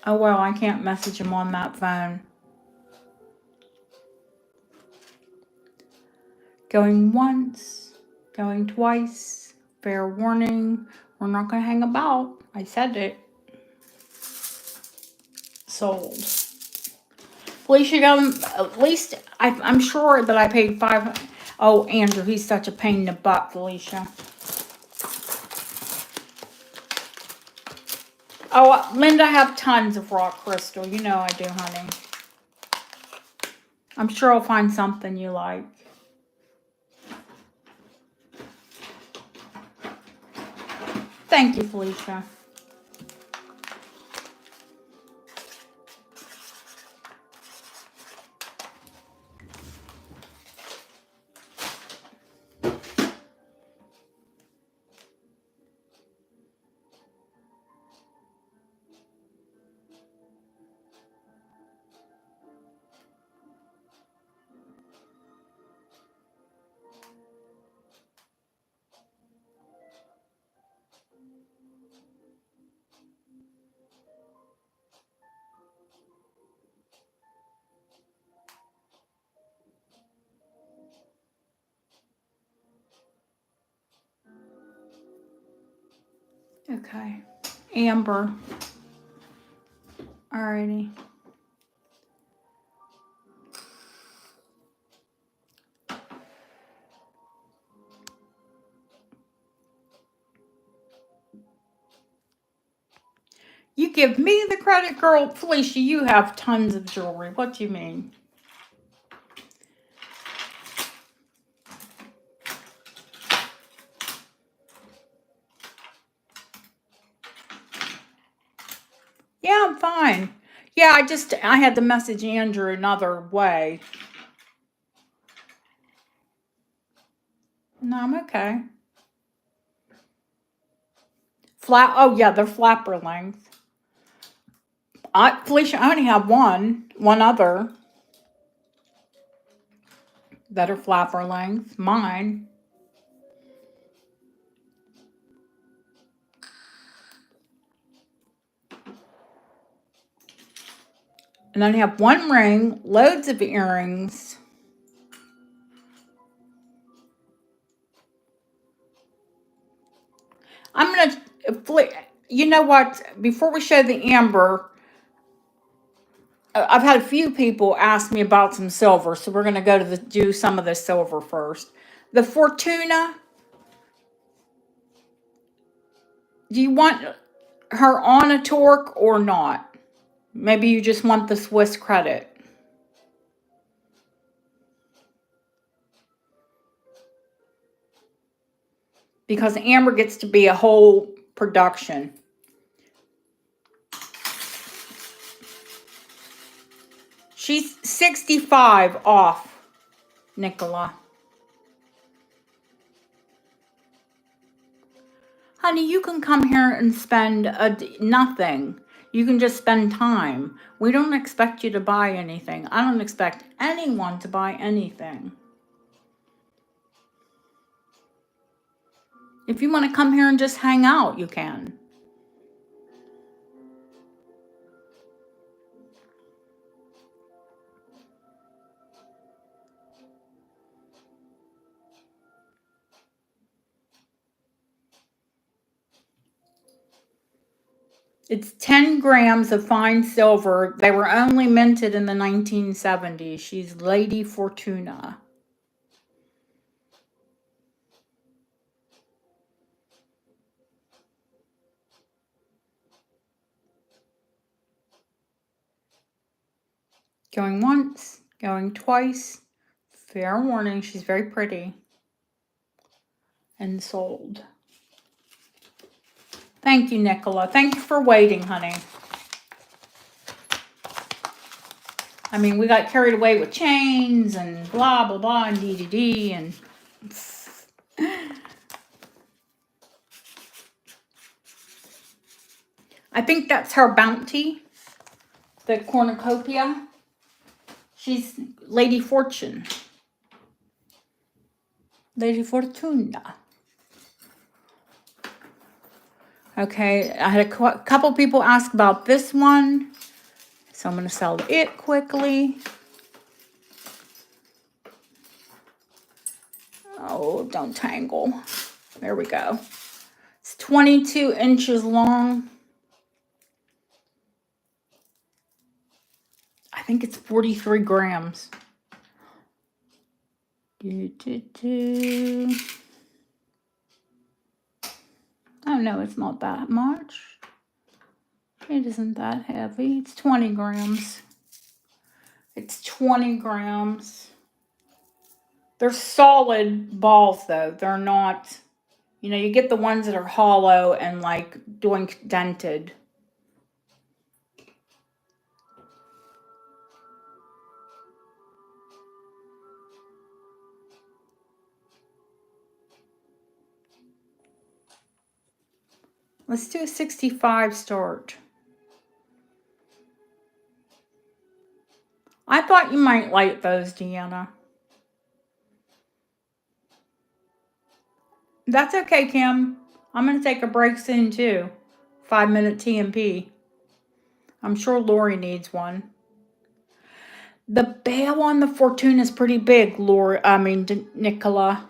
Oh well, I can't message him on that phone. Going once, going twice. Fair warning, we're not going to hang about. I said it. Sold. Felicia got him, at least, I'm sure that I paid $500. Oh, Andrew, he's such a pain in the butt, Felicia. Oh, Linda, I have tons of rock crystal. You know I do, honey. I'm sure I'll find something you like. Thank you, Felicia. Okay. Amber. Alrighty. You give me the credit, girl. Felicia, you have tons of jewelry. What do you mean? Yeah, I'm fine. Yeah, I had to message Andrew another way. No, I'm okay. Oh yeah, they're flapper length. Felicia, I only have one other that are flapper length. Mine. And then I have one ring, loads of earrings. I'm gonna, you know what? Before we show the amber, I've had a few people ask me about some silver, so we're gonna do some of the silver first. The Fortuna. Do you want her on a torque or not? Maybe you just want the Swiss credit. Because amber gets to be a whole production. She's 65 off, Nicola. Honey, you can come here and spend nothing. You can just spend time. We don't expect you to buy anything. I don't expect anyone to buy anything. If you want to come here and just hang out, you can. It's 10 grams of fine silver. They were only minted in the 1970s. She's Lady Fortuna. Going once, Going twice. Fair warning, she's very pretty. And sold. Thank you, Nicola. Thank you for waiting, honey. I mean, we got carried away with chains and blah, blah, blah, and dee and... I think that's her bounty. The cornucopia. She's Lady Fortune. Lady Fortuna. Okay, I had a couple people ask about this one. So I'm going to sell it quickly. Oh, don't tangle. There we go. It's 22 inches long. I think it's 43 grams. Oh, no, it's not that much. It isn't that heavy. It's 20 grams. It's 20 grams. They're solid balls, though. They're not, you know, you get the ones that are hollow and like doing dented. Let's do a 65 start. I thought you might like those, Deanna. That's okay, Kim. I'm going to take a break soon, too. 5-minute TMP. I'm sure Lori needs one. The bail on the Fortuna is pretty big, Nicola.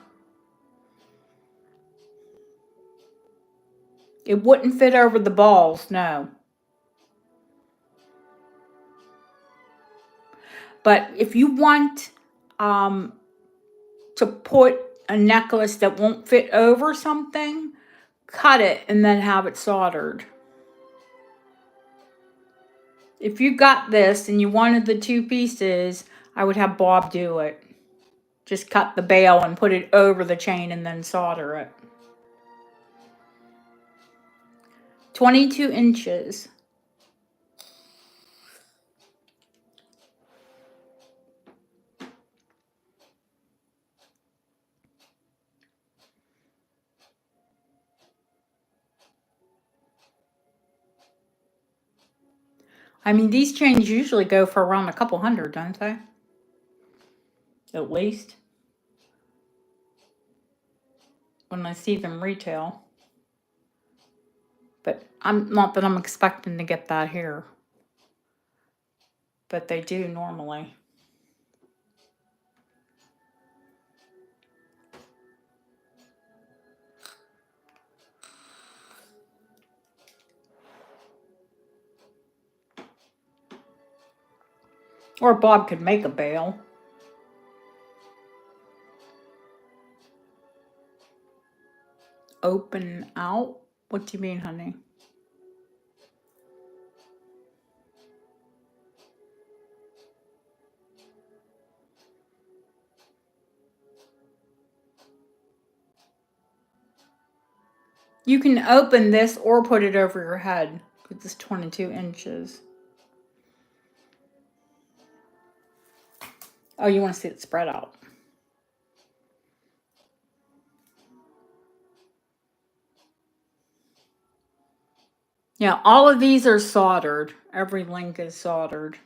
It wouldn't fit over the balls, no. But if you want to put a necklace that won't fit over something, cut it and then have it soldered. If you got this and you wanted the 2 pieces, I would have Bob do it. Just cut the bail and put it over the chain and then solder it. 22 inches. I mean, these chains usually go for around a couple hundred, don't they? At least. When I see them retail. But I'm not that I'm expecting to get that here. But they do normally. Or Bob could make a bail. Open out? What do you mean, honey? You can open this or put it over your head. Because it's 22 inches. Oh, you want to see it spread out. Yeah, all of these are soldered. Every link is soldered.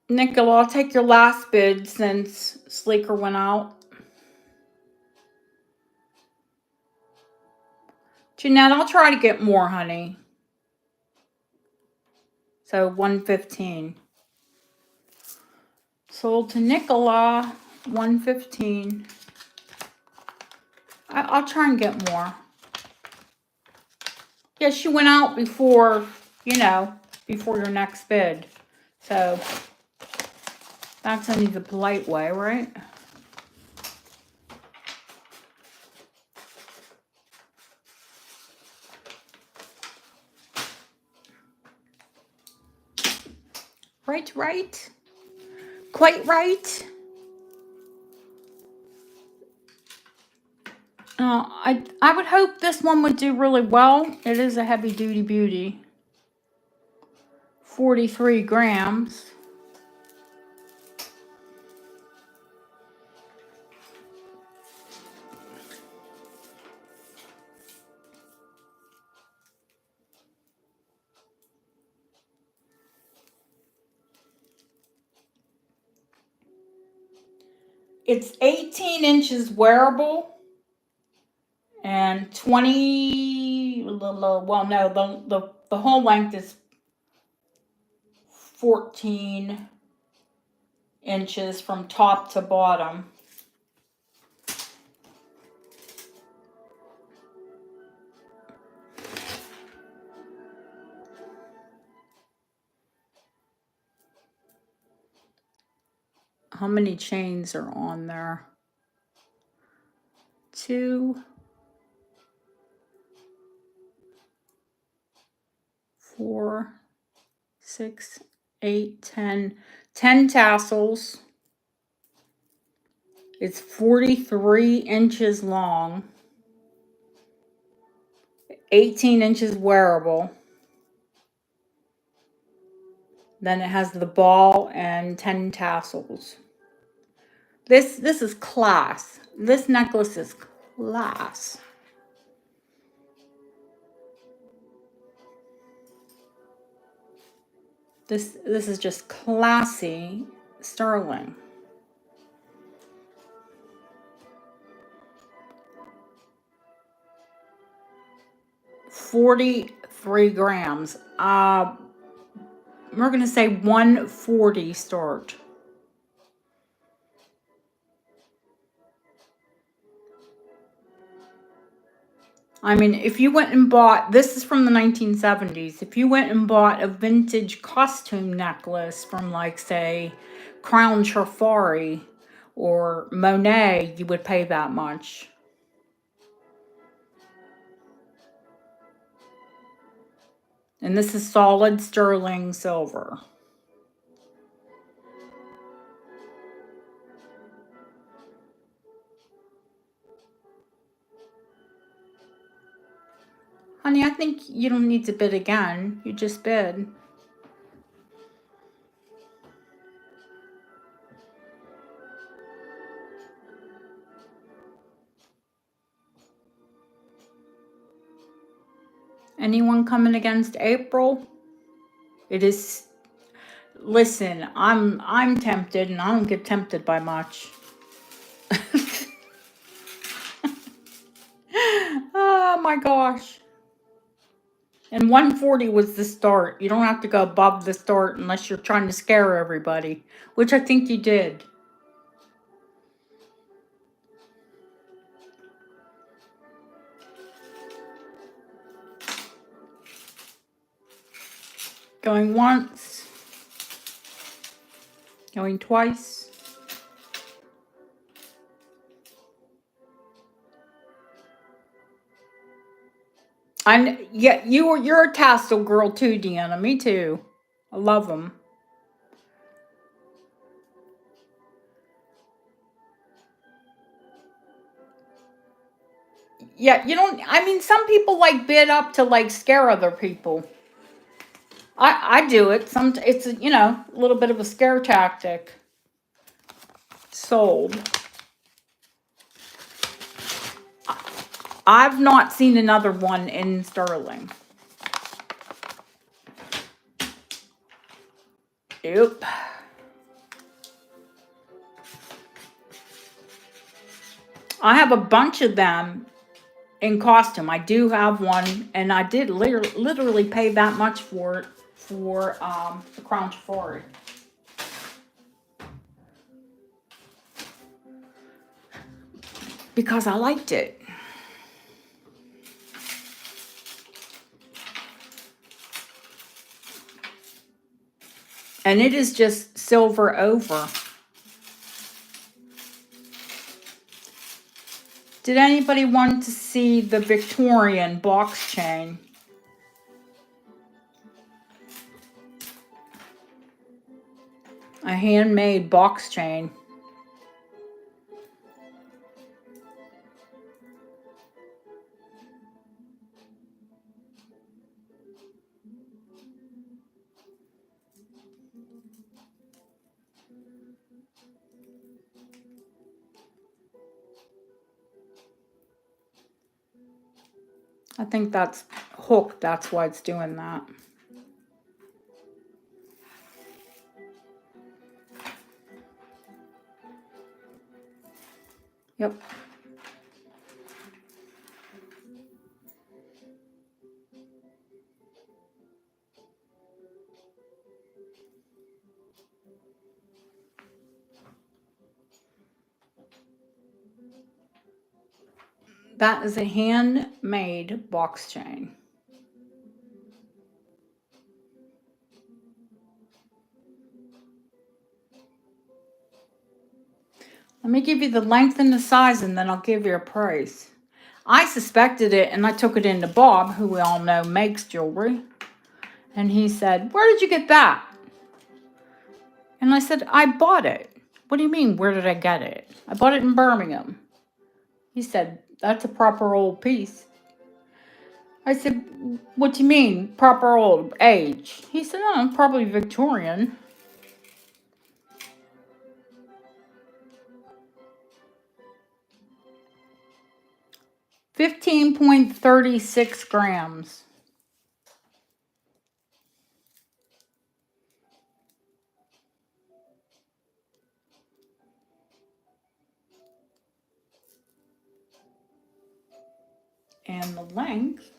Nicola, I'll take your last bid since Sleeker went out. Jeanette, I'll try to get more, honey. So 115. Sold to Nicola, 115. I'll try and get more. Yeah, she went out before, you know, before your next bid. So that's only the polite way, right? Right. Quite right. I would hope this one would do really well. It is a heavy duty beauty. 43 grams. It's 18 inches wearable and 20, well, no, the whole length is 14 inches from top to bottom. How many chains are on there? 2, 4, 6, 8, 10. 10 tassels. It's 43 inches long. 18 inches wearable. Then it has the ball and 10 tassels. This is class. This necklace is class. This is just classy sterling. $43 grams. We're gonna say 140 start. I mean, if you went and bought, this is from the 1970s, if you went and bought a vintage costume necklace from, like, say, Crown Safari or Monet, you would pay that much. And this is solid sterling silver. Honey, I think you don't need to bid again. You just bid. Anyone coming against April? It is. Listen, I'm tempted, and I don't get tempted by much. Oh my gosh. And 140 was the start. You don't have to go above the start unless you're trying to scare everybody, which I think you did. Going once. Going twice. Yeah, you're a tassel girl too, Deanna. Me too. I love them. Yeah, you don't. I mean, some people like bid up to like scare other people. I do it. It's a little bit of a scare tactic. Sold. I've not seen another one in sterling. Yep. I have a bunch of them in costume. I do have one, and I did literally pay that much for it for the Crown Safari. because I liked it. And it is just silver over. Did anybody want to see the Victorian box chain? A handmade box chain. I think that's hooked, that's why it's doing that. Yep. That is a handmade box chain. Let me give you the length and the size, and then I'll give you a price. I suspected it, and I took it into Bob, who we all know makes jewelry. And he said, "Where did you get that?" And I said, "I bought it." "What do you mean, where did I get it?" "I bought it in Birmingham." He said, "That's a proper old piece." I said, "What do you mean, proper old age?" He said, "Oh, probably Victorian." $15.36 grams. And the length,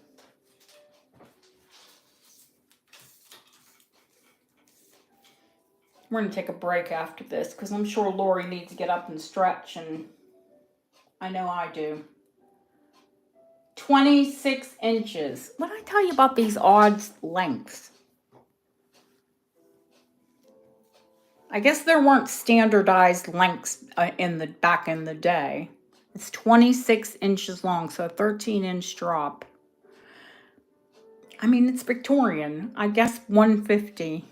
we're going to take a break after this because I'm sure Lori needs to get up and stretch, and I know I do. 26 inches. What did I tell you about these odd lengths? I guess there weren't standardized lengths back in the day. It's 26 inches long, so a 13-inch drop. I mean, it's Victorian. I guess 150.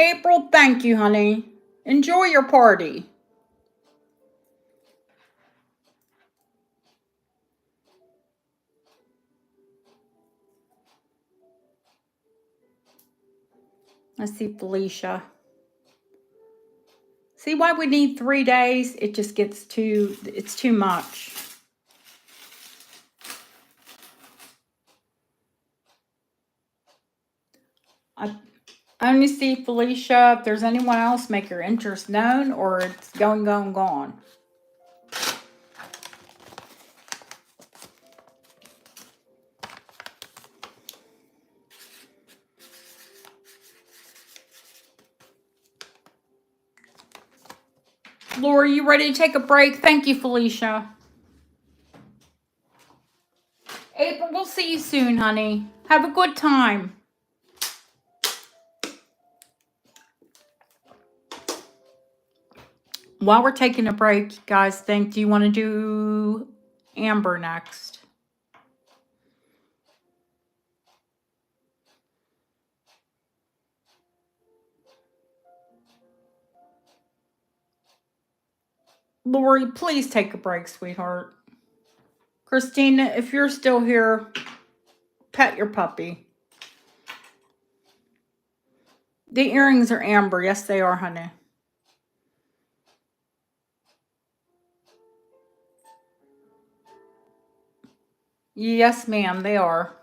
April, thank you, honey. Enjoy your party. I see Felicia. See why we need 3 days? It just gets it's too much. I only see Felicia. If there's anyone else, make your interest known, or it's going, gone. Lori, you ready to take a break? Thank you, Felicia. April, we'll see you soon, honey. Have a good time. While we're taking a break, guys, do you want to do Amber next? Lori, please take a break, sweetheart. Christina, if you're still here, pet your puppy. The earrings are amber. Yes, they are, honey. Yes, ma'am, they are.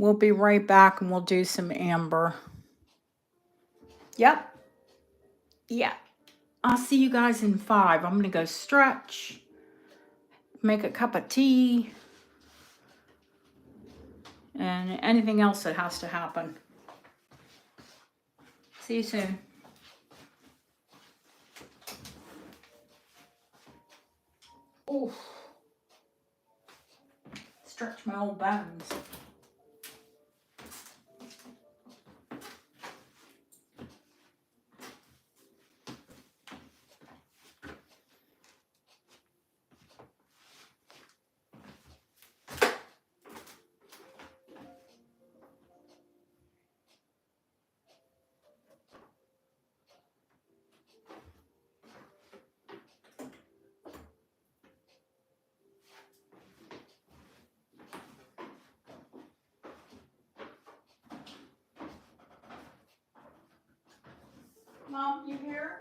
We'll be right back and we'll do some amber. Yep. Yeah. I'll see you guys in 5. I'm going to go stretch, make a cup of tea, and anything else that has to happen. See you soon. Oof. Stretch my old bones. Mom, you here?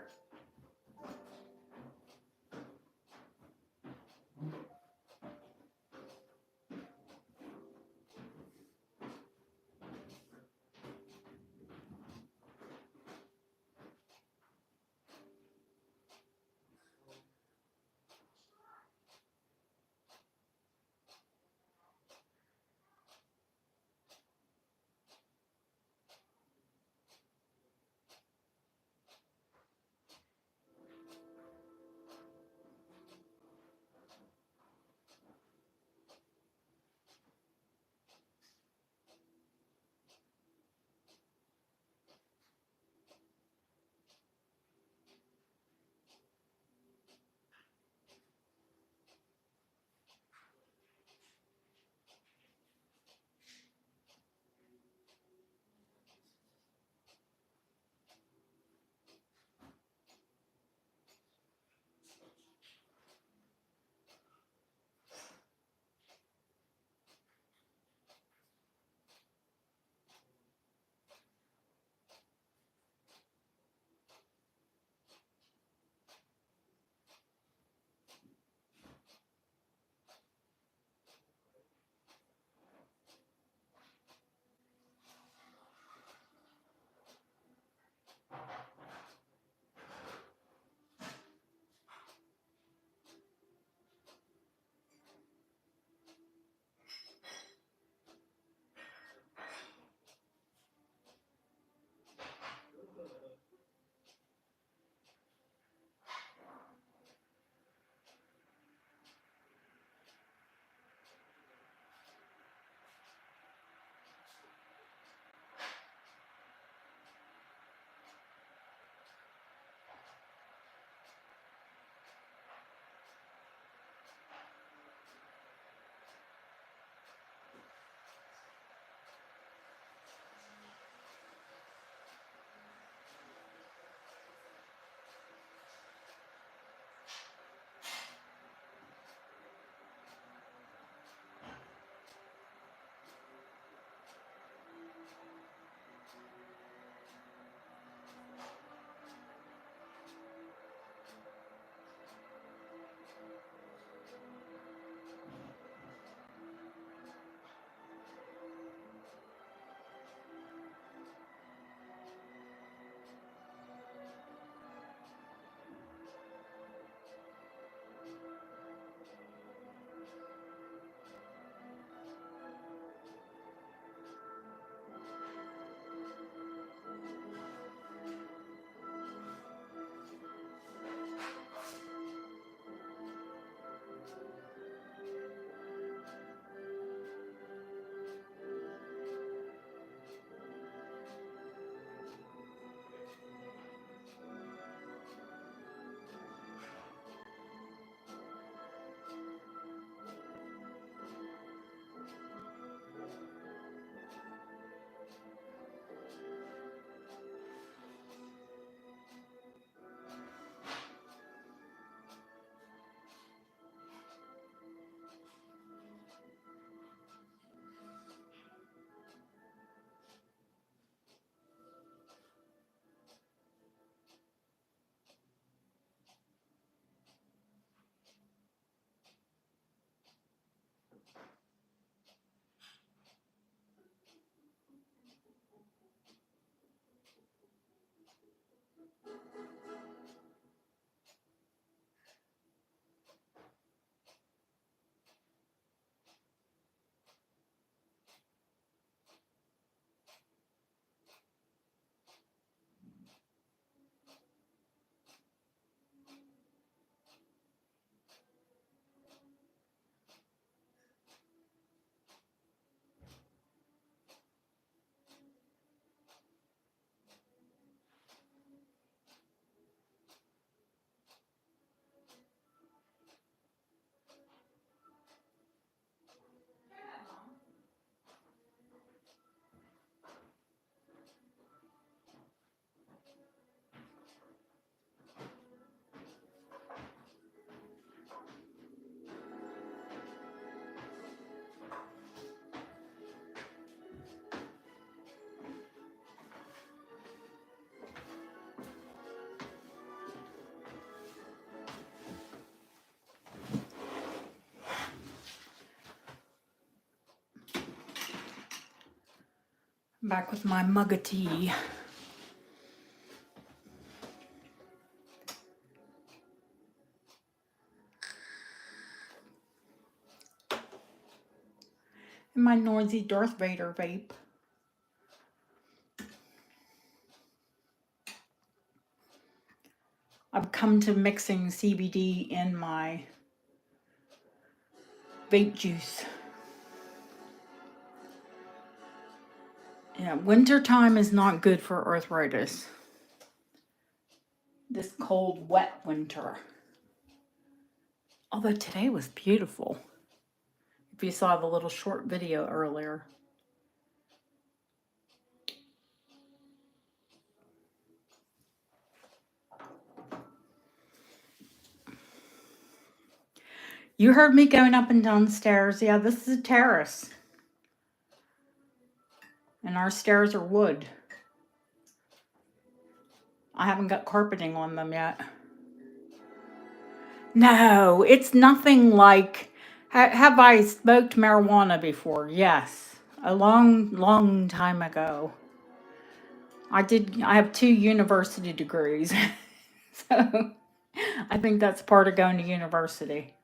I'm back with my mug of tea. And my noisy Darth Vader vape. I've come to mixing CBD in my vape juice. Yeah, winter time is not good for arthritis. This cold, wet winter. Although today was beautiful. If you saw the little short video earlier. You heard me going up and down the stairs. Yeah, this is a terrace. And our stairs are wood. I haven't got carpeting on them yet. No, it's nothing like... Have I smoked marijuana before? Yes. A long, long time ago. I have 2 university degrees. So I think that's part of going to university.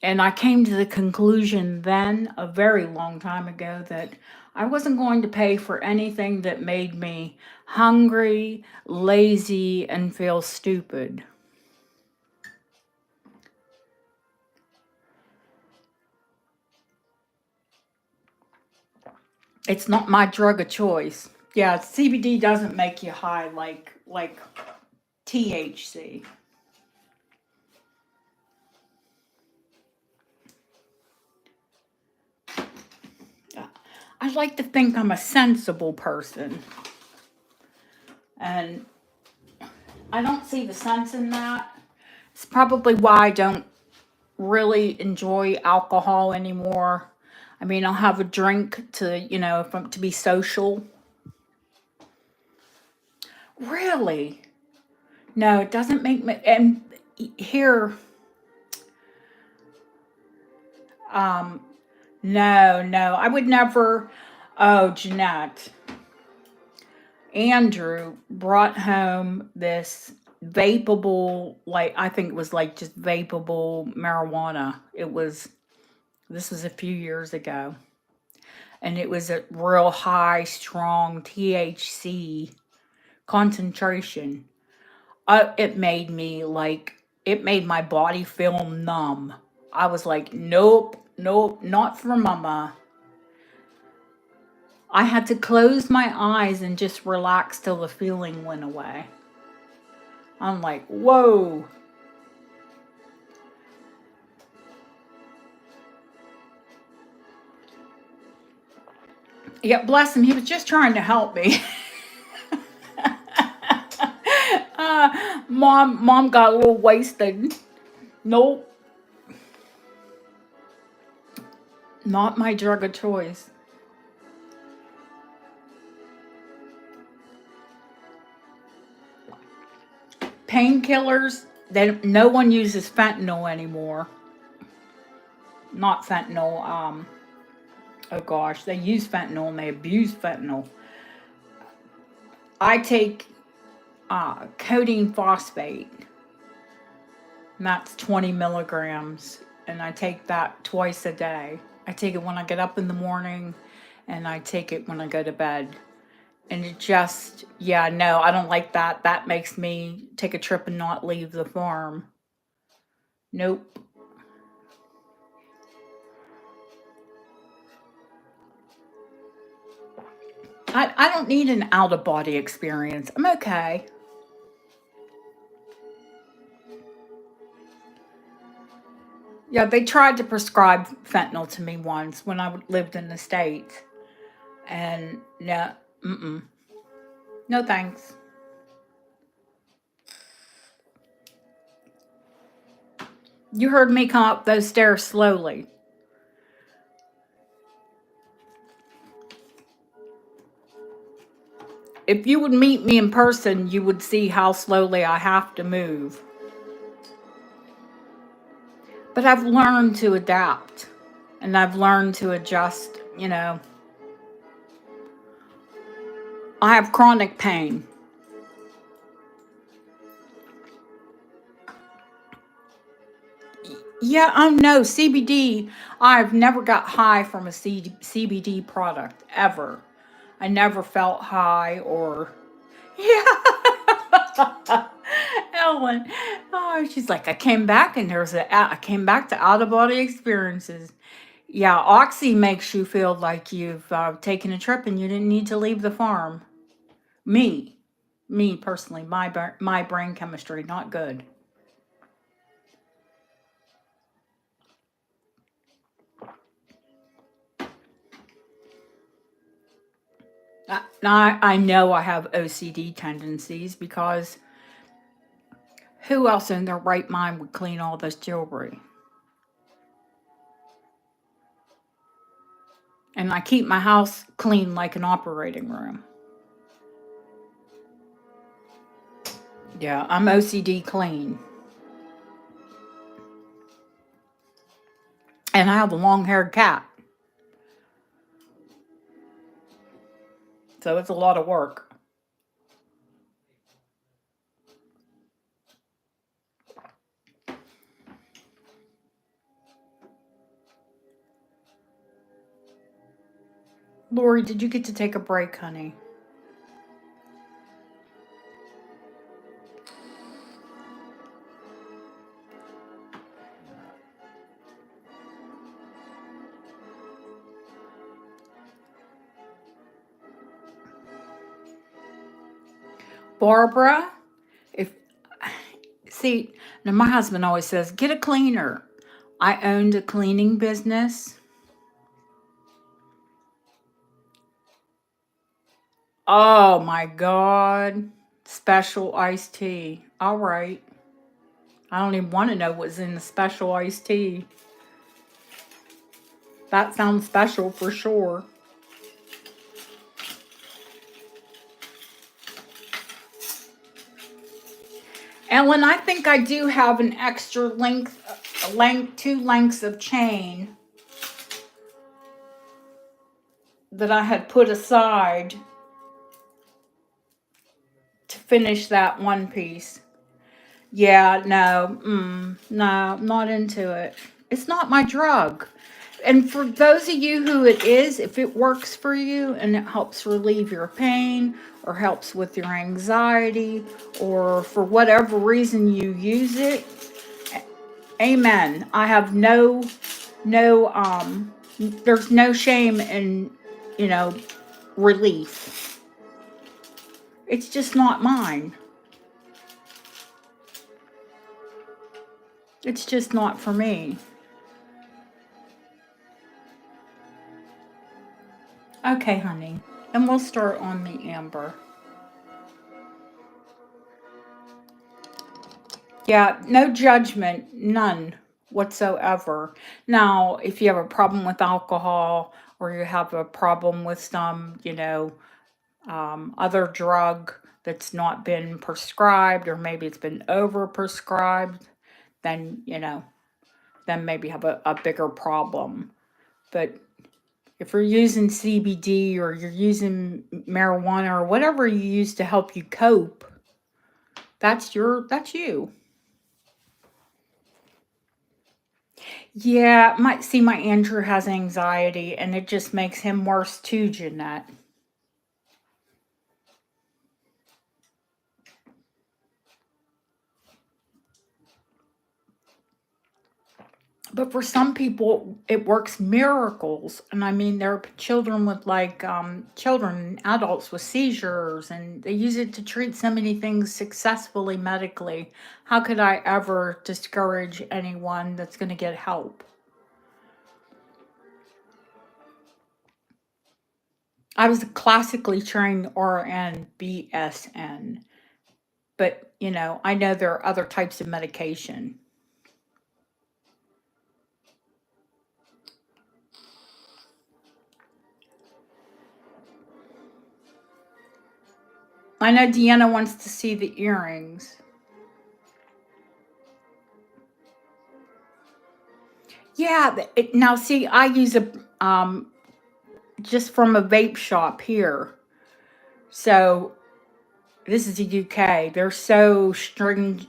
And I came to the conclusion then, a very long time ago, that I wasn't going to pay for anything that made me hungry, lazy, and feel stupid. It's not my drug of choice. Yeah, CBD doesn't make you high like THC. I like to think I'm a sensible person. And I don't see the sense in that. It's probably why I don't really enjoy alcohol anymore. I mean, I'll have a drink to, to be social. Really? No, it doesn't make me, and here, no, I would never. Oh, Jeanette. Andrew brought home this vapable, I think it was just vapable marijuana. This was a few years ago. And it was a real high, strong THC concentration. It made my body feel numb. I was like, nope, not for mama. I had to close my eyes and just relax till the feeling went away. I'm like, whoa. Yeah, bless him. He was just trying to help me. Mom got a little wasted. Nope. Not my drug of choice. Painkillers, no one uses fentanyl anymore. Not fentanyl, oh gosh, they use fentanyl and they abuse fentanyl. I take codeine phosphate, and that's 20 milligrams, and I take that twice a day. I take it when I get up in the morning, and I take it when I go to bed. And it just, yeah, no, I don't like that. That makes me take a trip and not leave the farm. Nope. I don't need an out-of-body experience. I'm okay. Yeah, they tried to prescribe fentanyl to me once when I lived in the States. And no, no thanks. You heard me come up those stairs slowly. If you would meet me in person, you would see how slowly I have to move. But I've learned to adapt, and I've learned to adjust, I have chronic pain. Yeah, oh no, CBD. I've never got high from a CBD product ever. I never felt high or yeah. Ellen. Oh, she's like, I came back to out of body experiences. Yeah, Oxy makes you feel like you've taken a trip and you didn't need to leave the farm. Me, me personally, my brain chemistry not good. I know I have OCD tendencies because who else in their right mind would clean all this jewelry? And I keep my house clean like an operating room. Yeah, I'm OCD clean. And I have a long haired cat. So it's a lot of work. Lori, did you get to take a break, honey? Barbara, if see, now my husband always says, get a cleaner. I owned a cleaning business. Oh my God. Special iced tea. All right. I don't even want to know what's in the special iced tea. That sounds special for sure. Ellen, I think I do have an extra two lengths of chain that I had put aside to finish that one piece. Yeah, no, no, not into it. It's not my drug. And for those of you who it is, if it works for you and it helps relieve your pain or helps with your anxiety or for whatever reason you use it, amen. I have no, there's no shame in, you know, relief. It's just not mine. It's just not for me. Okay, honey. And we'll start on the amber. Yeah, no judgment, none whatsoever. Now, if you have a problem with alcohol or you have a problem with some, other drug that's not been prescribed or maybe it's been over prescribed, then, then maybe have a bigger problem. But if you're using CBD or you're using marijuana or whatever you use to help you cope, that's you. Yeah, my Andrew has anxiety and it just makes him worse too, Jeanette. But for some people, it works miracles. And I mean, there are children with children, adults with seizures, and they use it to treat so many things successfully medically. How could I ever discourage anyone that's going to get help? I was a classically trained RN BSN, but I know there are other types of medication. I know Deanna wants to see the earrings. Yeah, now see, I use a just from a vape shop here. So this is the UK. They're so stringent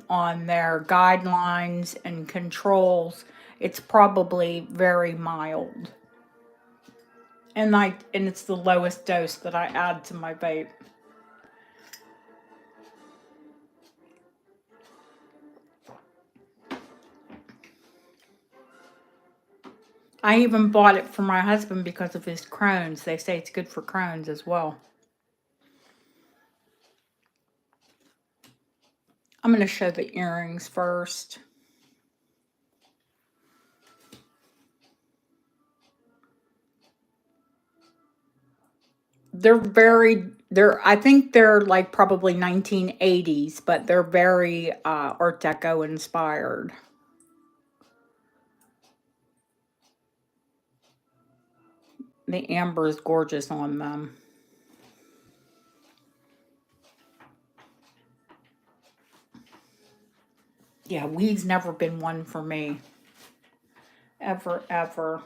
on their guidelines and controls. It's probably very mild. And it's the lowest dose that I add to my vape. I even bought it for my husband because of his Crohn's. They say it's good for Crohn's as well. I'm going to show the earrings first. I think they're like probably 1980s, but they're very Art Deco inspired. The amber is gorgeous on them. Yeah, weed's never been one for me. Ever, ever.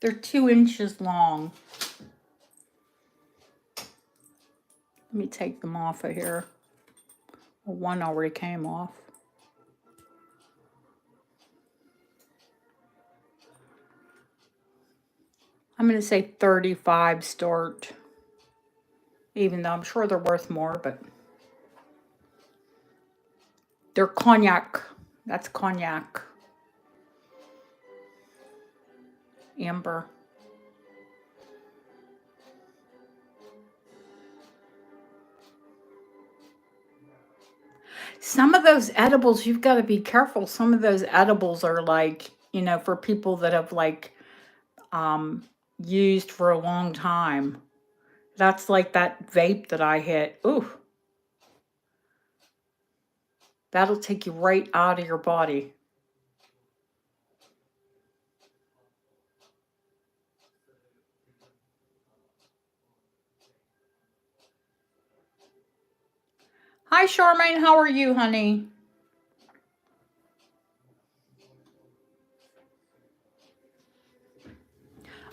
They're 2 inches long. Let me take them off of here. Well, one already came off. I'm going to say 35 start. Even though I'm sure they're worth more, but they're cognac. That's cognac. Amber. Some of those edibles, you've got to be careful. Some of those edibles are like, for people that have like used for a long time. That's like that vape that I hit. Ooh. That'll take you right out of your body. Hi, Charmaine. How are you, honey?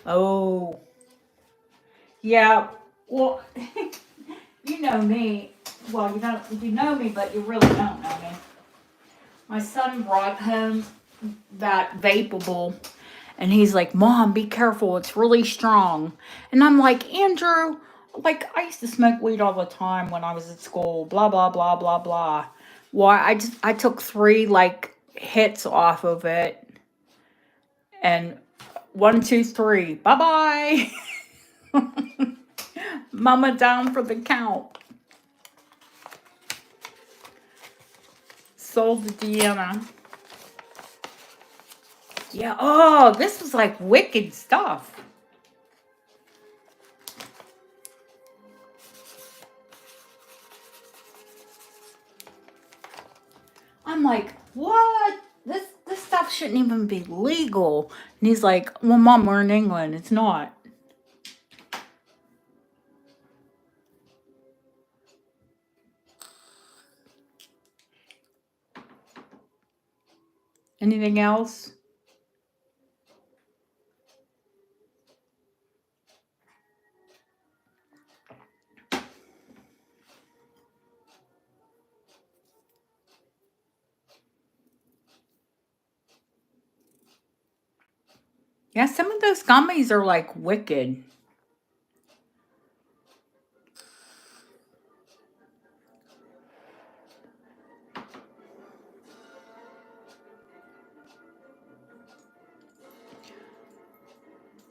Oh. Yeah. Well, you know me. Well, you know me, but you really don't know me. My son brought home that vapeable, and he's like, Mom, be careful. It's really strong. And I'm like, Andrew, like, I used to smoke weed all the time when I was at school, blah, blah, blah, blah, blah. Well, I took 3, like, hits off of it, and 1, 2, 3, bye-bye. Mama down for the count. Sold to Deanna. Yeah, oh, this was like wicked stuff. I'm like, what? This stuff shouldn't even be legal. And he's like, well, Mom, we're in England. It's not. Anything else? Yeah, some of those gummies are like wicked.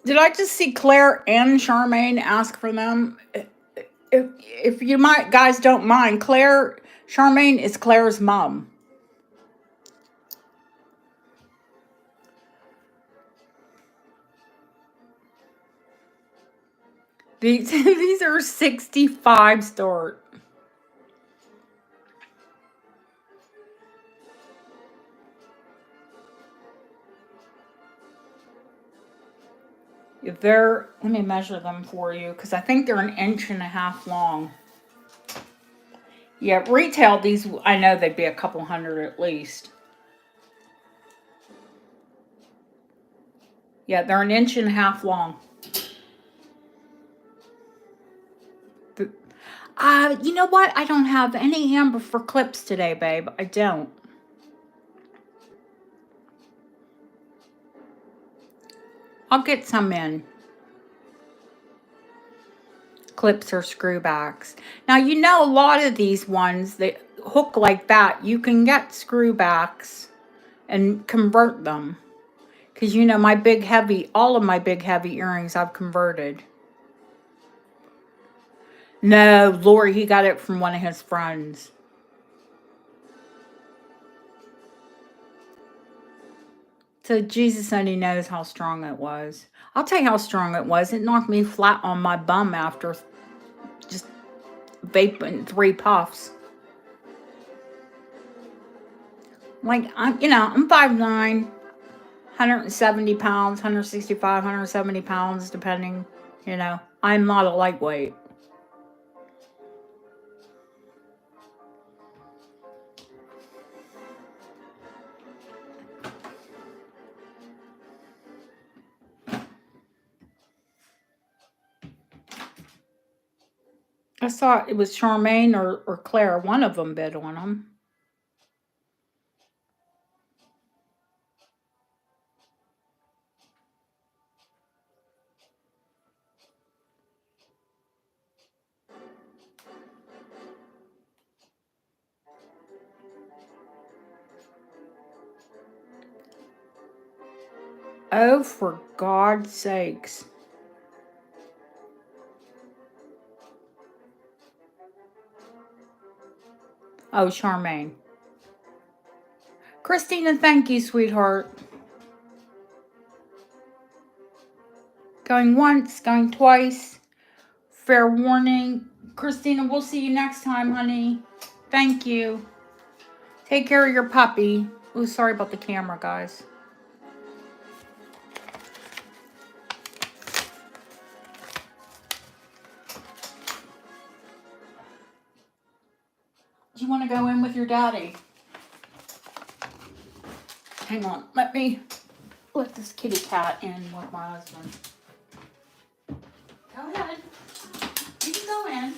Did I just see Claire and Charmaine ask for them? If you guys don't mind, Charmaine is Claire's mom. These are 65 start. Let me measure them for you because I think they're 1.5 inches long. Yeah, retail, these, I know they'd be a couple hundred at least. Yeah, they're an inch and a half long. You know what? I don't have any amber for clips today, babe. I don't. I'll get some in. Clips or screw backs. Now, you know, a lot of these ones that hook like that, you can get screw backs and convert them. Because, you know, my big heavy, all of my big heavy earrings I've converted. No, Lori, he got it from one of his friends. So Jesus only knows how strong it was. I'll tell you how strong it was. It knocked me flat on my bum after just vaping 3 puffs. Like, I'm 5'9", 170 pounds, 165, 170 pounds, depending, I'm not a lightweight. I saw it was Charmaine or Claire. One of them bid on them. Oh, for God's sakes. Oh, Charmaine. Christina, thank you, sweetheart. Going once, going twice. Fair warning. Christina, we'll see you next time, honey. Thank you. Take care of your puppy. Oh, sorry about the camera, guys. Do you want to go in with your daddy? Hang on. Let me let this kitty cat in with my husband. Go ahead. You can go in.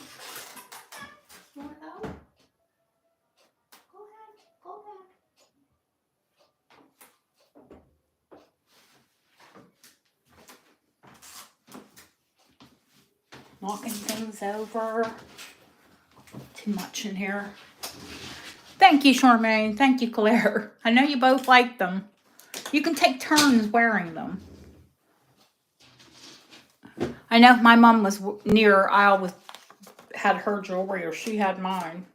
You want to go? Go ahead. Go ahead. Knocking things over. Too much in here. Thank you, Charmaine. Thank you, Claire. I know you both like them. You can take turns wearing them. I know my mom was near. I always had her jewelry, or she had mine.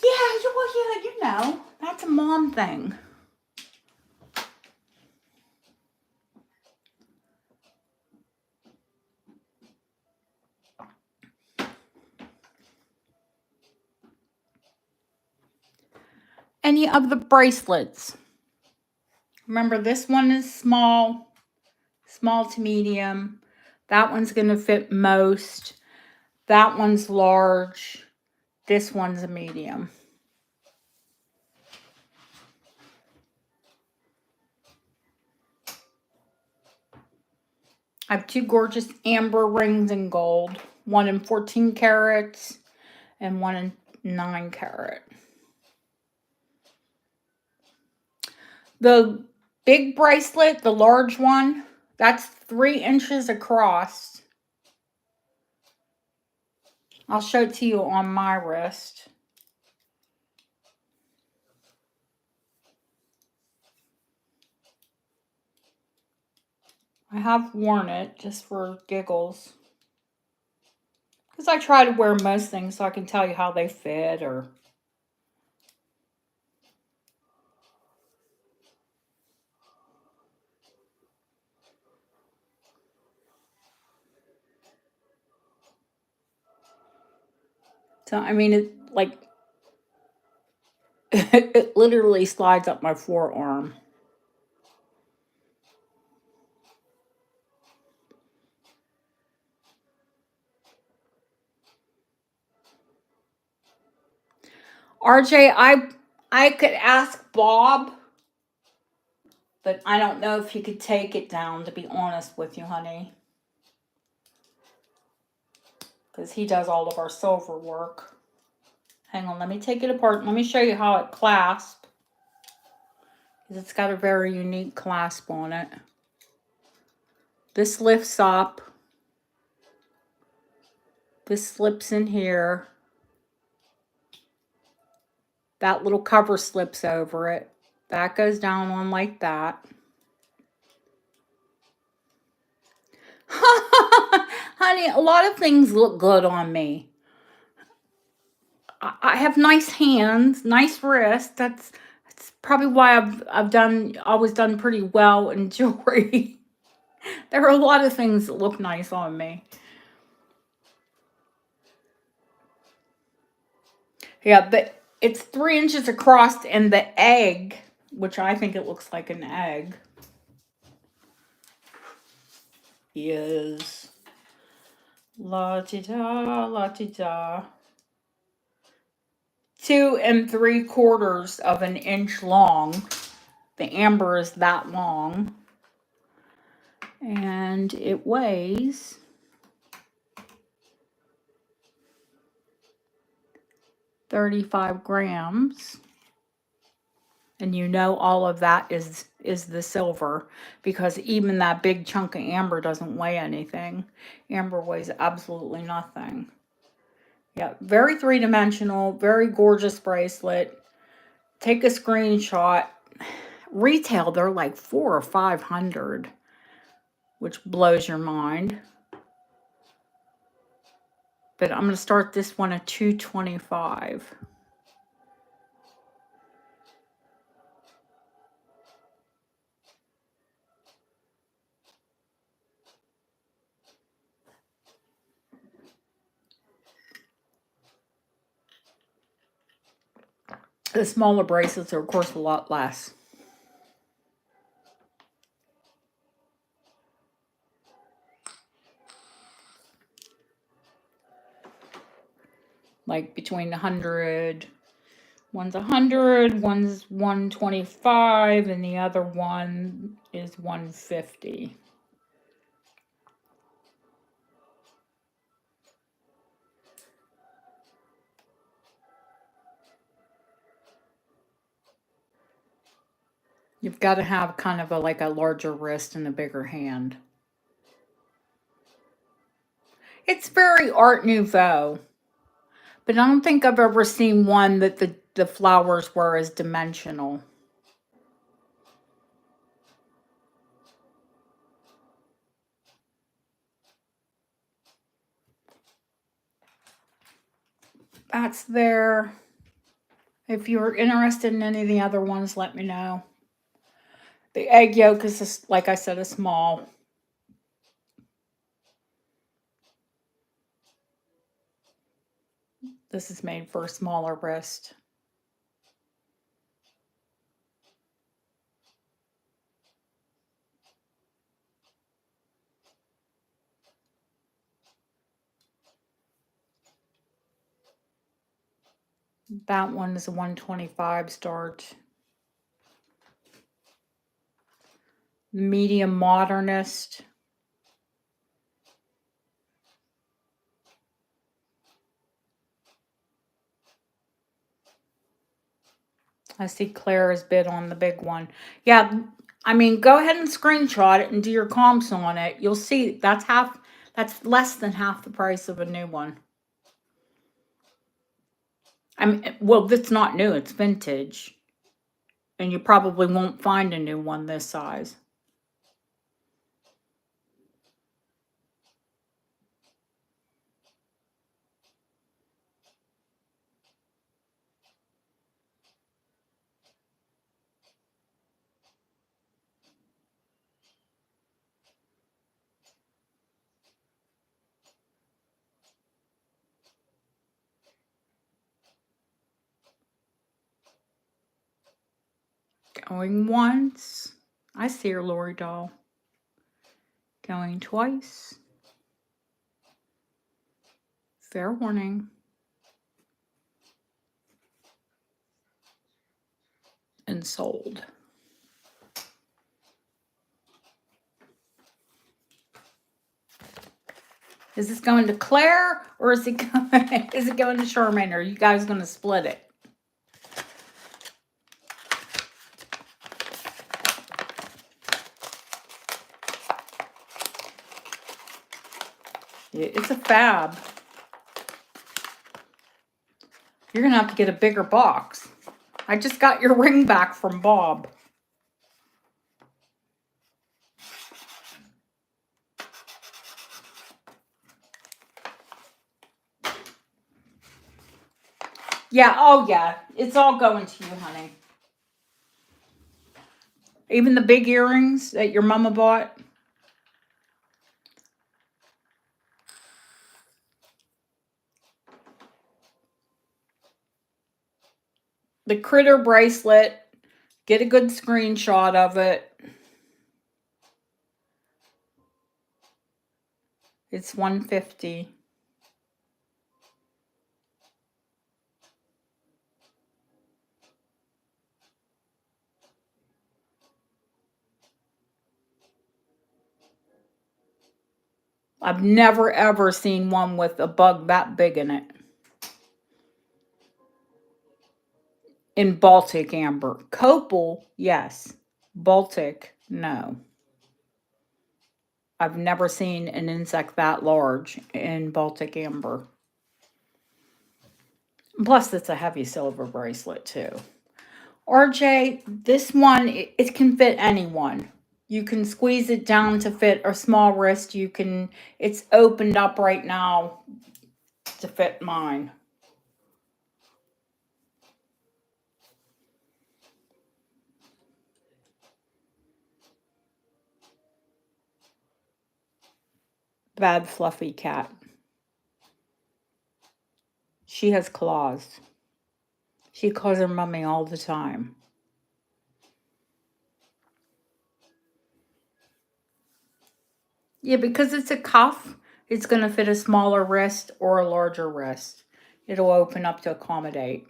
Yeah, you know, that's a mom thing. Any of the bracelets. Remember, this one is small to medium. That one's going to fit most. That one's large. This one's a medium. I have 2 gorgeous amber rings in gold. One in 14 carats and one in 9 carat. The big bracelet, the large one, that's 3 inches across. I'll show it to you on my wrist. I have worn it just for giggles. Because I try to wear most things so I can tell you how they fit or... So, I mean, it like... it literally slides up my forearm. RJ, I could ask Bob, but I don't know if he could take it down, to be honest with you, honey. Because he does all of our silver work. Hang on, let me take it apart. Let me show you how it clasps. It's got a very unique clasp on it. This lifts up. This slips in here. That little cover slips over it. That goes down on like that. Honey, a lot of things look good on me. I have nice hands, nice wrists. That's probably why I've always done pretty well in jewelry. There are a lot of things that look nice on me. Yeah, but it's 3 inches across, and the egg, which I think it looks like an egg, is la-ti-da, la-ti-da, 2 3/4 of an inch long. The amber is that long. And it weighs 35 grams. And you know all of that is the silver, because even that big chunk of amber doesn't weigh anything. Amber weighs absolutely nothing. Yeah, very three-dimensional, very gorgeous bracelet. Take a screenshot. Retail, they're like $400 or $500, which blows your mind. But I'm going to start this one at $225. The smaller bracelets are, of course, a lot less. Like between 100, one's 100, one's 125, and the other one is 150. You've got to have kind of like a larger wrist and a bigger hand. It's very Art Nouveau, but I don't think I've ever seen one that the flowers were as dimensional. That's there. If you're interested in any of the other ones, let me know. The egg yolk is, like I said, a small. This is made for a smaller wrist. That one is a 125 start. Medium modernist. I see Claire's bid on the big one. Yeah, I mean, go ahead and screenshot it and do your comps on it. You'll see that's less than half the price of a new one. I mean, well, it's not new, it's vintage. And you probably won't find a new one this size. Going once. I see her, Lori doll. Going twice. Fair warning. and sold. Is this going to Claire or is it going to Sherman? Or are you guys going to split it? It's a fab. You're going to have to get a bigger box. I just got your ring back from Bob. Yeah, oh yeah. It's all going to you, honey. Even the big earrings that your mama bought. The critter bracelet. Get a good screenshot of it. It's $150. I've never ever seen one with a bug that big in it. In Baltic amber. Copal, yes. Baltic, no. I've never seen an insect that large in Baltic amber. Plus, it's a heavy silver bracelet, too. RJ, this one, it can fit anyone. You can squeeze it down to fit a small wrist. It's opened up right now to fit mine. Bad fluffy cat. She has claws. She calls her mommy all the time. Yeah, because it's a cuff, it's going to fit a smaller wrist or a larger wrist. It'll open up to accommodate.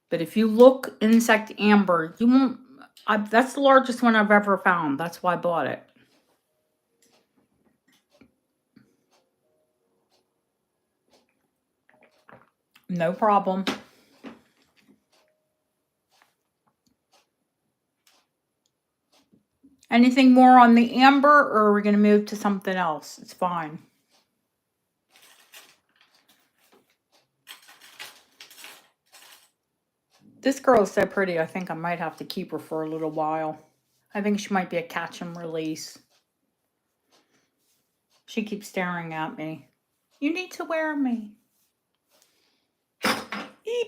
But if you look insect amber, you won't. That's the largest one I've ever found. That's why I bought it. No problem. Anything more on the amber, or are we going to move to something else? It's fine. This girl is so pretty, I think I might have to keep her for a little while. I think she might be a catch and release. She keeps staring at me. You need to wear me. Eep.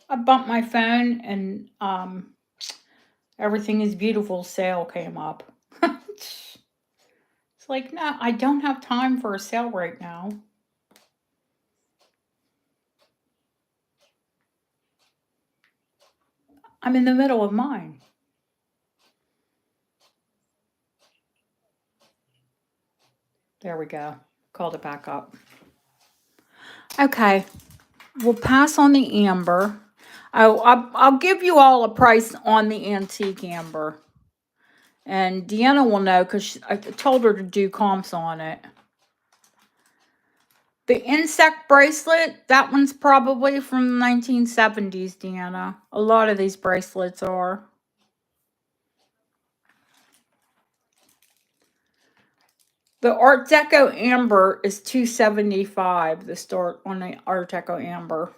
I bumped my phone and Everything is Beautiful sale came up. It's like, no, I don't have time for a sale right now. I'm in the middle of mine. There we go. Called it back up. Okay. We'll pass on the amber. I'll give you all a price on the antique amber. And Deanna will know because I told her to do comps on it. The insect bracelet, that one's probably from the 1970s, Deanna. A lot of these bracelets are. The Art Deco Amber is $275. The start on the Art Deco Amber.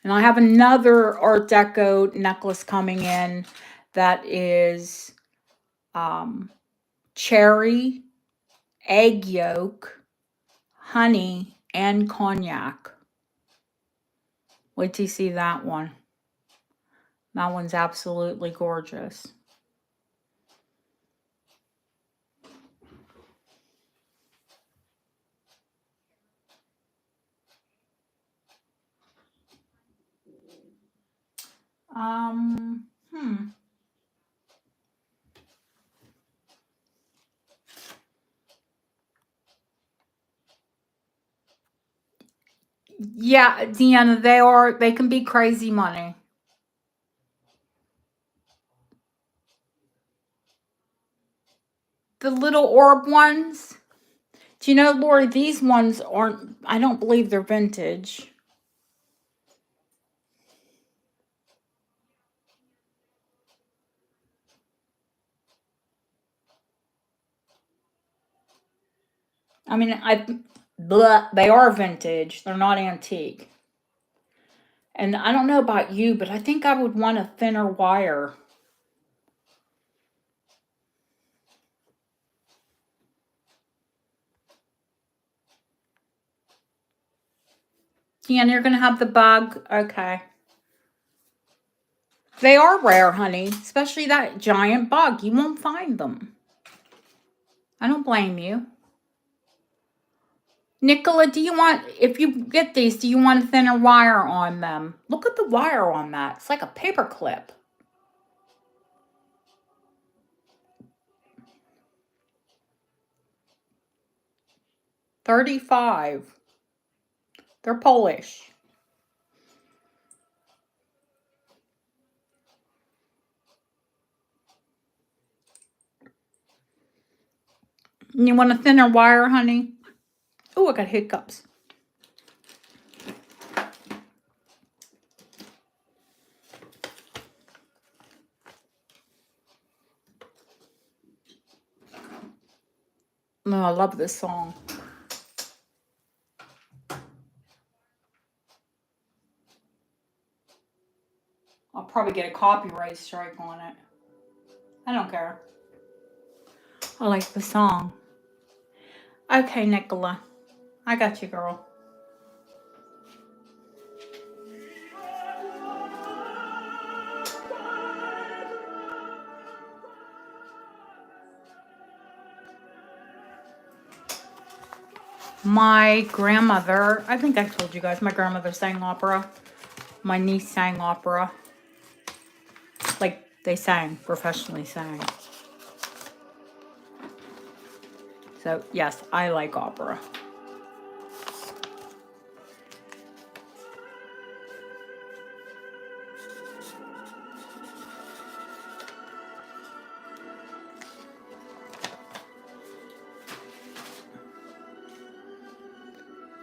And I have another Art Deco necklace coming in that is cherry, egg yolk, honey, and cognac. Wait till you see that one. That one's absolutely gorgeous. Hmm. Yeah, Deanna, they can be crazy money. The little orb ones. Do you know, Lori, these ones aren't, I don't believe they're vintage. I mean, they are vintage. They're not antique. And I don't know about you, but I think I would want a thinner wire. Deanna, you're going to have the bug? Okay. They are rare, honey, especially that giant bug. You won't find them. I don't blame you. Nicola, if you get these, do you want a thinner wire on them? Look at the wire on that. It's like a paper clip. $35. They're Polish. You want a thinner wire, honey? Oh, I got hiccups. No, I love this song. I'll probably get a copyright strike on it. I don't care. I like the song. Okay, Nicola. I got you, girl. My grandmother, I think I told you guys, my grandmother sang opera. My niece sang opera. Like, they sang, professionally sang. So, yes, I like opera.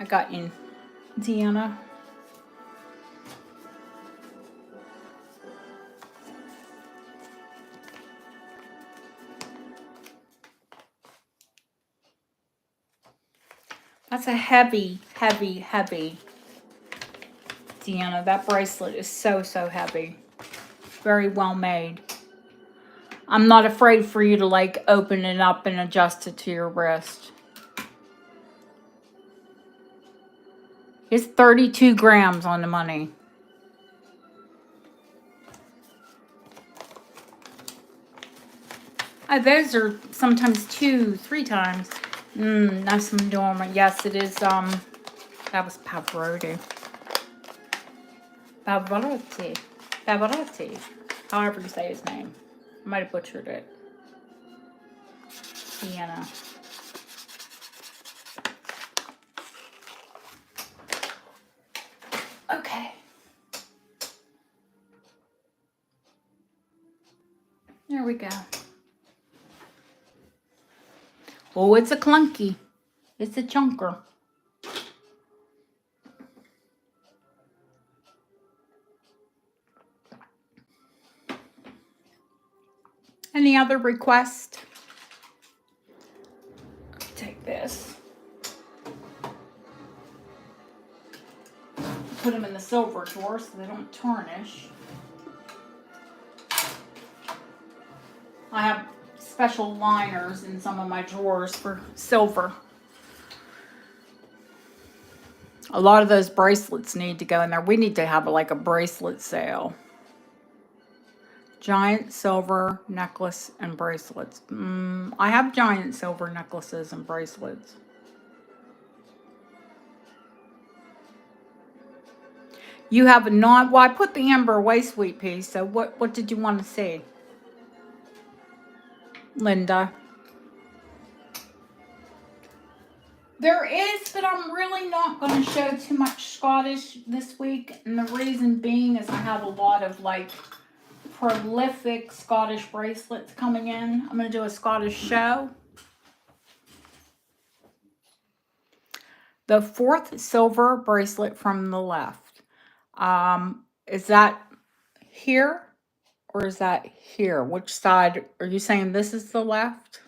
I got you, Deanna. That's a heavy, heavy, heavy. Deanna, that bracelet is so, so heavy. Very well made. I'm not afraid for you to like open it up and adjust it to your wrist. It's 32 grams on the money. Those are sometimes 2, 3 times. That's some dormant. Yes, it is. That was Pavarotti. Pavarotti. However you say his name. I might have butchered it. Sienna. Okay. There we go. Oh, it's a clunky. It's a chunker. Any other requests? Take this. Put them in the silver drawer so they don't tarnish. I have special liners in some of my drawers for silver. A lot of those bracelets need to go in there. We need to have like a bracelet sale. Giant silver necklace and bracelets. I have giant silver necklaces and bracelets. You have a non, well, I put the amber away, sweet pea. So what did you want to see, Linda? There is, but I'm really not going to show too much Scottish this week. And the reason being is I have a lot of like prolific Scottish bracelets coming in. I'm going to do a Scottish show. The fourth silver bracelet from the left. Is that here or is that here? Which side? Are you saying this is the left?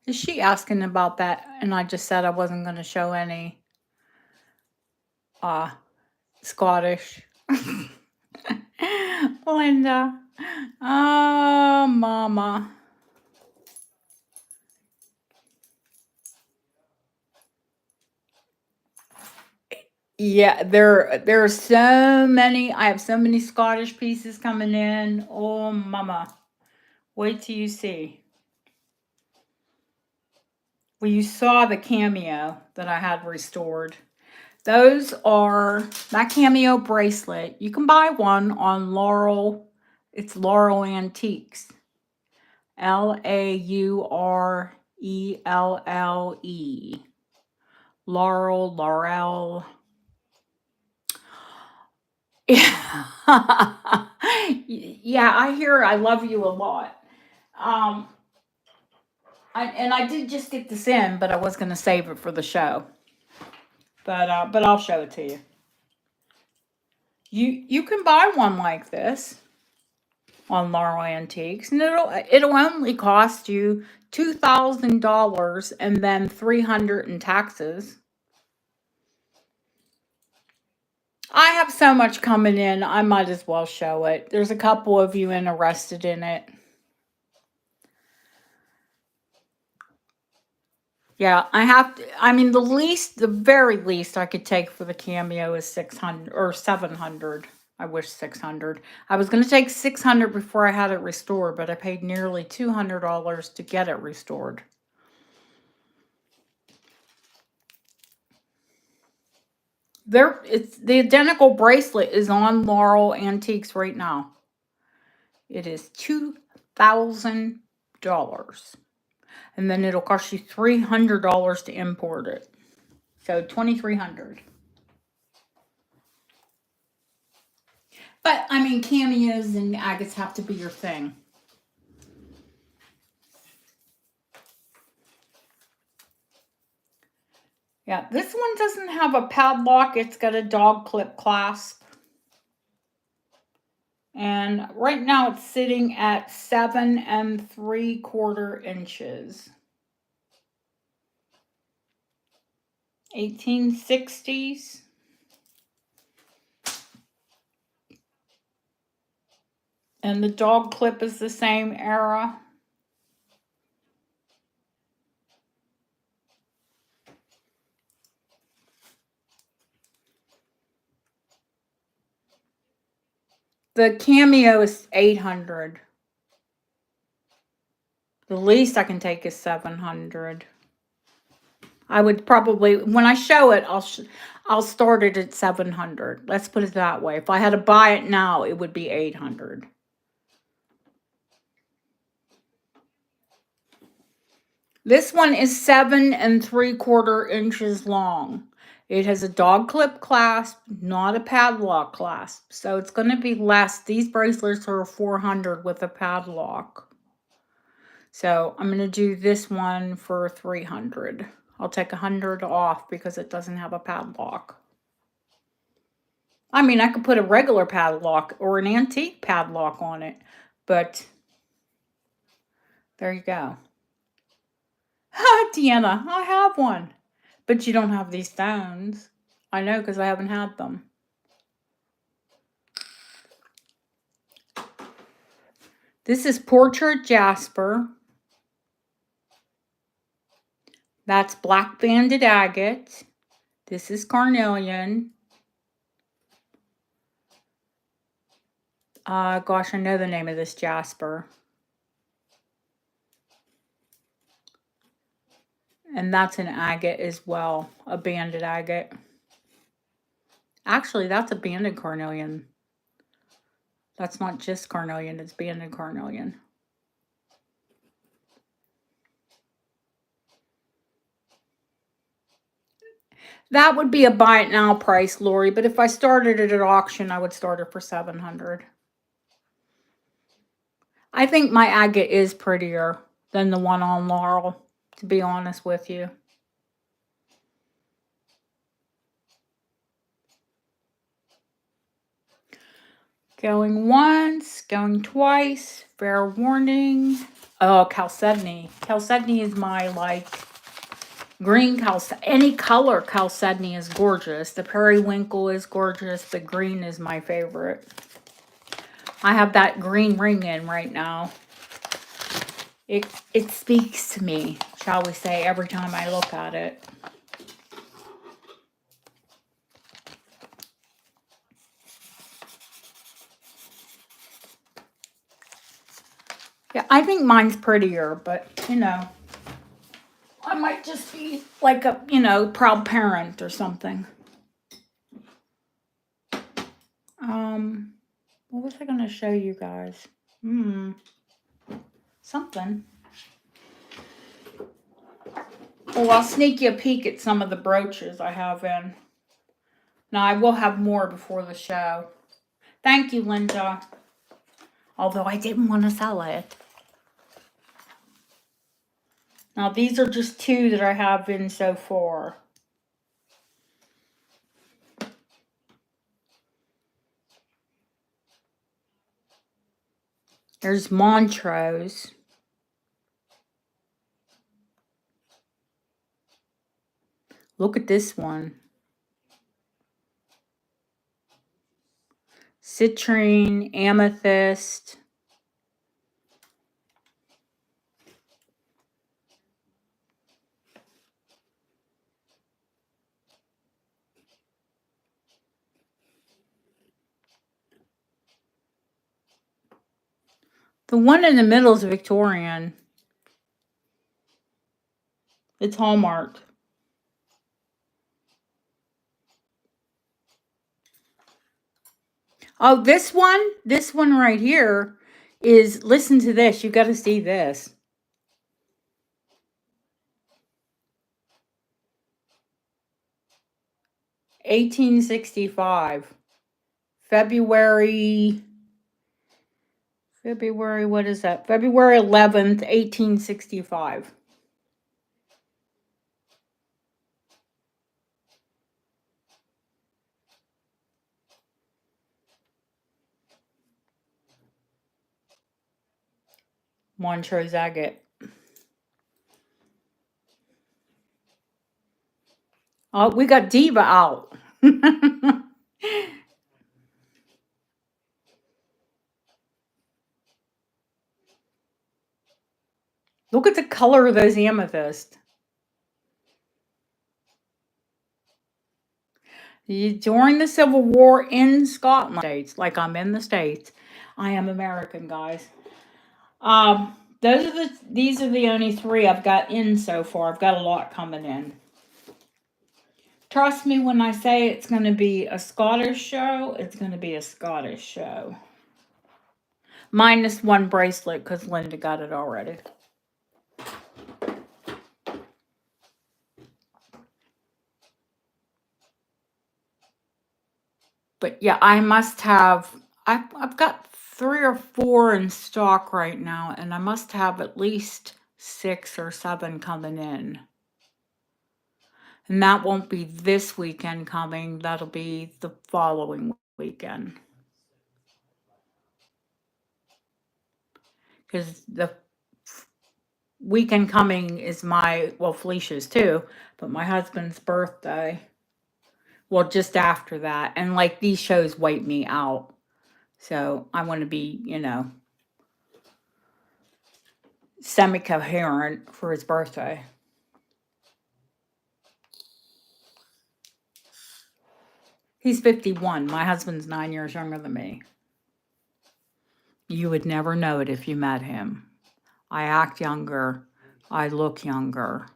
Is she asking about that? And I just said I wasn't going to show any Scottish. Linda. Oh, mama. Yeah, there are so many. I have so many Scottish pieces coming in. Oh, mama. Wait till you see. Well, you saw the cameo that I had restored. Those are that cameo bracelet. You can buy one on Laurel. It's Laurel Antiques. Laurelle. Laurel. Yeah, I hear I love you a lot. I did just get this in, but I was going to save it for the show. But I'll show it to you. You can buy one like this on Laurel Antiques, and it'll only cost you $2,000 and then $300 in taxes. I have so much coming in, I might as well show it. There's a couple of you interested in it. Yeah, I have to, I mean, the very least I could take for the cameo is 600 or 700. I wish 600. I was going to take 600 before I had it restored, but I paid nearly $200 to get it restored. It's the identical bracelet is on Laurel Antiques right now. It is $2,000. And then it'll cost you $300 to import it. So $2,300. But I mean, cameos and agates have to be your thing. Yeah, this one doesn't have a padlock. It's got a dog clip clasp. And right now it's sitting at 7 3/4 inches. 1860s. And the dog clip is the same era. The cameo is 800. The least I can take is 700. I would probably, when I show it, I'll start it at 700. Let's put it that way. If I had to buy it now, it would be 800. This one is 7 3/4 inches long. It has a dog clip clasp, not a padlock clasp. So it's going to be less. These bracelets are 400 with a padlock. So I'm going to do this one for 300. I'll take 100 off because it doesn't have a padlock. I mean, I could put a regular padlock or an antique padlock on it, but there you go. Deanna, I have one. But you don't have these stones. I know because I haven't had them. This is Portrait Jasper. That's Black Banded Agate. This is Carnelian. Gosh, I know the name of this Jasper. And that's an agate as well, a banded agate. Actually, that's a banded carnelian. That's not just carnelian, it's banded carnelian. That would be a buy it now price, Lori, but if I started it at auction, I would start it for $700. I think my agate is prettier than the one on Laurel, to be honest with you. Going once, going twice, fair warning. Oh, chalcedony. Chalcedony is my, like, green chalcedony. Any color chalcedony is gorgeous. The periwinkle is gorgeous. The green is my favorite. I have that green ring in right now. It speaks to me, shall we say, every time I look at it. Yeah, I think mine's prettier, but, you know, I might just be like a, you know, proud parent or something. What was I going to show you guys? Something. Oh, I'll sneak you a peek at some of the brooches I have in. Now, I will have more before the show. Thank you, Linda. Although I didn't want to sell it. Now, these are just two that I have in so far. There's Montrose. Look at this one. Citrine, amethyst. The one in the middle is Victorian. It's hallmarked. Oh, this one right here is, listen to this. You got to see this. $1865. February, what is that? February 11th, 1865. Montrose agate. Oh, we got Diva out. Look at the color of those amethysts. During the Civil War in Scotland, States, like I'm in the States, I am American, guys. These are the only three I've got in so far. I've got a lot coming in. Trust me when I say it's going to be a Scottish show, it's going to be a Scottish show. Minus one bracelet because Linda got it already. But yeah, I must have, I've got 3 or 4 in stock right now, and I must have at least 6 or 7 coming in. And that won't be this weekend coming, that'll be the following weekend. Because the weekend coming is well, Felicia's too, but my husband's birthday. Well, just after that. And like these shows wipe me out. So I want to be, you know, semi-coherent for his birthday. He's 51. My husband's 9 years younger than me. You would never know it if you met him. I act younger. I look younger.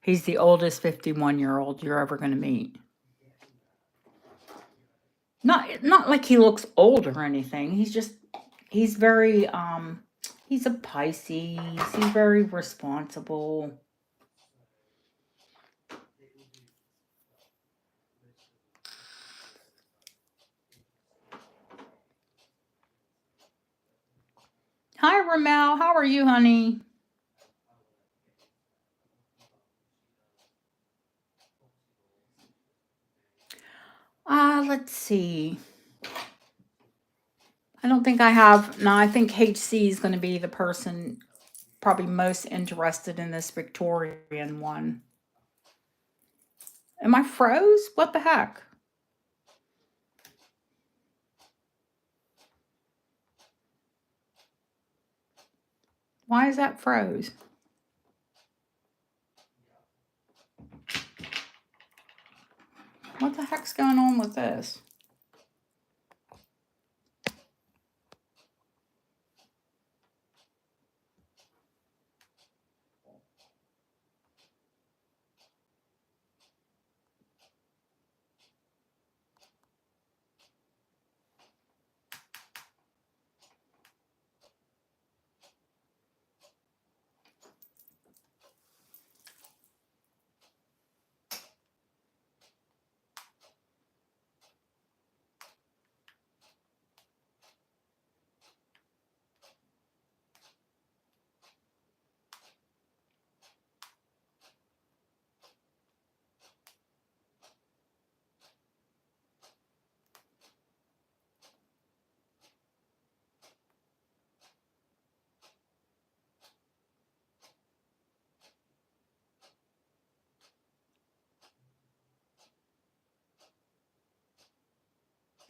He's the oldest 51-year-old you're ever going to meet. Not like he looks old or anything. He's very he's a Pisces. He's very responsible. Hi Ramel, how are you, honey? Let's see. I don't think I have. No, I think HC is going to be the person probably most interested in this Victorian one. Am I froze? What the heck? Why is that froze? What the heck's going on with this?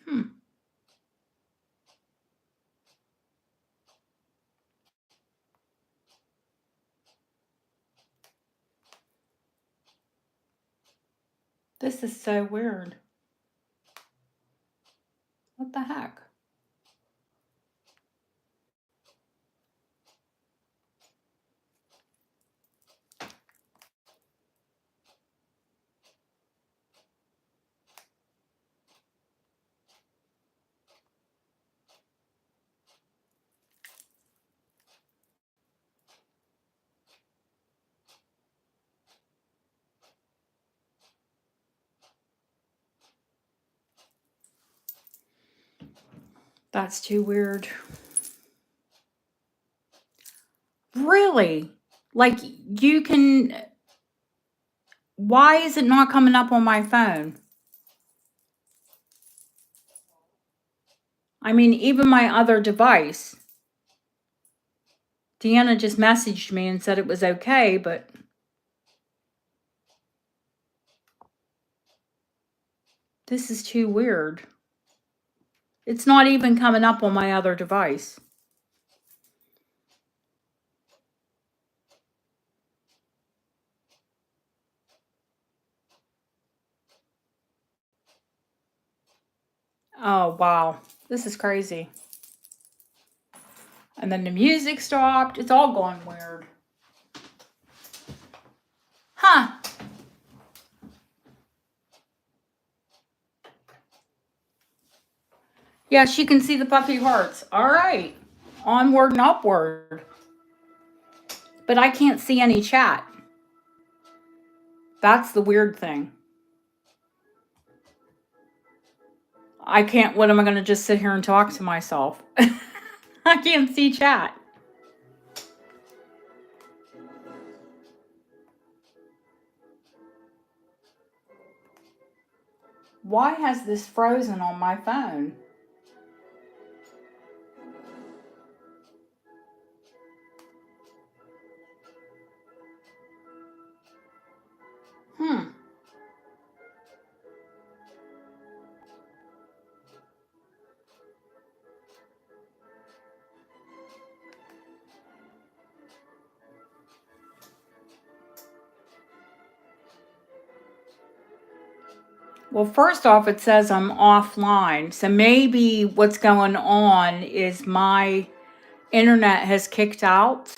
Hmm. This is so weird. What the heck? That's too weird. Really? Like you can. Why is it not coming up on my phone? I mean, even my other device. Deanna just messaged me and said it was okay, but this is too weird. It's not even coming up on my other device. Oh, wow. This is crazy. And then the music stopped. It's all going weird. Huh. Yes, you can see the puppy hearts. All right. Onward and upward. But I can't see any chat. That's the weird thing. I can't. What am I going to just sit here and talk to myself? I can't see chat. Why has this frozen on my phone? Hmm. Well, first off, it says I'm offline. So maybe what's going on is my internet has kicked out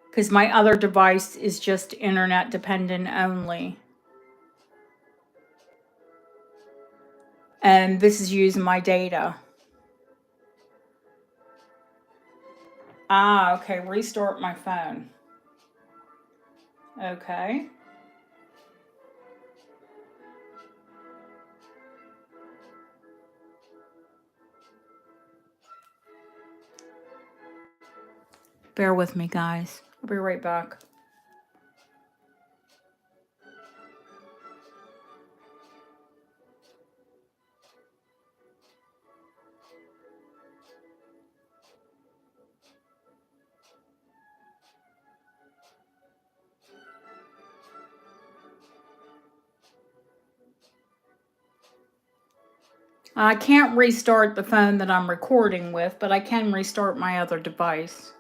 because my other device is just internet dependent only. And this is using my data. Ah, okay, restart my phone. Okay. Bear with me, guys. I'll be right back. I can't restart the phone that I'm recording with, but I can restart my other device.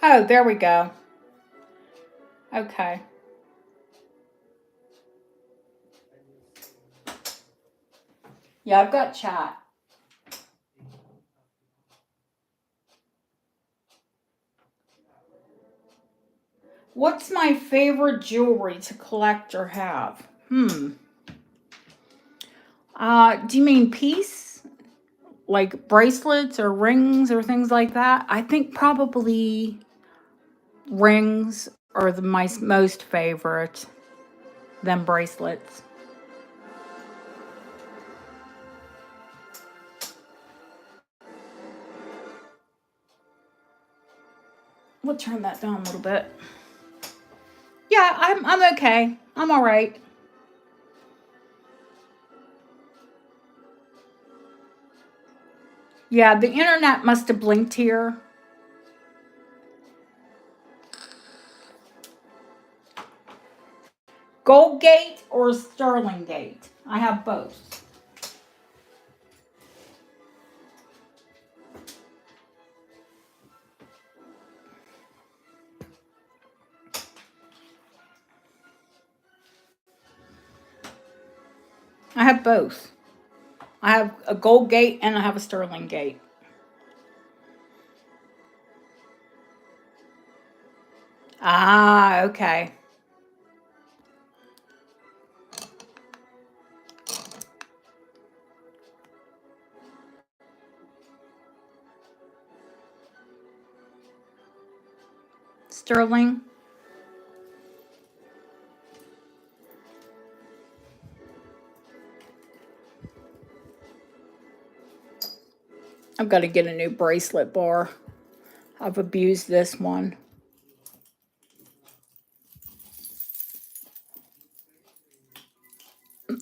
Oh, there we go. Okay. Yeah, I've got chat. What's my favorite jewelry to collect or have? Do you mean piece? Like bracelets or rings or things like that? I think probably rings are my most favorite than bracelets. We'll turn that down a little bit. Yeah, I'm okay. I'm all right. Yeah, the internet must have blinked here. Gold Gate or Sterling Gate? I have both. I have both. I have a Gold Gate and I have a Sterling Gate. Ah, okay. Sterling. I've got to get a new bracelet bar. I've abused this one.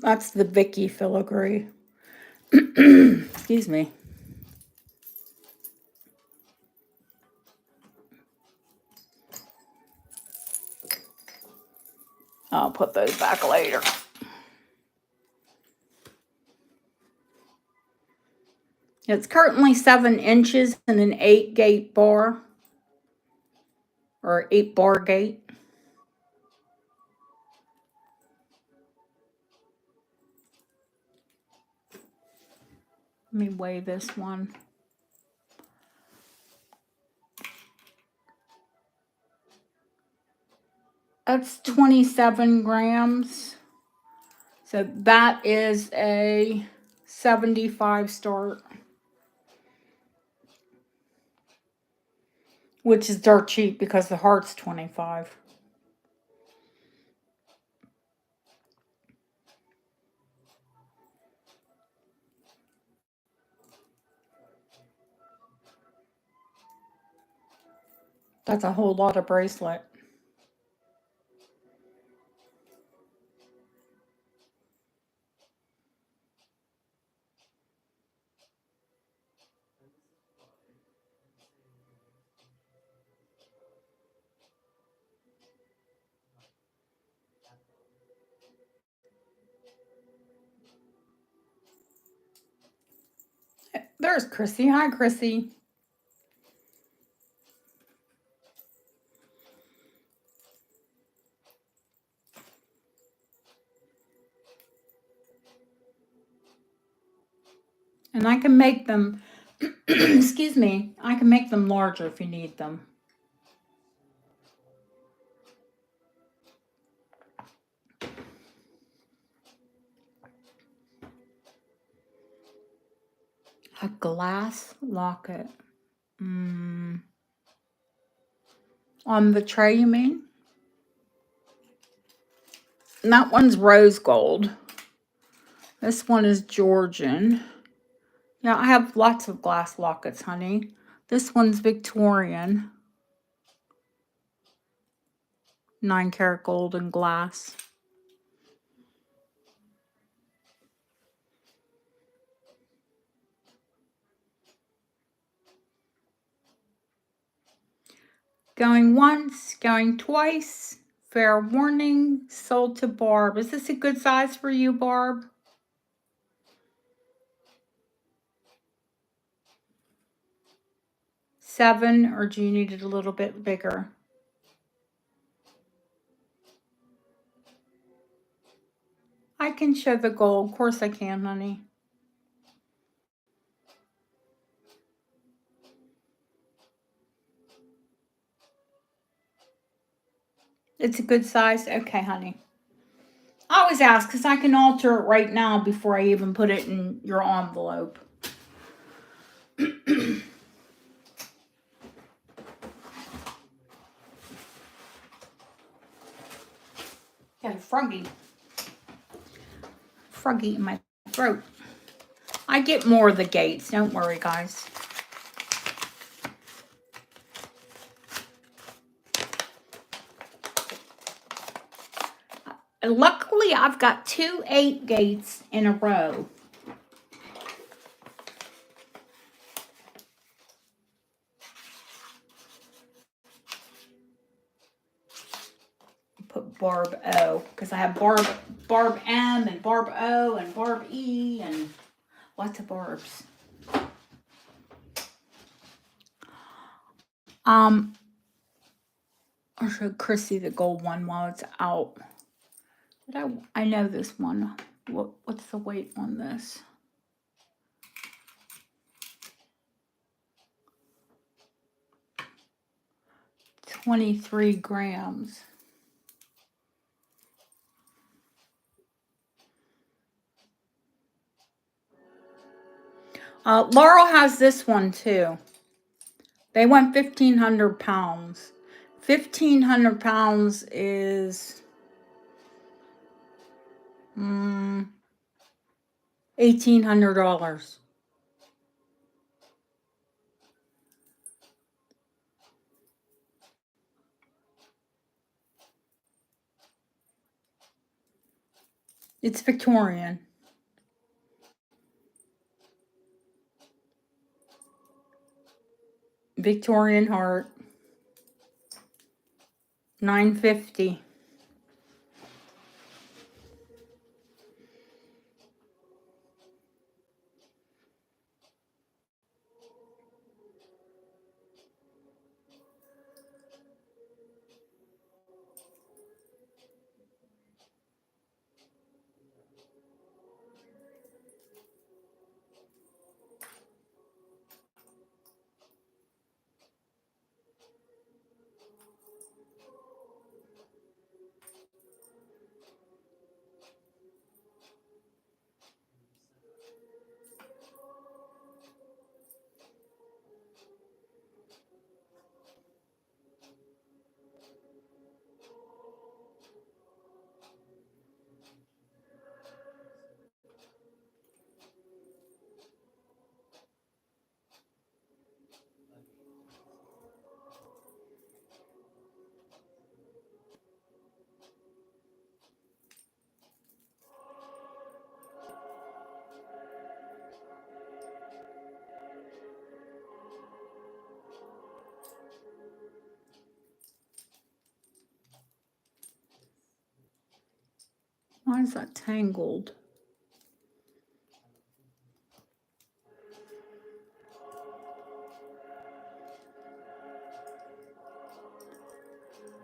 That's the Vicky filigree. Excuse me. I'll put those back later. It's currently 7 inches and an 8-gate bar. Or 8-bar gate. Let me weigh this one. That's 27 grams. So that is a 75 start. Which is dirt cheap because the heart's 25. That's a whole lot of bracelet. there's Chrissy. Hi, Chrissy. And I can make them, excuse me, I can make them larger if you need them. A glass locket. On the tray, you mean? And that one's rose gold. This one is Georgian. Yeah, I have lots of glass lockets, honey. This one's Victorian. 9-karat gold and glass. Going once, going twice. Fair warning, sold to Barb. Is this a good size for you, Barb? Seven, or do you need it a little bit bigger? I can show the gold. Of course I can, honey. It's a good size? Okay, honey. I always ask because I can alter it right now before I even put it in your envelope. Got a froggy in my throat. I get more of the gates. Don't worry, guys. Luckily, I've got 2 8 gates in a row. Put Barb O because I have Barb M and Barb O and Barb E and lots of Barbs. I'll show Chrissy the gold one while it's out. But I know this one. What's the weight on this? $23 grams. Laurel has this one too. They went 1,500 pounds. 1,500 pounds is $1,800. It's Victorian. Victorian heart. $9.50. Why is that tangled?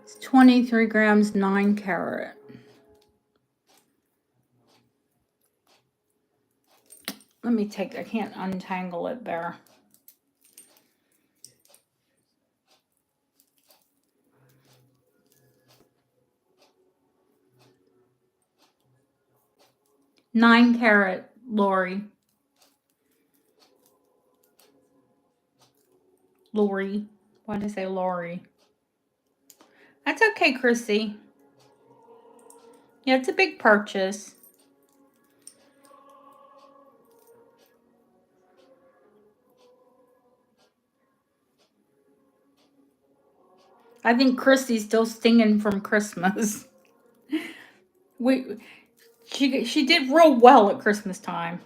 It's 23 grams, 9 carat. Let me take, I can't untangle it there. Nine carat, Lori. Lori. Why did I say Lori? That's okay, Chrissy. Yeah, it's a big purchase. I think Chrissy's still stinging from Christmas. She did real well at Christmas time.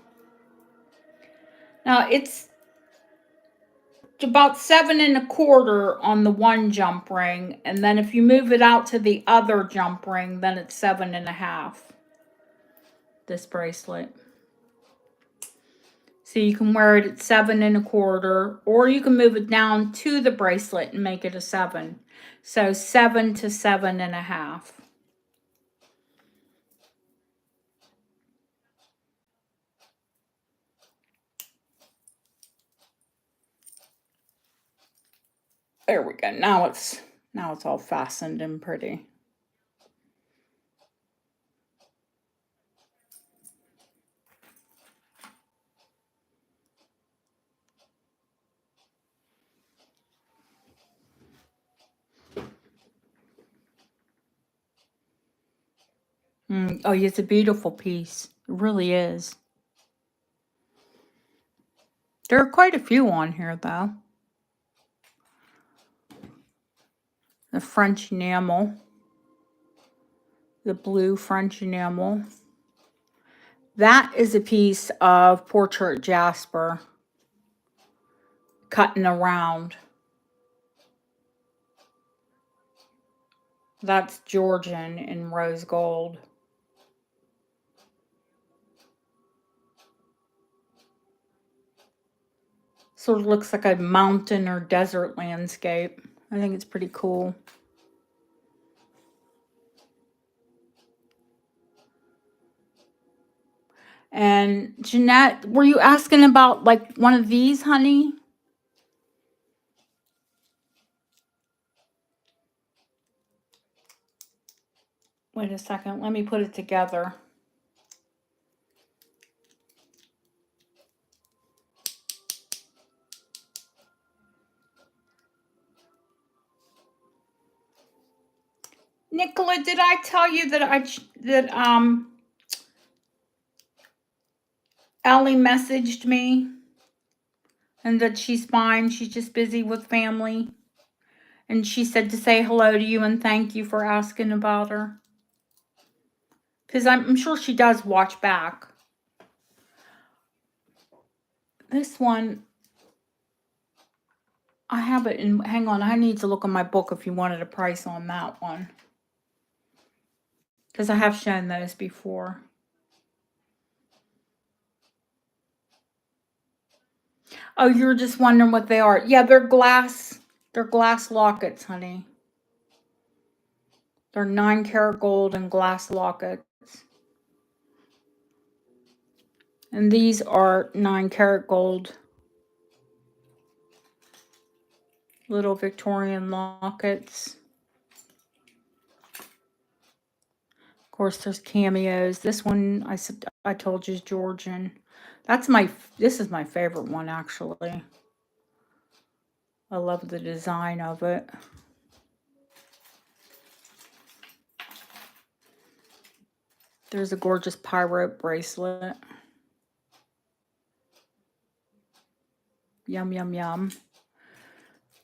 Now it's about 7 1/4 on the one jump ring, and then if you move it out to the other jump ring, then it's 7 1/2. This bracelet. So you can wear it at 7 1/4, or you can move it down to the bracelet and make it a 7. So 7 to 7 1/2. There we go. Now it's all fastened and pretty. Oh, it's a beautiful piece. It really is. There are quite a few on here, though. The French enamel. The blue French enamel. That is a piece of portrait jasper cutting around. That's Georgian in rose gold. Sort of looks like a mountain or desert landscape. I think it's pretty cool. And Jeanette, were you asking about like one of these, honey? Wait a second, let me put it together. Nicola, did I tell you that Ellie messaged me and that she's fine? She's just busy with family. And she said to say hello to you and thank you for asking about her. Because I'm sure she does watch back. This one, I have it in, hang on, I need to look in my book if you wanted a price on that one. Because I have shown those before. Oh, you're just wondering what they are. Yeah, they're glass lockets, honey. They're 9 karat gold and glass lockets. And these are 9 karat gold little Victorian lockets. Of course, there's cameos. This one I told you is Georgian. This is my favorite one, actually. I love the design of it. There's a gorgeous pyro bracelet. Yum, yum, yum.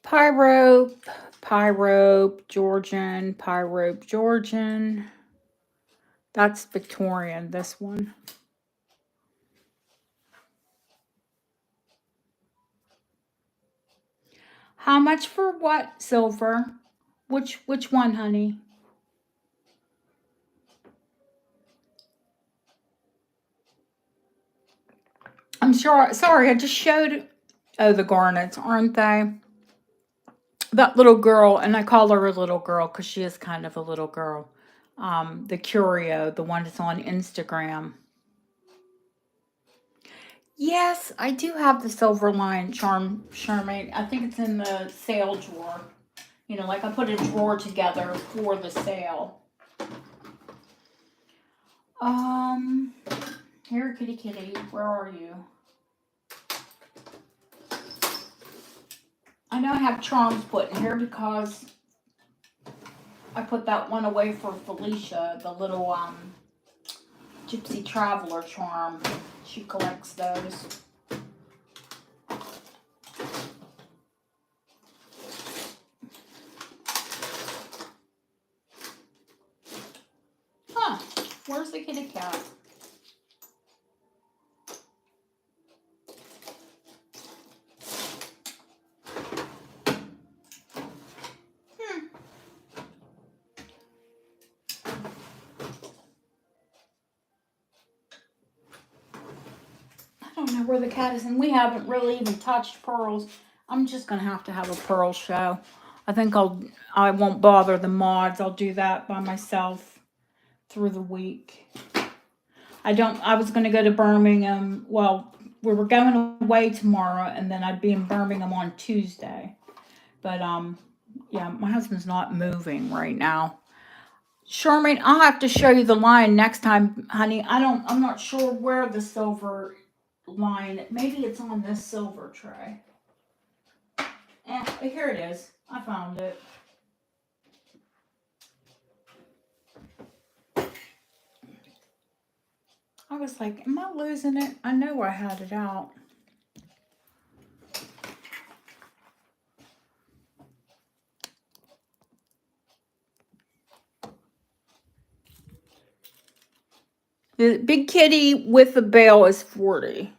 Pyro, Georgian, pyro, Georgian. That's Victorian, this one. How much for what, silver? Which one, honey? I'm sure, sorry, I just showed, oh, the garnets, aren't they? that little girl, and I call her a little girl because she is kind of a little girl. The Curio, the one that's on Instagram. Yes, I do have the Silver Lion Charmaine. I think it's in the sale drawer. You know, like I put a drawer together for the sale. Here, kitty kitty, where are you? I know I have charms put in here because I put that one away for Felicia, the little Gypsy Traveler charm. She collects those. Huh, where's the kitty cat? I don't know where the cat is, and we haven't really even touched pearls. I'm just gonna have to have a pearl show. I think I won't bother the mods. I'll do that by myself through the week. I was gonna go to Birmingham. Well, we were going away tomorrow, and then I'd be in Birmingham on Tuesday. But yeah, my husband's not moving right now. Charmaine, I'll have to show you the line next time, honey. I'm not sure where the silver line, maybe it's on this silver tray. Here it is. I found it. I was like, am I losing it? I know I had it out. The big kitty with the bell is 40.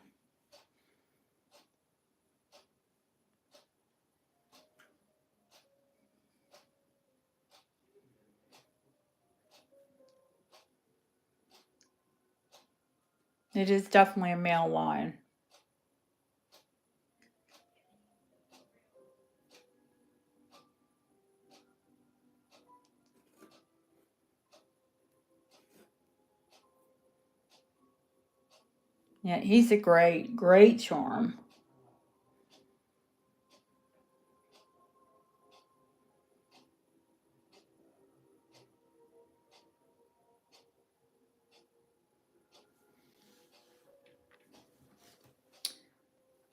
It is definitely a male line. Yeah, he's a great charm.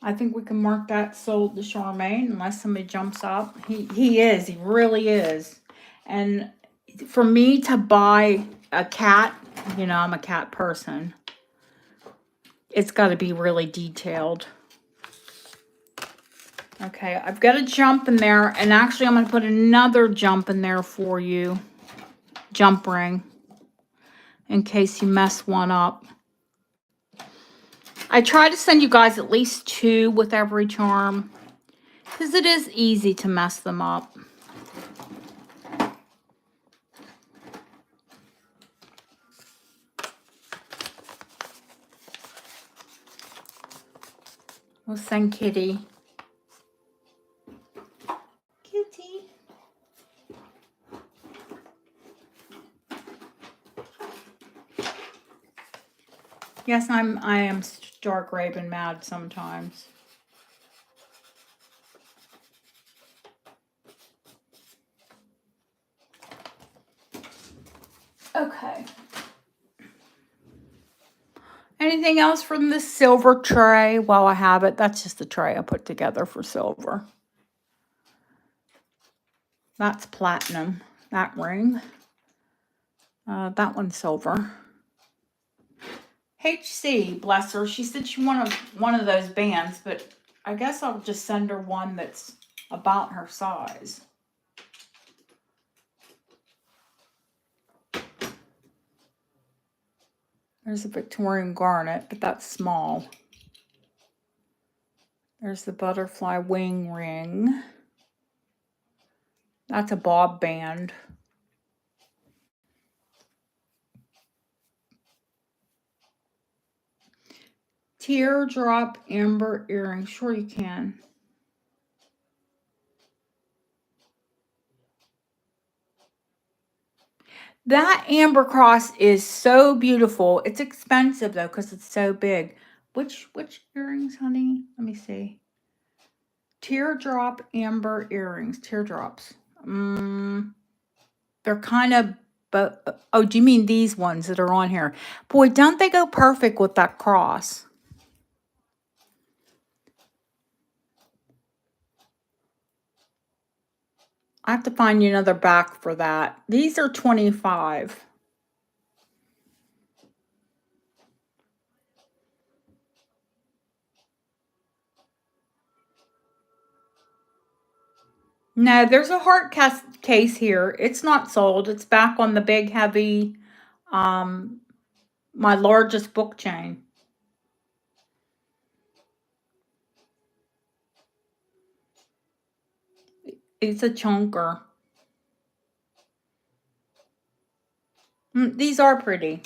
I think we can mark that sold to Charmaine unless somebody jumps up. He really is. And for me to buy a cat, you know, I'm a cat person. It's got to be really detailed. Okay, I've got a jump in there, and actually I'm going to put another jump in there for you. Jump ring. In case you mess one up. I try to send you guys at least 2 with every charm, because it is easy to mess them up. We'll send Kitty. Kitty. Yes, I am stark raving mad sometimes. Okay. Anything else from this silver tray while I have it? That's just the tray I put together for silver. That's platinum, that ring. That one's silver. HC, bless her. She said she wanted one of those bands, but I guess I'll just send her one that's about her size. There's a Victorian garnet, but that's small. There's the butterfly wing ring. That's a bob band. Teardrop amber earring. Sure you can. That amber cross is so beautiful. It's expensive though because it's so big. Which earrings, honey? Let me see. Teardrop amber earrings. Teardrops. They're kind of, but oh, do you mean these ones that are on here? Boy, don't they go perfect with that cross? I have to find you another back for that. These are 25. No, there's a heart case here. It's not sold. It's back on the big, heavy, um, my largest book chain. It's a chunker. These are pretty.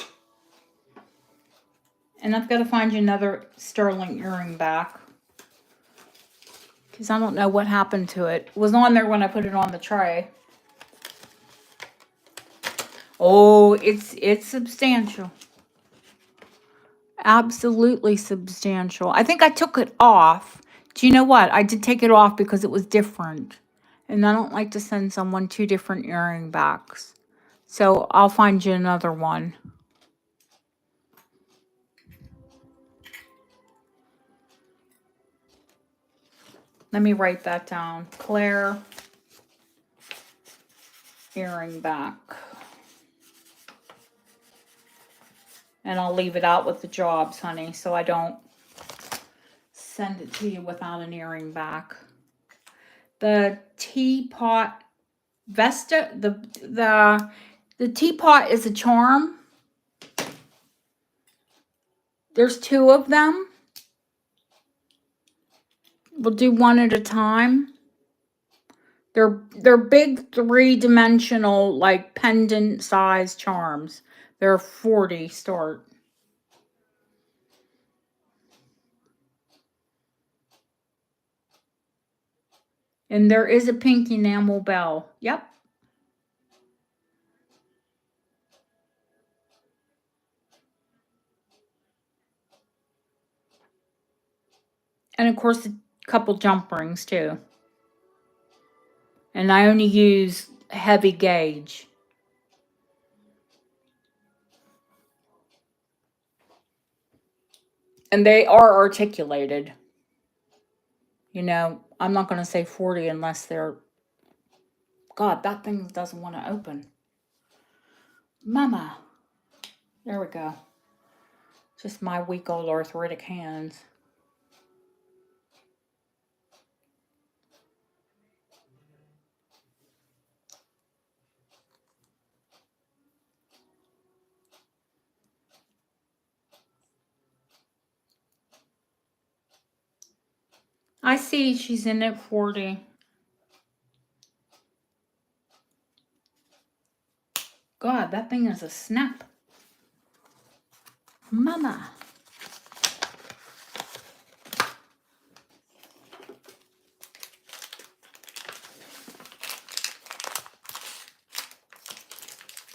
And I've got to find you another sterling earring back. Because I don't know what happened to it. It was on there when I put it on the tray. Oh, it's substantial. Absolutely substantial. I think I took it off. Do you know what? I did take it off because it was different. And I don't like to send someone two different earring backs. So I'll find you another one. Let me write that down. Claire earring back. And I'll leave it out with the jobs, honey, so I don't send it to you without an earring back. The teapot Vesta, the teapot is a charm. There's two of them. We'll do one at a time. They're big 3-dimensional, like pendant size charms. They're 40 start. And there is a pink enamel bell. Yep. And of course, a couple jump rings too. And I only use heavy gauge. And they are articulated. You know, I'm not going to say 40 unless they're... God, that thing doesn't want to open. Mama. There we go. Just my weak old arthritic hands. I see she's in at 40. God, that thing is a snap. Mama.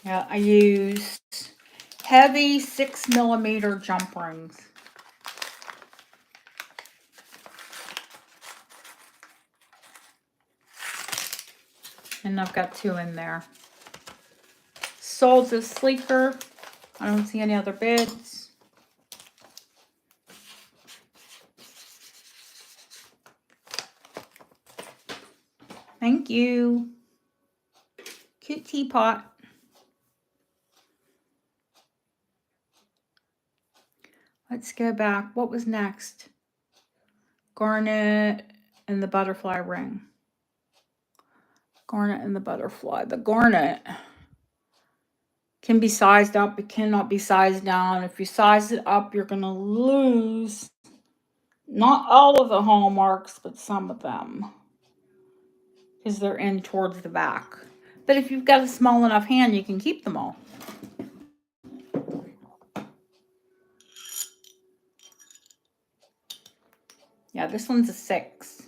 Yeah, I use heavy 6mm jump rings. And I've got two in there. Sold is sleeker. I don't see any other bids. Thank you. Cute teapot. Let's go back. What was next? Garnet and the butterfly ring. Garnet and the butterfly. The garnet can be sized up. It cannot be sized down. If you size it up, you're going to lose not all of the hallmarks, but some of them. Because they're in towards the back. But if you've got a small enough hand, you can keep them all. Yeah, this one's a 6.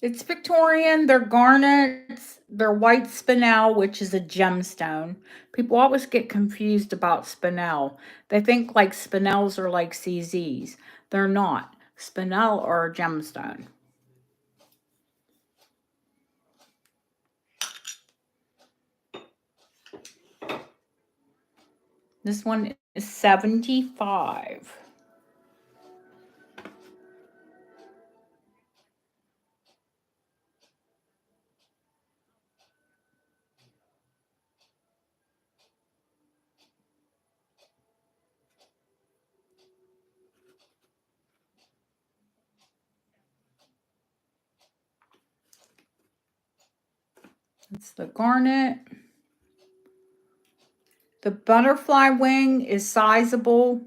It's Victorian. They're garnets. They're white spinel, which is a gemstone. People always get confused about spinel. They think like spinels are like CZs. They're not. Spinel are a gemstone. This one is 75. It's the garnet. The butterfly wing is sizable.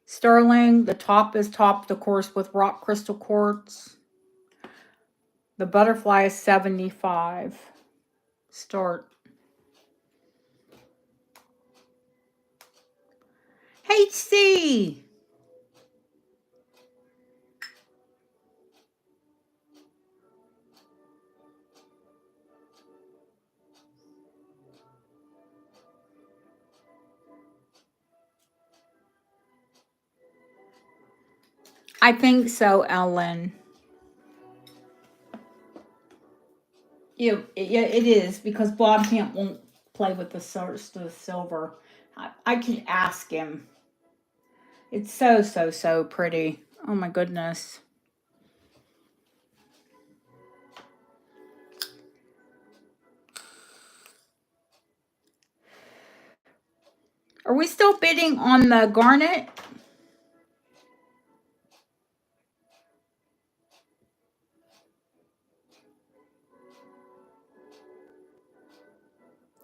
Sterling. The top is topped, of course, with rock crystal quartz. The butterfly is 75. Start. HC. I think so, Ellen. Yeah, it is because Bob won't play with the silver. I could ask him. It's so pretty. Oh my goodness. Are we still bidding on the garnet?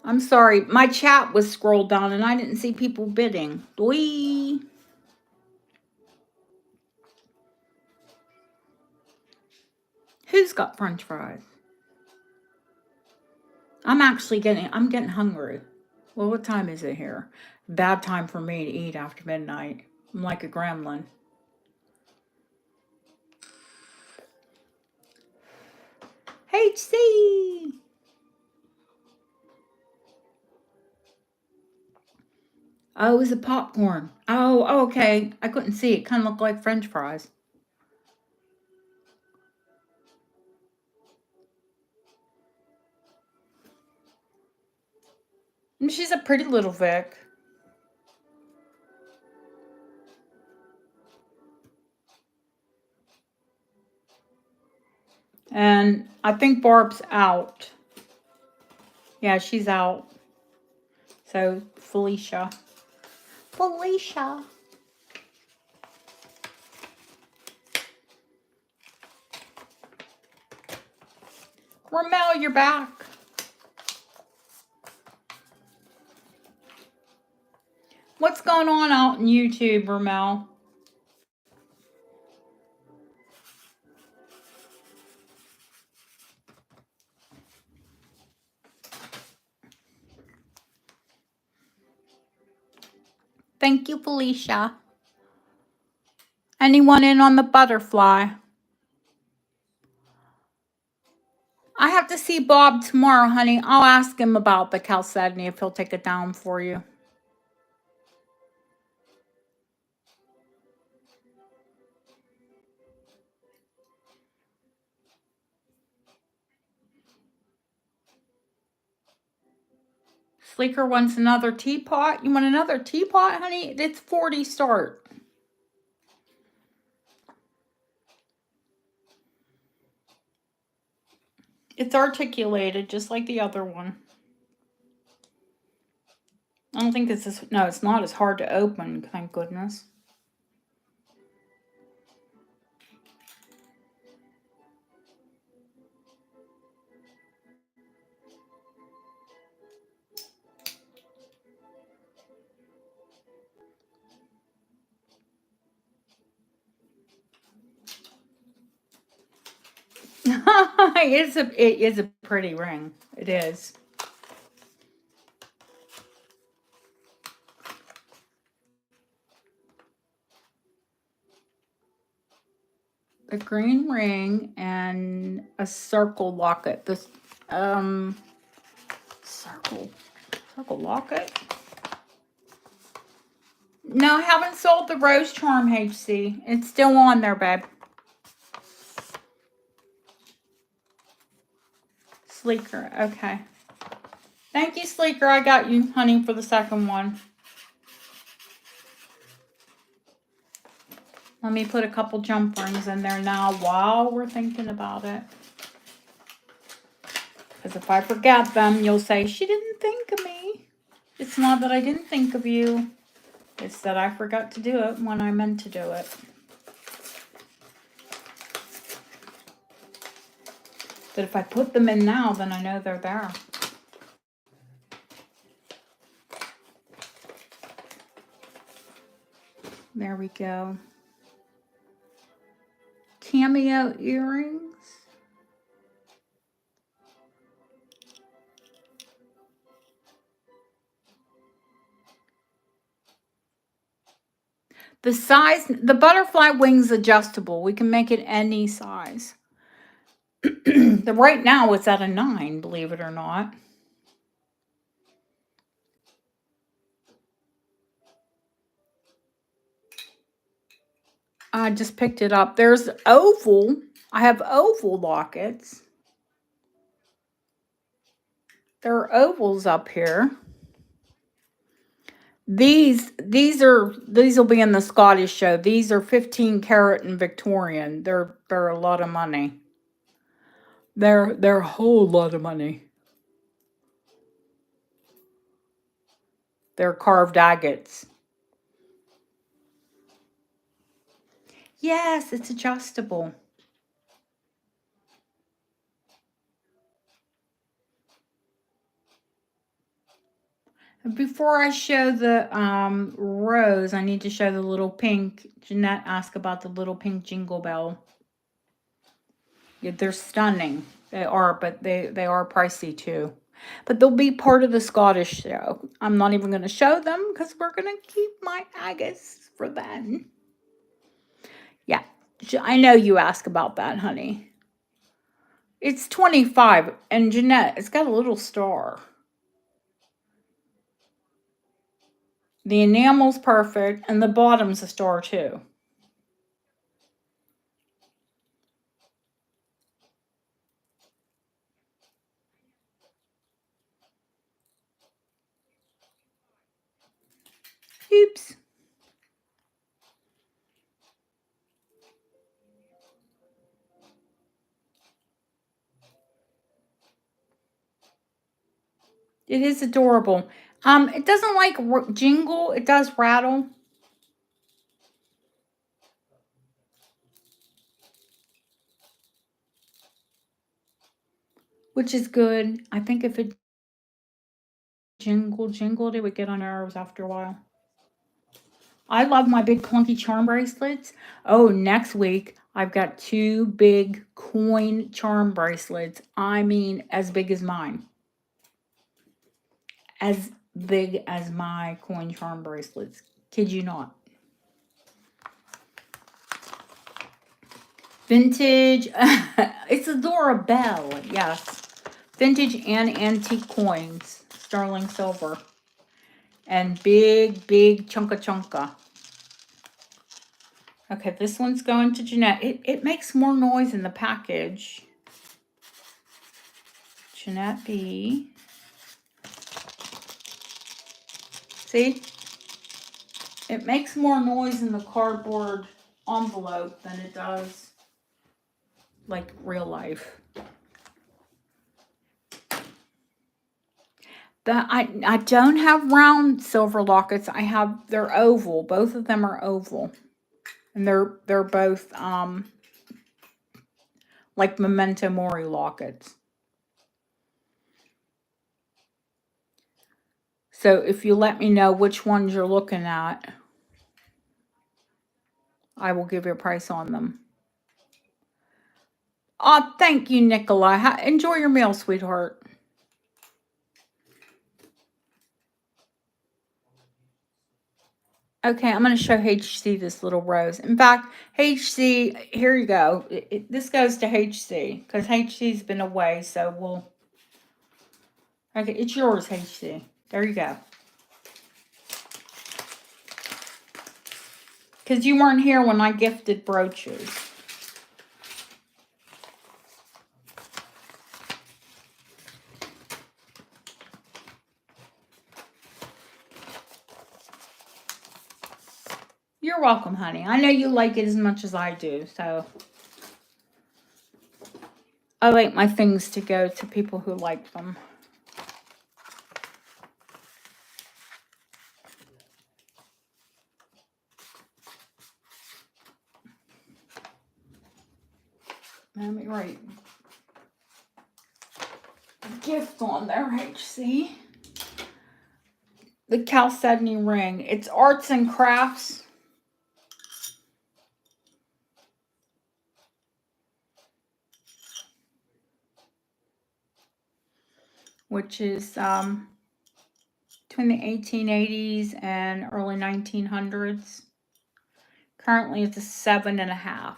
I'm sorry, my chat was scrolled down and I didn't see people bidding. Wee. Who's got French fries? I'm getting hungry. Well, what time is it here? Bad time for me to eat after midnight. I'm like a gremlin. HC. Oh, it was a popcorn. Oh, okay. I couldn't see. It kind of looked like French fries. And she's a pretty little Vic. And I think Barb's out. Yeah, she's out. So, Felicia. Ramel, you're back. What's going on out in YouTube, Ramel? Thank you, Felicia. Anyone in on the butterfly? I have to see Bob tomorrow, honey. I'll ask him about the chalcedony if he'll take it down for you. Sleeker wants another teapot. You want another teapot, honey? It's 40 start. It's articulated just like the other one. I don't think this is, no, it's not as hard to open, thank goodness. It is a pretty ring. It is. A green ring, and and a circle locket. This circle locket. No, I haven't sold the rose charm, HC. It's still on there, babe. Sleeker, okay. Thank you, Sleeker. I got you, honey, for the second one. Let me put a couple jump rings in there now while we're thinking about it. Because if I forget them, you'll say, she didn't think of me. It's not that I didn't think of you. It's that I forgot to do it when I meant to do it. But if I put them in now, then I know they're there. There we go. Cameo earrings. The size, the butterfly wing's adjustable. We can make it any size. Right now it's at a 9, believe it or not. I just picked it up. There's oval. I have oval lockets. There are ovals up here. These will be in the Scottish show. These are 15 karat and Victorian. They're a lot of money. They're a whole lot of money. They're carved agates. Yes, it's adjustable. Before I show the rose, I need to show the little pink. Jeanette asked about the little pink jingle bell. Yeah, they're stunning. They are, but they are pricey too. But they'll be part of the Scottish show. I'm not even going to show them because we're going to keep my agates for then. Yeah, I know you ask about that, honey. It's 25, and Jeanette, it's got a little star. The enamel's perfect, and the bottom's a star too. Oops. It is adorable. It doesn't like jingle. It does rattle. Which is good. I think if it jingled, it would get on nerves after a while. I love my big clunky charm bracelets. Oh, next week, I've got 2 big coin charm bracelets. I mean, as big as mine. As big as my coin charm bracelets. Kid you not. Vintage. It's Adora Bell. Yes. Vintage and antique coins. Sterling silver. And big chunka. Okay, this one's going to Jeanette. It makes more noise in the package. Jeanette B. See? It makes more noise in the cardboard envelope than it does like real life. I don't have round silver lockets. They're oval. Both of them are oval. And they're both like memento mori lockets. So if you let me know which ones you're looking at, I will give you a price on them. Oh, thank you, Nicola. Enjoy your meal, sweetheart. Okay, I'm going to show HC this little rose. In fact, HC, here you go. This goes to HC because HC's been away, so we'll... Okay, it's yours, HC. There you go. Because you weren't here when I gifted brooches. You're welcome, honey. I know you like it as much as I do, so... I like my things to go to people who like them. Let me write gift on there, HC. The chalcedony ring. It's arts and crafts. Which is between the 1880s and early 1900s. Currently, it's a 7.5.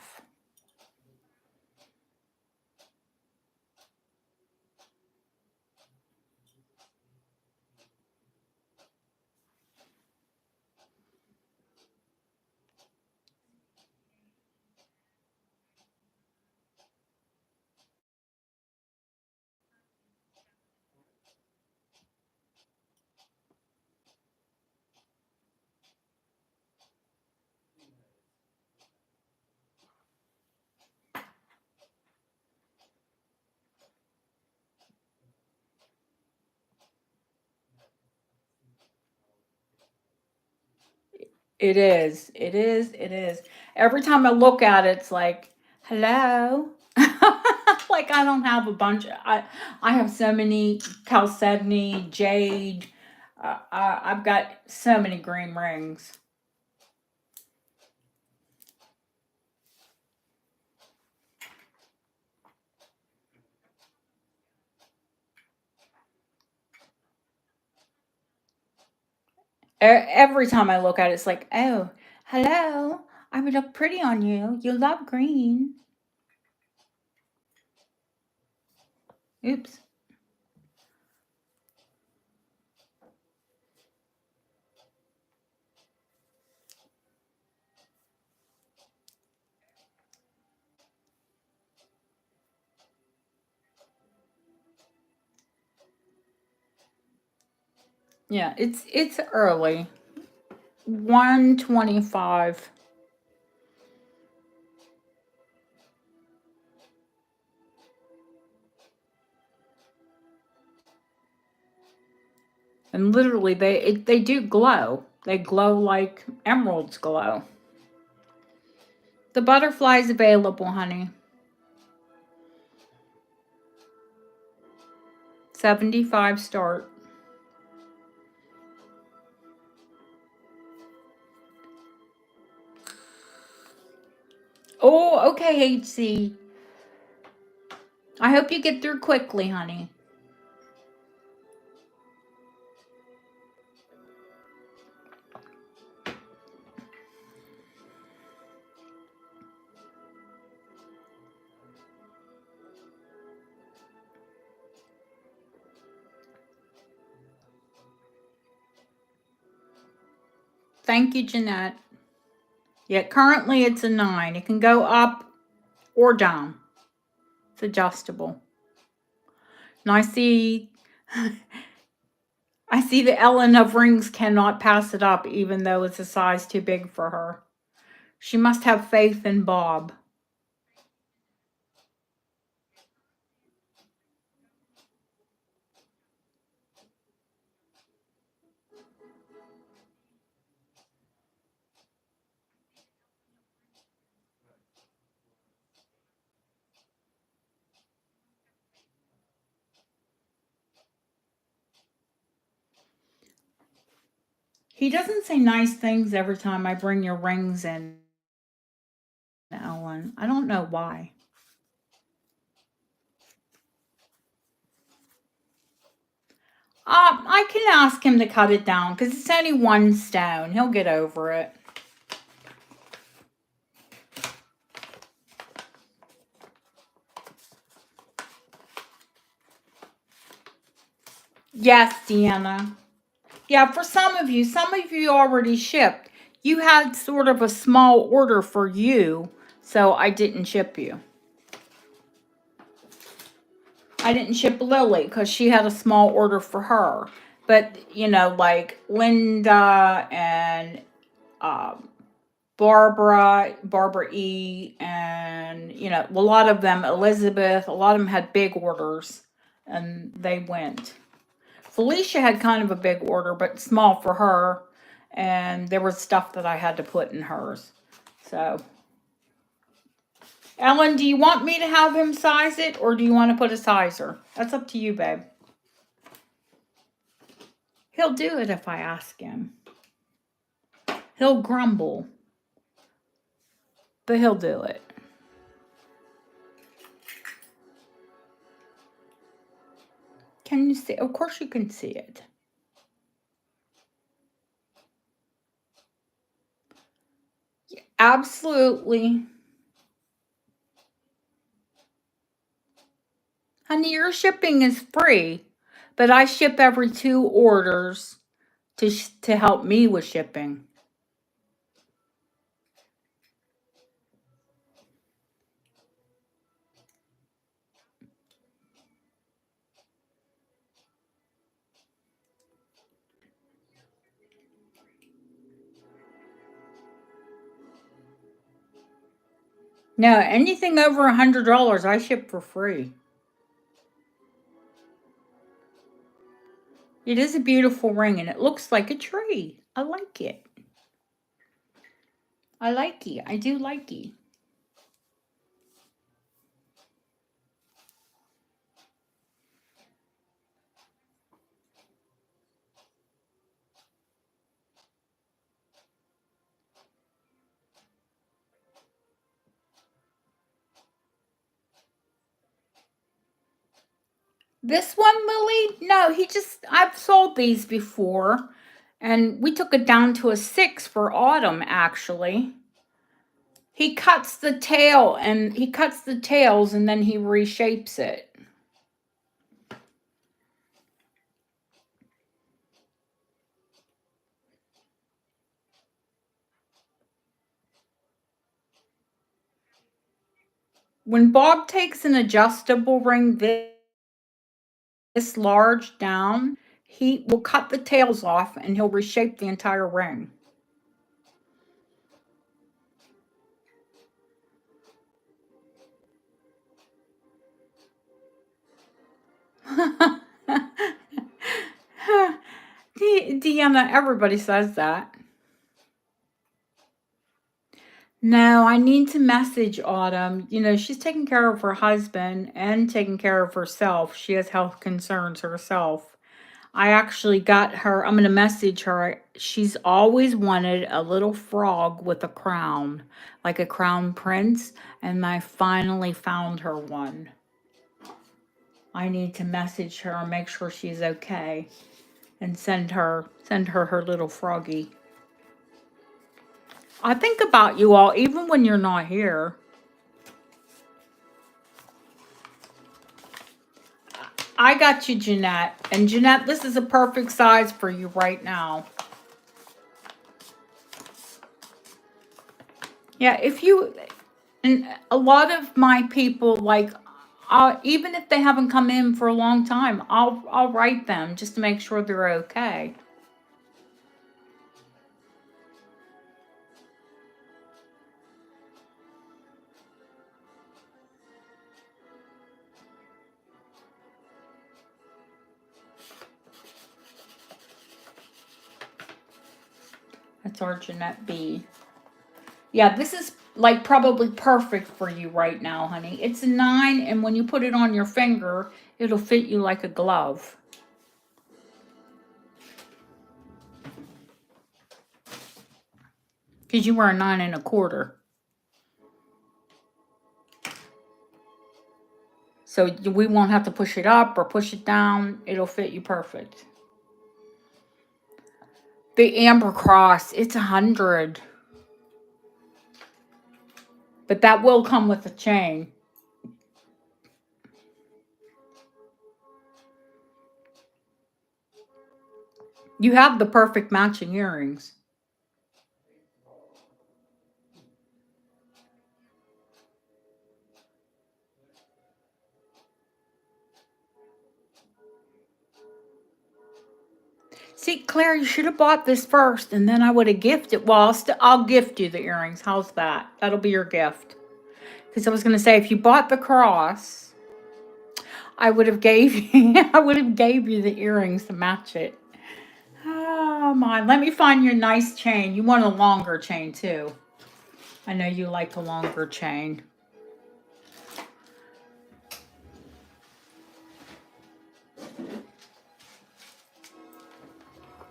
It is. It is. It is. Every time I look at it, it's like, hello. Like I don't have a bunch. I have so many chalcedony, jade. I've got so many green rings. Every time I look at it, it's like, oh, hello. I would look pretty on you. You love green. Oops. Yeah, it's early. 1:25. And literally they do glow. They glow like emeralds glow. The butterfly's available, honey. 75 start. Oh, okay, HC. I hope you get through quickly, honey. Thank you, Jeanette. Yeah, currently it's a 9. It can go up or down. It's adjustable. And I see the Ellen of Rings cannot pass it up even though it's a size too big for her. She must have faith in Bob. He doesn't say nice things every time I bring your rings in, Ellen. I don't know why. I can ask him to cut it down because it's only 1 stone. He'll get over it. Yes, Deanna. Yeah, for some of you already shipped. You had sort of a small order for you, so I didn't ship you. I didn't ship Lily because she had a small order for her. But, you know, like Linda and Barbara E, and, you know, a lot of them, Elizabeth, a lot of them had big orders and they went. Felicia had kind of a big order, but small for her. And there was stuff that I had to put in hers. So, Ellen, do you want me to have him size it or do you want to put a sizer? That's up to you, babe. He'll do it if I ask him. He'll grumble, but he'll do it. Can you see? Of course you can see it. Yeah, absolutely. Honey, your shipping is free, but I ship every 2 orders to help me with shipping. No, anything over $100 I ship for free. It is a beautiful ring and it looks like a tree. I like it. I like it. I do like it. This one, Lily? No, I've sold these before. And we took it down to a 6 for autumn, actually. He cuts the tails and then he reshapes it. When Bob takes an adjustable ring this large down, he will cut the tails off and he'll reshape the entire ring. Deanna, everybody says that. No, I need to message Autumn. You know, she's taking care of her husband and taking care of herself. She has health concerns herself. I actually got her, I'm going to message her. She's always wanted a little frog with a crown, like a crown prince, and I finally found her one. I need to message her and make sure she's okay and send her her little froggy. I think about you all even when you're not here. I got you, Jeanette. And Jeanette, this is a perfect size for you right now. Yeah, and a lot of my people, like, even if they haven't come in for a long time, I'll write them just to make sure they're okay. That's our Jeanette B. Yeah, this is like probably perfect for you right now, honey. It's a 9, and when you put it on your finger, it'll fit you like a glove. Because you wear a 9 1/4. So we won't have to push it up or push it down. It'll fit you perfect. The Amber Cross, it's 100. But that will come with a chain. You have the perfect matching earrings. See, Claire, you should have bought this first, and then I would have gifted. Well, I'll gift you the earrings. How's that? That'll be your gift. Because I was going to say, if you bought the cross, I would have gave you. I would have gave you the earrings to match it. Oh my! Let me find you a nice chain. You want a longer chain too. I know you like a longer chain.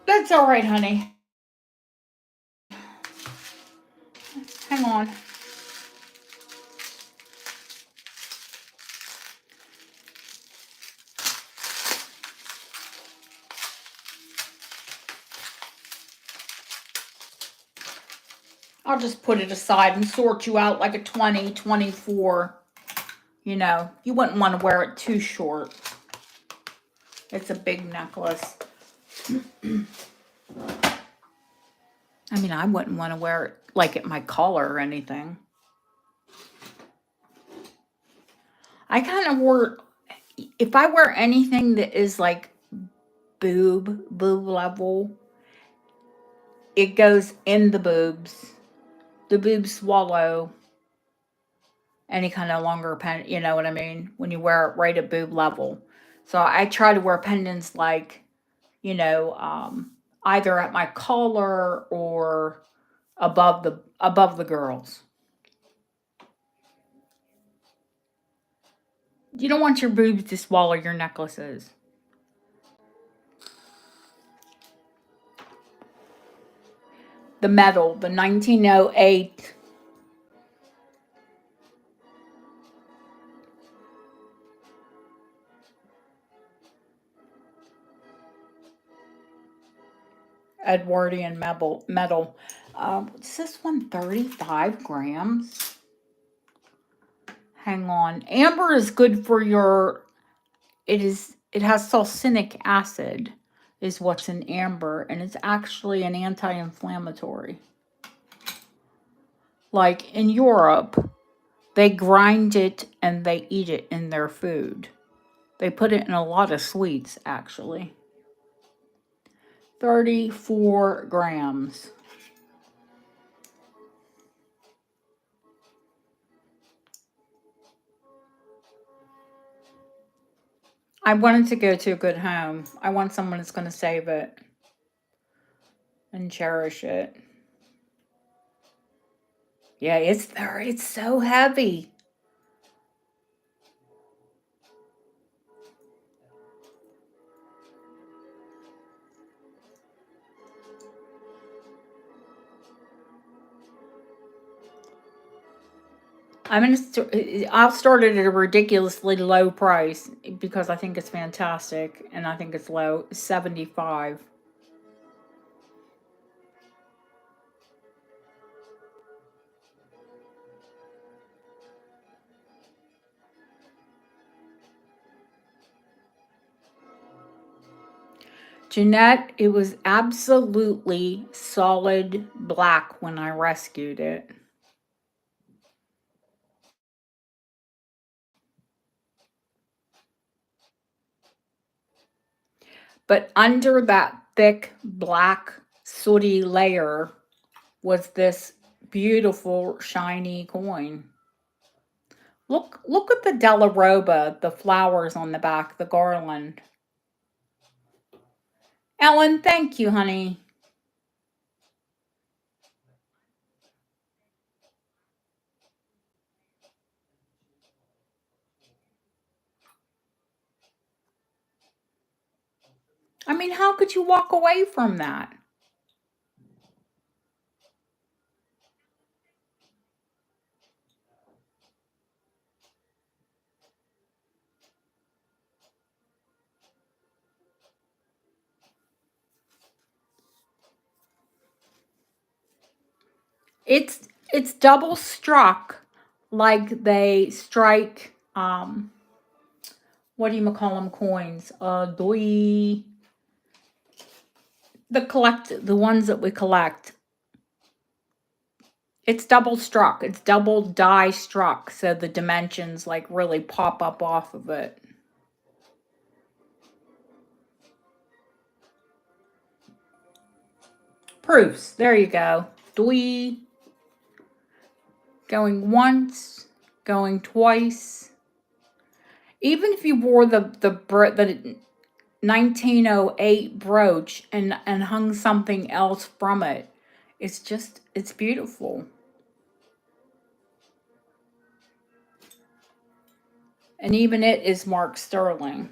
That's all right, honey. Hang on. I'll just put it aside and sort you out like a 20, 24. You know, you wouldn't want to wear it too short. It's a big necklace. I mean, I wouldn't want to wear it like at my collar or anything. I kind of wore, if I wear anything that is like boob level, it goes in the boobs. The boobs swallow any kind of longer pendant, you know what I mean? When you wear it right at boob level. So I try to wear pendants like, you know, either at my collar or above the girls. You don't want your boobs to swallow your necklaces. The metal, the 1908. Edwardian metal. What's this one? 35 grams. Hang on. Amber is good for your. It has sulfonic acid, is what's in amber, and it's actually an anti-inflammatory. Like in Europe, they grind it and they eat it in their food. They put it in a lot of sweets, actually. 34 grams. I wanted to go to a good home. I want someone that's going to save it and cherish it. Yeah, it's there. It's so heavy. I'll start it at a ridiculously low price because I think it's fantastic and I think it's low. 75. Jeanette, it was absolutely solid black when I rescued it. But under that thick black sooty layer was this beautiful shiny coin. Look at the Della Roba, the flowers on the back, the garland. Ellen, thank you, honey. I mean, how could you walk away from that? It's double struck like they strike what do you call them coins? The ones that we collect. It's double struck. It's double die struck, so the dimensions like really pop up off of it. Proofs. There you go. Doi. Going once, going twice. Even if you wore the 1908 brooch and hung something else from it, it's beautiful. And even it is marked sterling.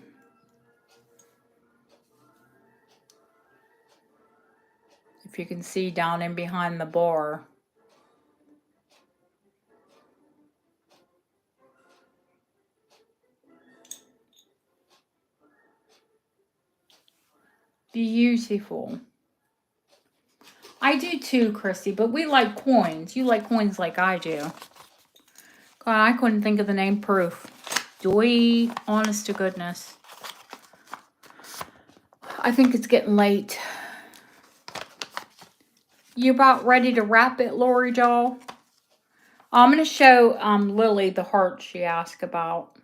If you can see down in behind the bar. Beautiful. I do too, Christy, but we like coins. You like coins like I do. God, I couldn't think of the name Proof. Doi, honest to goodness. I think it's getting late. You about ready to wrap it, Lori doll? I'm going to show Lily the heart she asked about.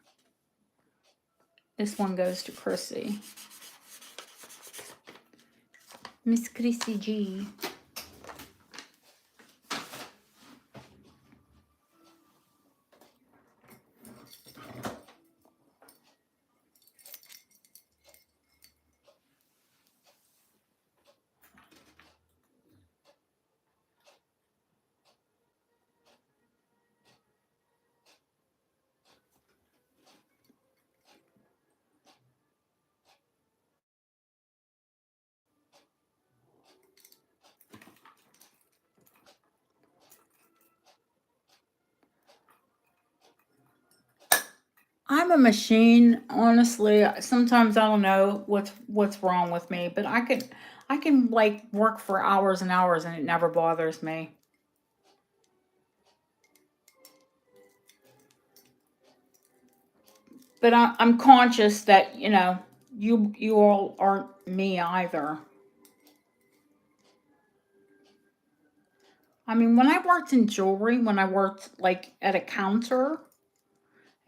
This one goes to Chrissy. Miss Chrissy G. I'm a machine, honestly. Sometimes I don't know what's wrong with me, but I can like work for hours and hours and it never bothers me. But I'm conscious that, you all aren't me either. I mean, when I worked in jewelry, when I worked like at a counter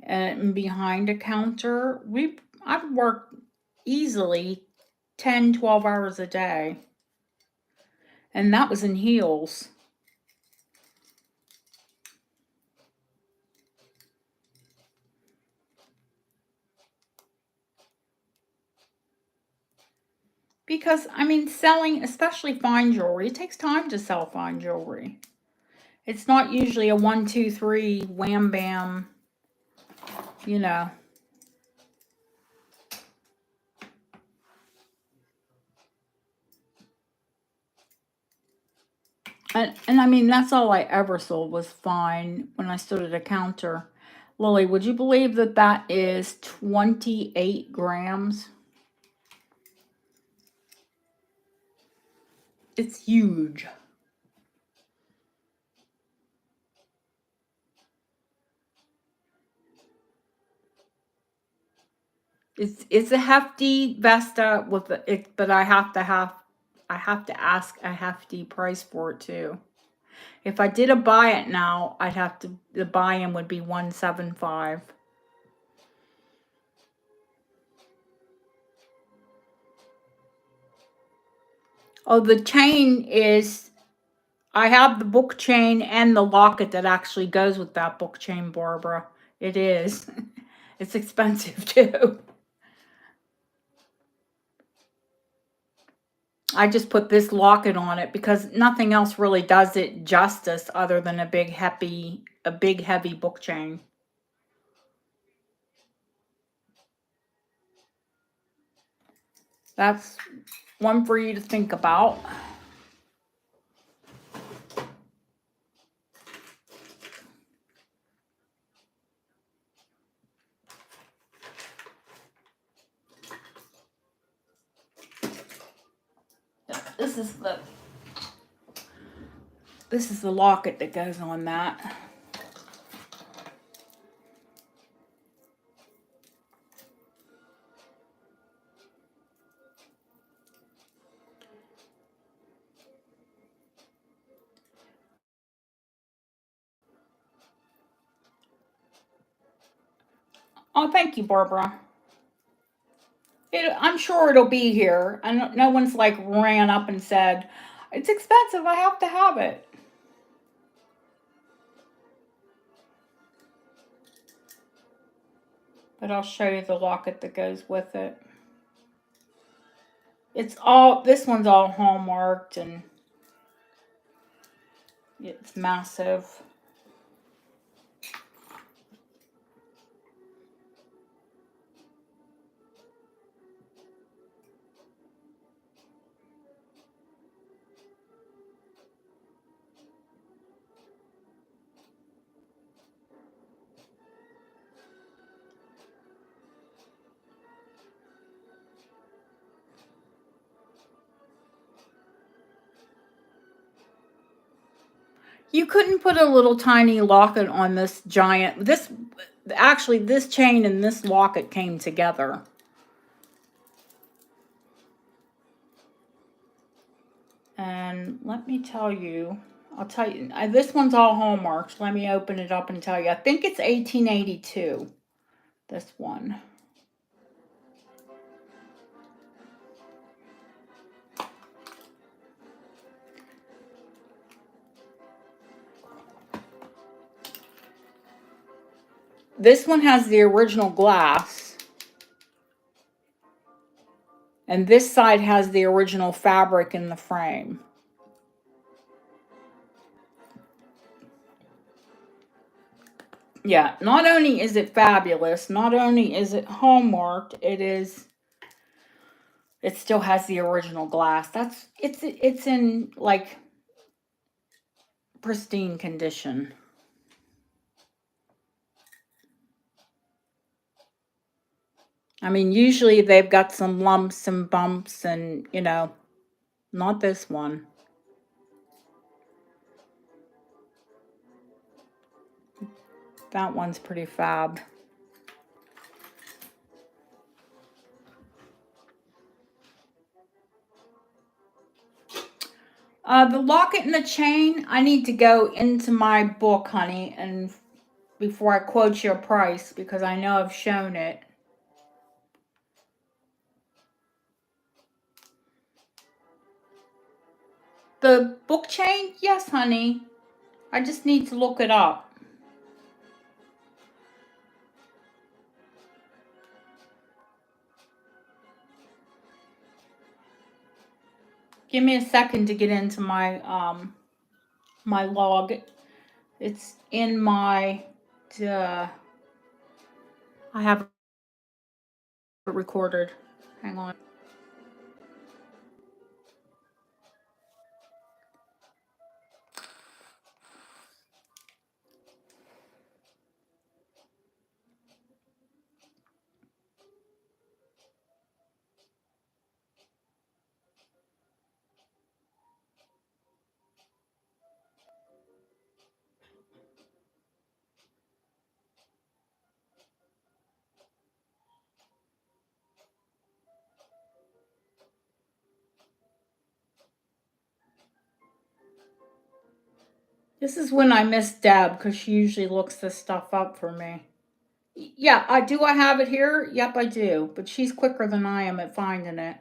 and behind a counter, I've worked easily 10, 12 hours a day. And that was in heels. Because, I mean, selling, especially fine jewelry, it takes time to sell fine jewelry. It's not usually a 1, 2, 3, wham, bam, you know. And I mean, that's all I ever sold was fine when I stood at a counter. Lily, would you believe that that is 28 grams? It's huge. It's a hefty Vesta with it, but I have to ask a hefty price for it too. If I did a buy it now, the buy-in would be $175. Oh, the chain is, I have the book chain and the locket that actually goes with that book chain, Barbara. It is. It's expensive too. I just put this locket on it because nothing else really does it justice other than a big heavy book chain. That's one for you to think about. This is This is the locket that goes on that. Oh, thank you, Barbara. I'm sure it'll be here. No one's like ran up and said, it's expensive, I have to have it. But I'll show you the locket that goes with it. This one's all hallmarked and it's massive. You couldn't put a little tiny locket on this giant. Actually, this chain and this locket came together. And let me tell you, I'll tell you, this one's all hallmarked. Let me open it up and tell you. I think it's 1882, this one. This one has the original glass. And this side has the original fabric in the frame. Yeah, not only is it fabulous, not only is it hallmarked, it still has the original glass. It's in like pristine condition. I mean, usually they've got some lumps and bumps and, not this one. That one's pretty fab. The locket and the chain, I need to go into my book, honey, and before I quote you a price, because I know I've shown it. The book chain? Yes, honey. I just need to look it up. Give me a second to get into my my log. It's in my I have it recorded. Hang on. This is when I miss Deb because she usually looks this stuff up for me. Yeah, I have it here? Yep, I do. But she's quicker than I am at finding it.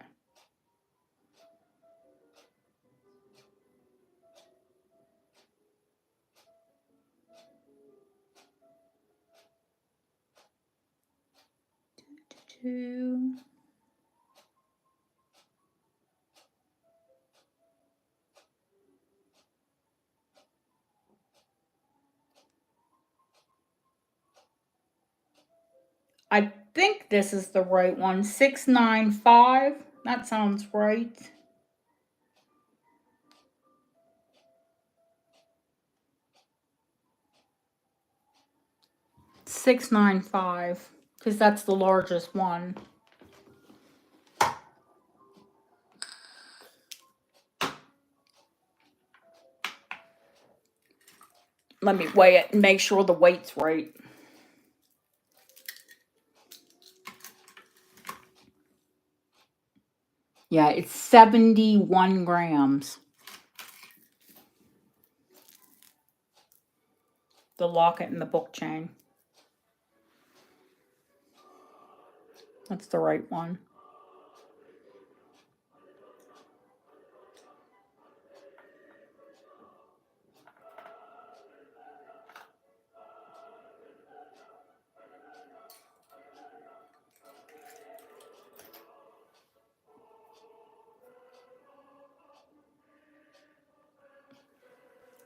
I think this is the right one. 695. That sounds right. 695, because that's the largest one. Let me weigh it and make sure the weight's right. Yeah, it's 71 grams. The locket and the book chain. That's the right one.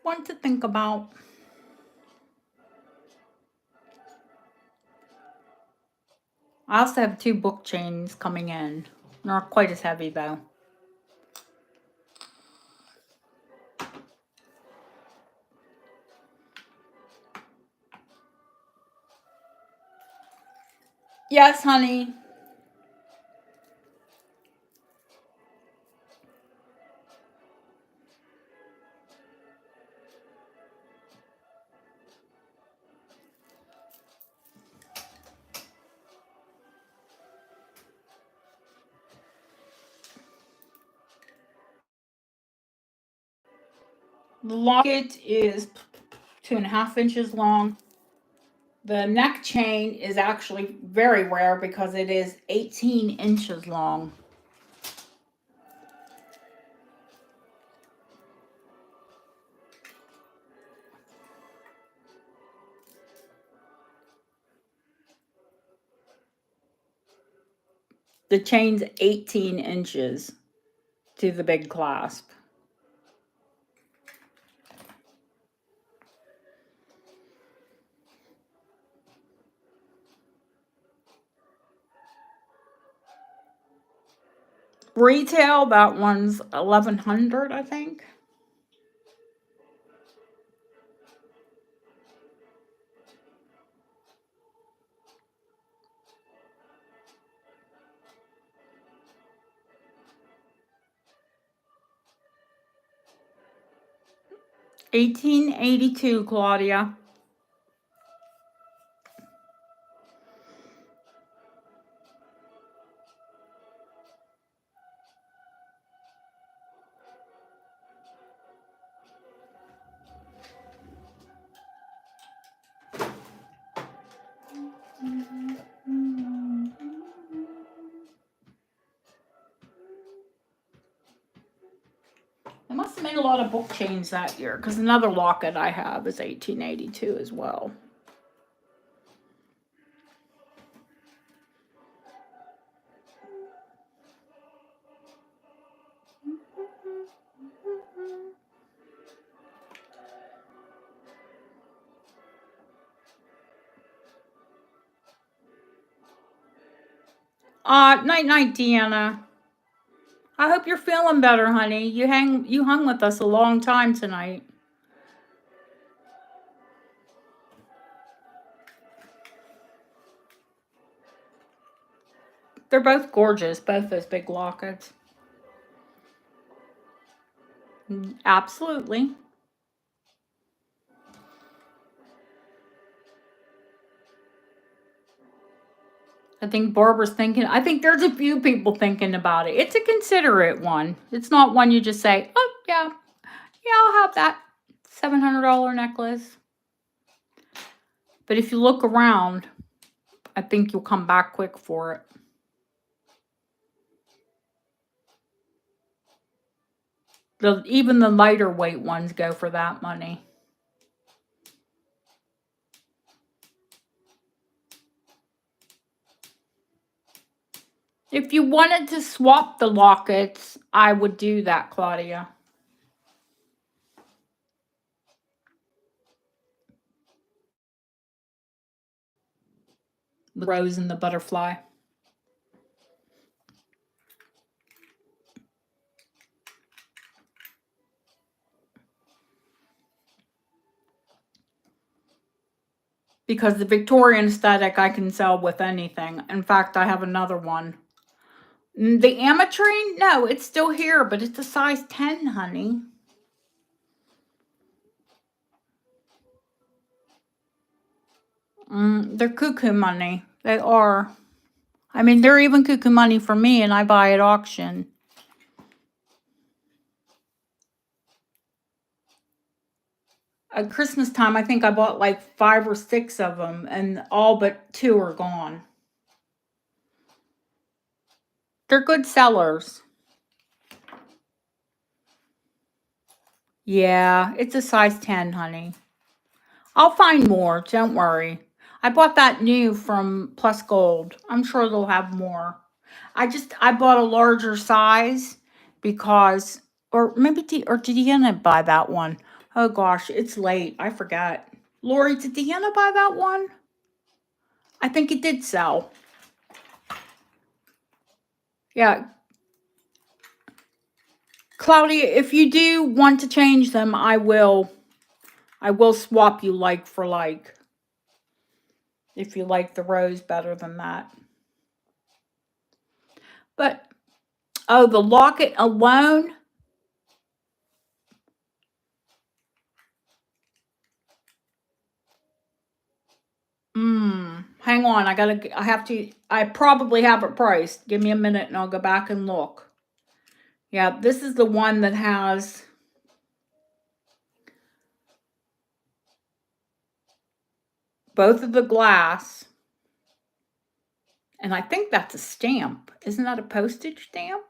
One to think about. I also have 2 book chains coming in. Not quite as heavy though. Yes, honey. The locket is 2.5 inches long. The neck chain is actually very rare because it is 18 inches long. The chain's 18 inches to the big clasp. Retail, that one's $1,100, I think. $18.82, Claudia. I must have made a lot of book chains that year because another locket I have is $18.82 as well. Night, Deanna. I hope you're feeling better, honey. You hung with us a long time tonight. They're both gorgeous, both those big lockets. Absolutely. I think Barbara's thinking, I think there's a few people thinking about it. It's a considerate one. It's not one you just say, oh, yeah, I'll have that $700 necklace. But if you look around, I think you'll come back quick for it. Even the lighter weight ones go for that money. If you wanted to swap the lockets, I would do that, Claudia. The rose and the butterfly. Because the Victorian aesthetic I can sell with anything. In fact, I have another one. The ametrine? No, it's still here, but it's a size 10, honey. They're cuckoo money. They are. I mean, they're even cuckoo money for me, and I buy at auction. At Christmas time, I think I bought like 5 or 6 of them, and all but 2 are gone. They're good sellers. Yeah, it's a size 10, honey. I'll find more, don't worry. I bought that new from Plus Gold. I'm sure they'll have more. I bought a larger size because, or maybe, or did Deanna buy that one? Oh gosh, it's late. I forgot. Lori, did Deanna buy that one? I think it did sell. Yeah. Claudia, if you do want to change them, I will swap you like for like. If you like the rose better than that. But, oh, the locket alone. Hang on. I probably have it priced. Give me a minute and I'll go back and look. Yeah, this is the one that has both of the glass. And I think that's a stamp. Isn't that a postage stamp?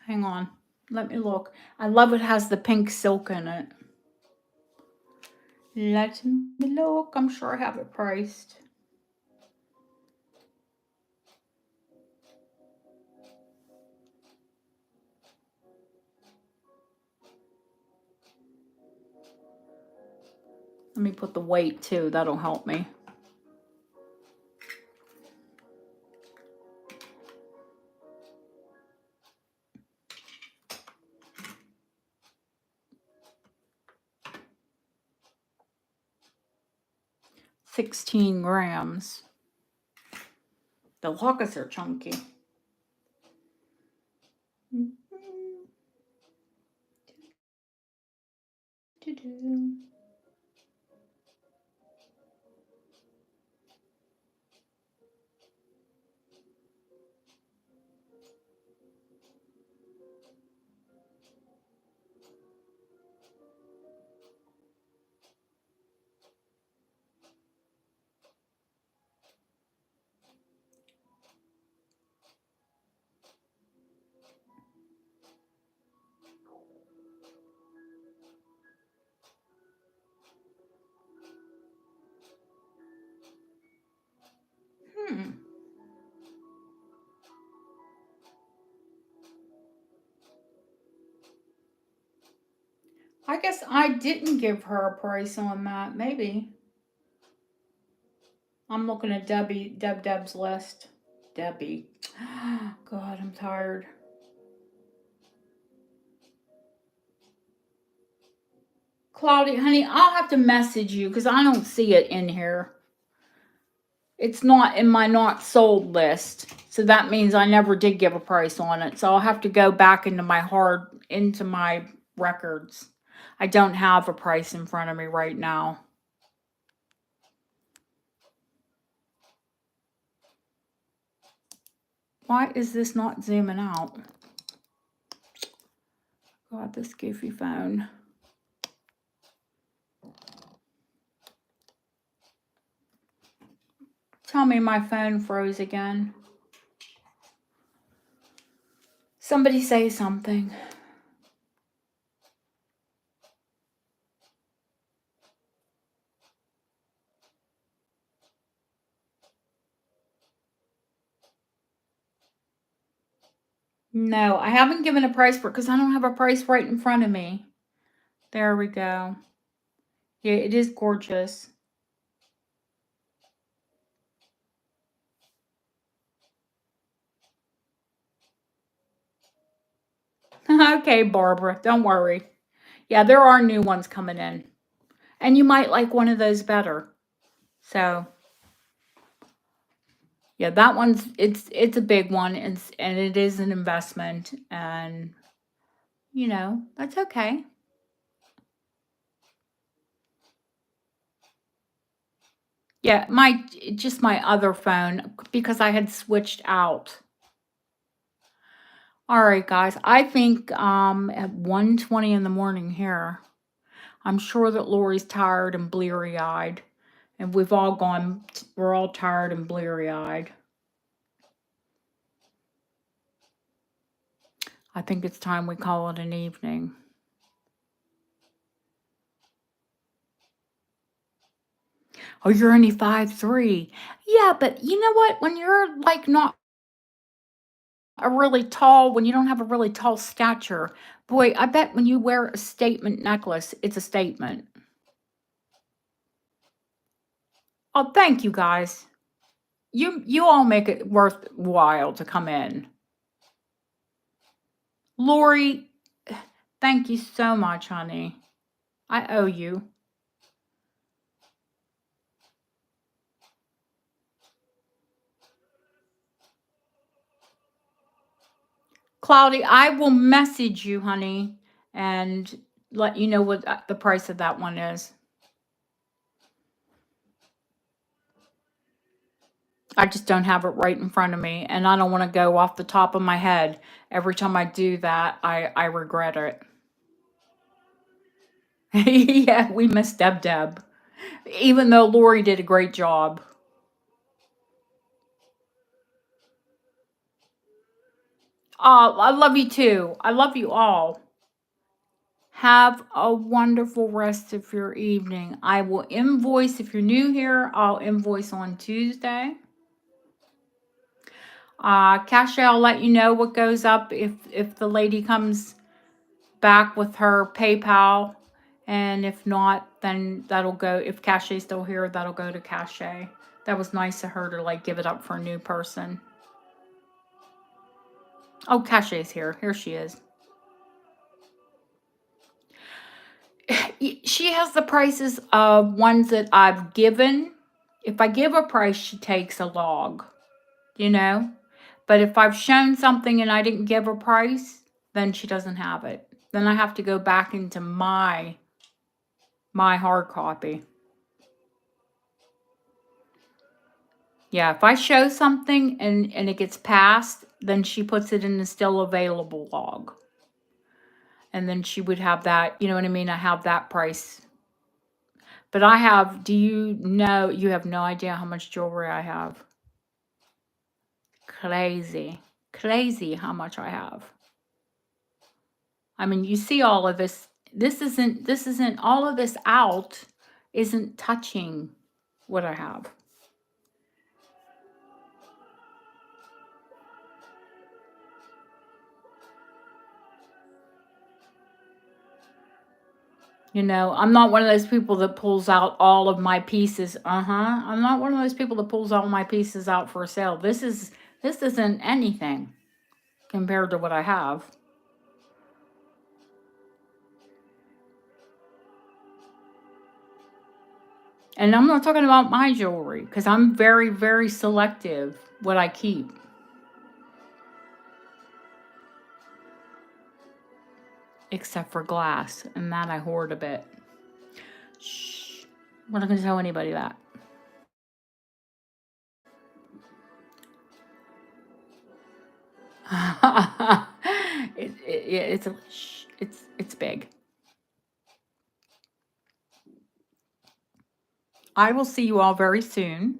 Hang on. Let me look. I love it has the pink silk in it. Let me look. I'm sure I have it priced. Let me put the weight too. That'll help me. $16 grams. The lockets are chunky. I guess I didn't give her a price on that. Maybe. I'm looking at Deb's list. Debbie. God, I'm tired. Claudia, honey, I'll have to message you because I don't see it in here. It's not in my not sold list. So that means I never did give a price on it. So I'll have to go back into my records. I don't have a price in front of me right now. Why is this not zooming out? God, this goofy phone. Tell me my phone froze again. Somebody say something. No, I haven't given a price for it because I don't have a price right in front of me. There we go. Yeah, it is gorgeous. Okay, Barbara, don't worry. Yeah, there are new ones coming in. And you might like one of those better. So, Yeah, that one's it's a big one, and it is an investment, and that's okay. Yeah, just my other phone because I had switched out. All right, guys. I think at 1:20 in the morning here. I'm sure that Lori's tired and bleary-eyed, and we're all tired and bleary-eyed. I think it's time we call it an evening. Oh, you're only 5'3". Yeah, but you know what? When you're like not when you don't have a really tall stature, boy, I bet when you wear a statement necklace, it's a statement. Oh, thank you guys. You all make it worthwhile to come in. Lori, thank you so much, honey. I owe you. Cloudy, I will message you, honey, and let you know what the price of that one is. I just don't have it right in front of me, and I don't want to go off the top of my head. Every time I do that, I regret it. Yeah, we miss Deb. Even though Lori did a great job. Oh, I love you too. I love you all. Have a wonderful rest of your evening. I will invoice if you're new here. I'll invoice on Tuesday. Casha, I'll let you know what goes up if the lady comes back with her PayPal, and if not, then that'll go. If Casha's still here, that'll go to Casha. That was nice of her to like give it up for a new person. Oh, Casha's here. Here she is. She has the prices of ones that I've given. If I give a price, she takes a log, you know? But if I've shown something and I didn't give a price, then she doesn't have it. Then I have to go back into my hard copy. Yeah, if I show something and it gets passed, then she puts it in the still available log. And then she would have that, you know what I mean? I have that price. But do you know, you have no idea how much jewelry I have. Crazy how much I have. I mean, you see all of this. This isn't all of this out isn't touching what I have. I'm not one of those people that pulls out all of my pieces. I'm not one of those people that pulls all my pieces out for sale. This isn't anything compared to what I have. And I'm not talking about my jewelry because I'm very, very selective what I keep. Except for glass, and that I hoard a bit. Shh. We're not going to tell anybody that. It's big. I will see you all very soon.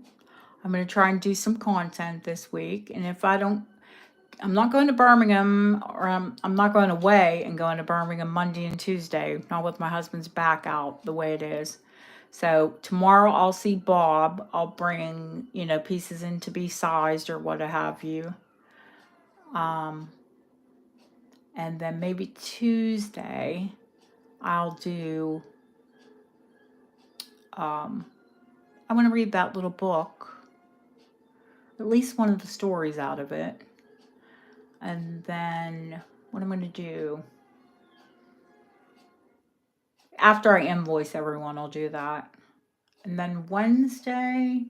I'm going to try and do some content this week, and if I don't, I'm not going to Birmingham, or I'm not going away and going to Birmingham Monday and Tuesday, not with my husband's back out the way it is. So tomorrow I'll see Bob. I'll bring, pieces in to be sized or what have you. And then maybe Tuesday I'll do, I want to read that little book, at least one of the stories out of it. And then what I'm going to do, after I invoice everyone, I'll do that. And then Wednesday,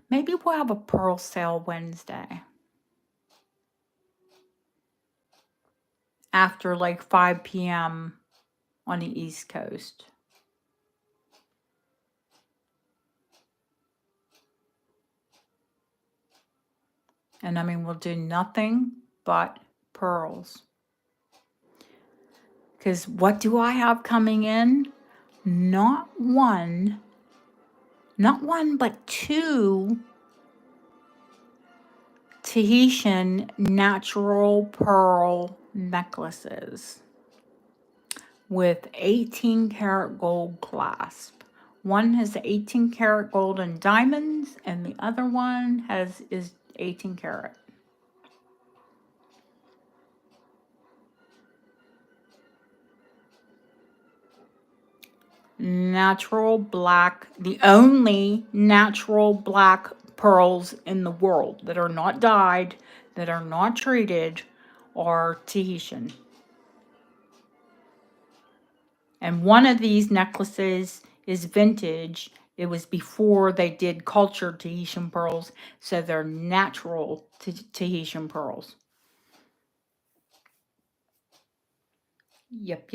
Maybe we'll have a pearl sale Wednesday after like 5 p.m. on the East Coast. And I mean, we'll do nothing but pearls. Because what do I have coming in? Not one, but 2 Tahitian natural pearl necklaces with 18 karat gold clasp. One has 18 karat gold and diamonds, and the other one is 18 karat. Natural black, the only natural black pearls in the world that are not dyed, that are not treated, are Tahitian. And one of these necklaces is vintage. It was before they did cultured Tahitian pearls, so they're natural Tahitian pearls. Yep.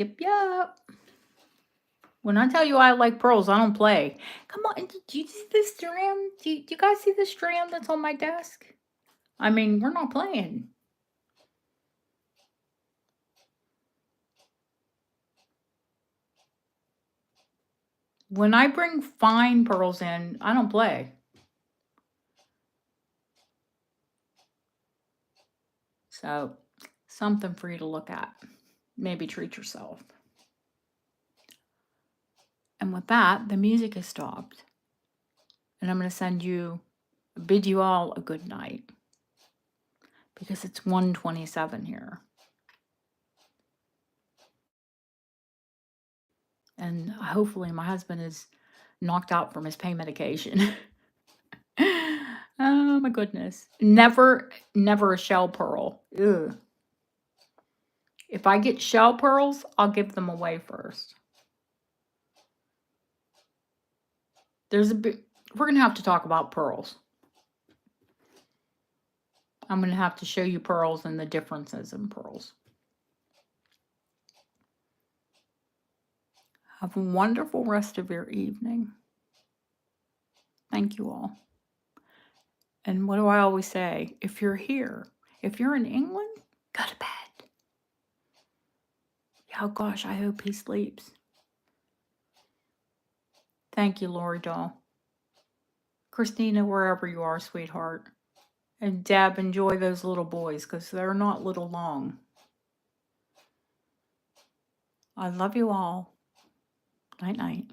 When I tell you I like pearls, I don't play. Come on, do you see this strand? Do you guys see the strand that's on my desk? I mean, we're not playing. When I bring fine pearls in, I don't play. So, something for you to look at. Maybe treat yourself. And with that, the music has stopped. And I'm going to bid you all a good night. Because it's 1:27 here. And hopefully my husband is knocked out from his pain medication. Oh my goodness. Never a shell pearl. Ugh. If I get shell pearls, I'll give them away first. We're going to have to talk about pearls. I'm going to have to show you pearls and the differences in pearls. Have a wonderful rest of your evening. Thank you all. And what do I always say? If you're here, if you're in England, go to bed. Oh gosh, I hope he sleeps. Thank you, Lori Doll. Christina, wherever you are, sweetheart. And Deb, enjoy those little boys because they're not little long. I love you all. Night, night.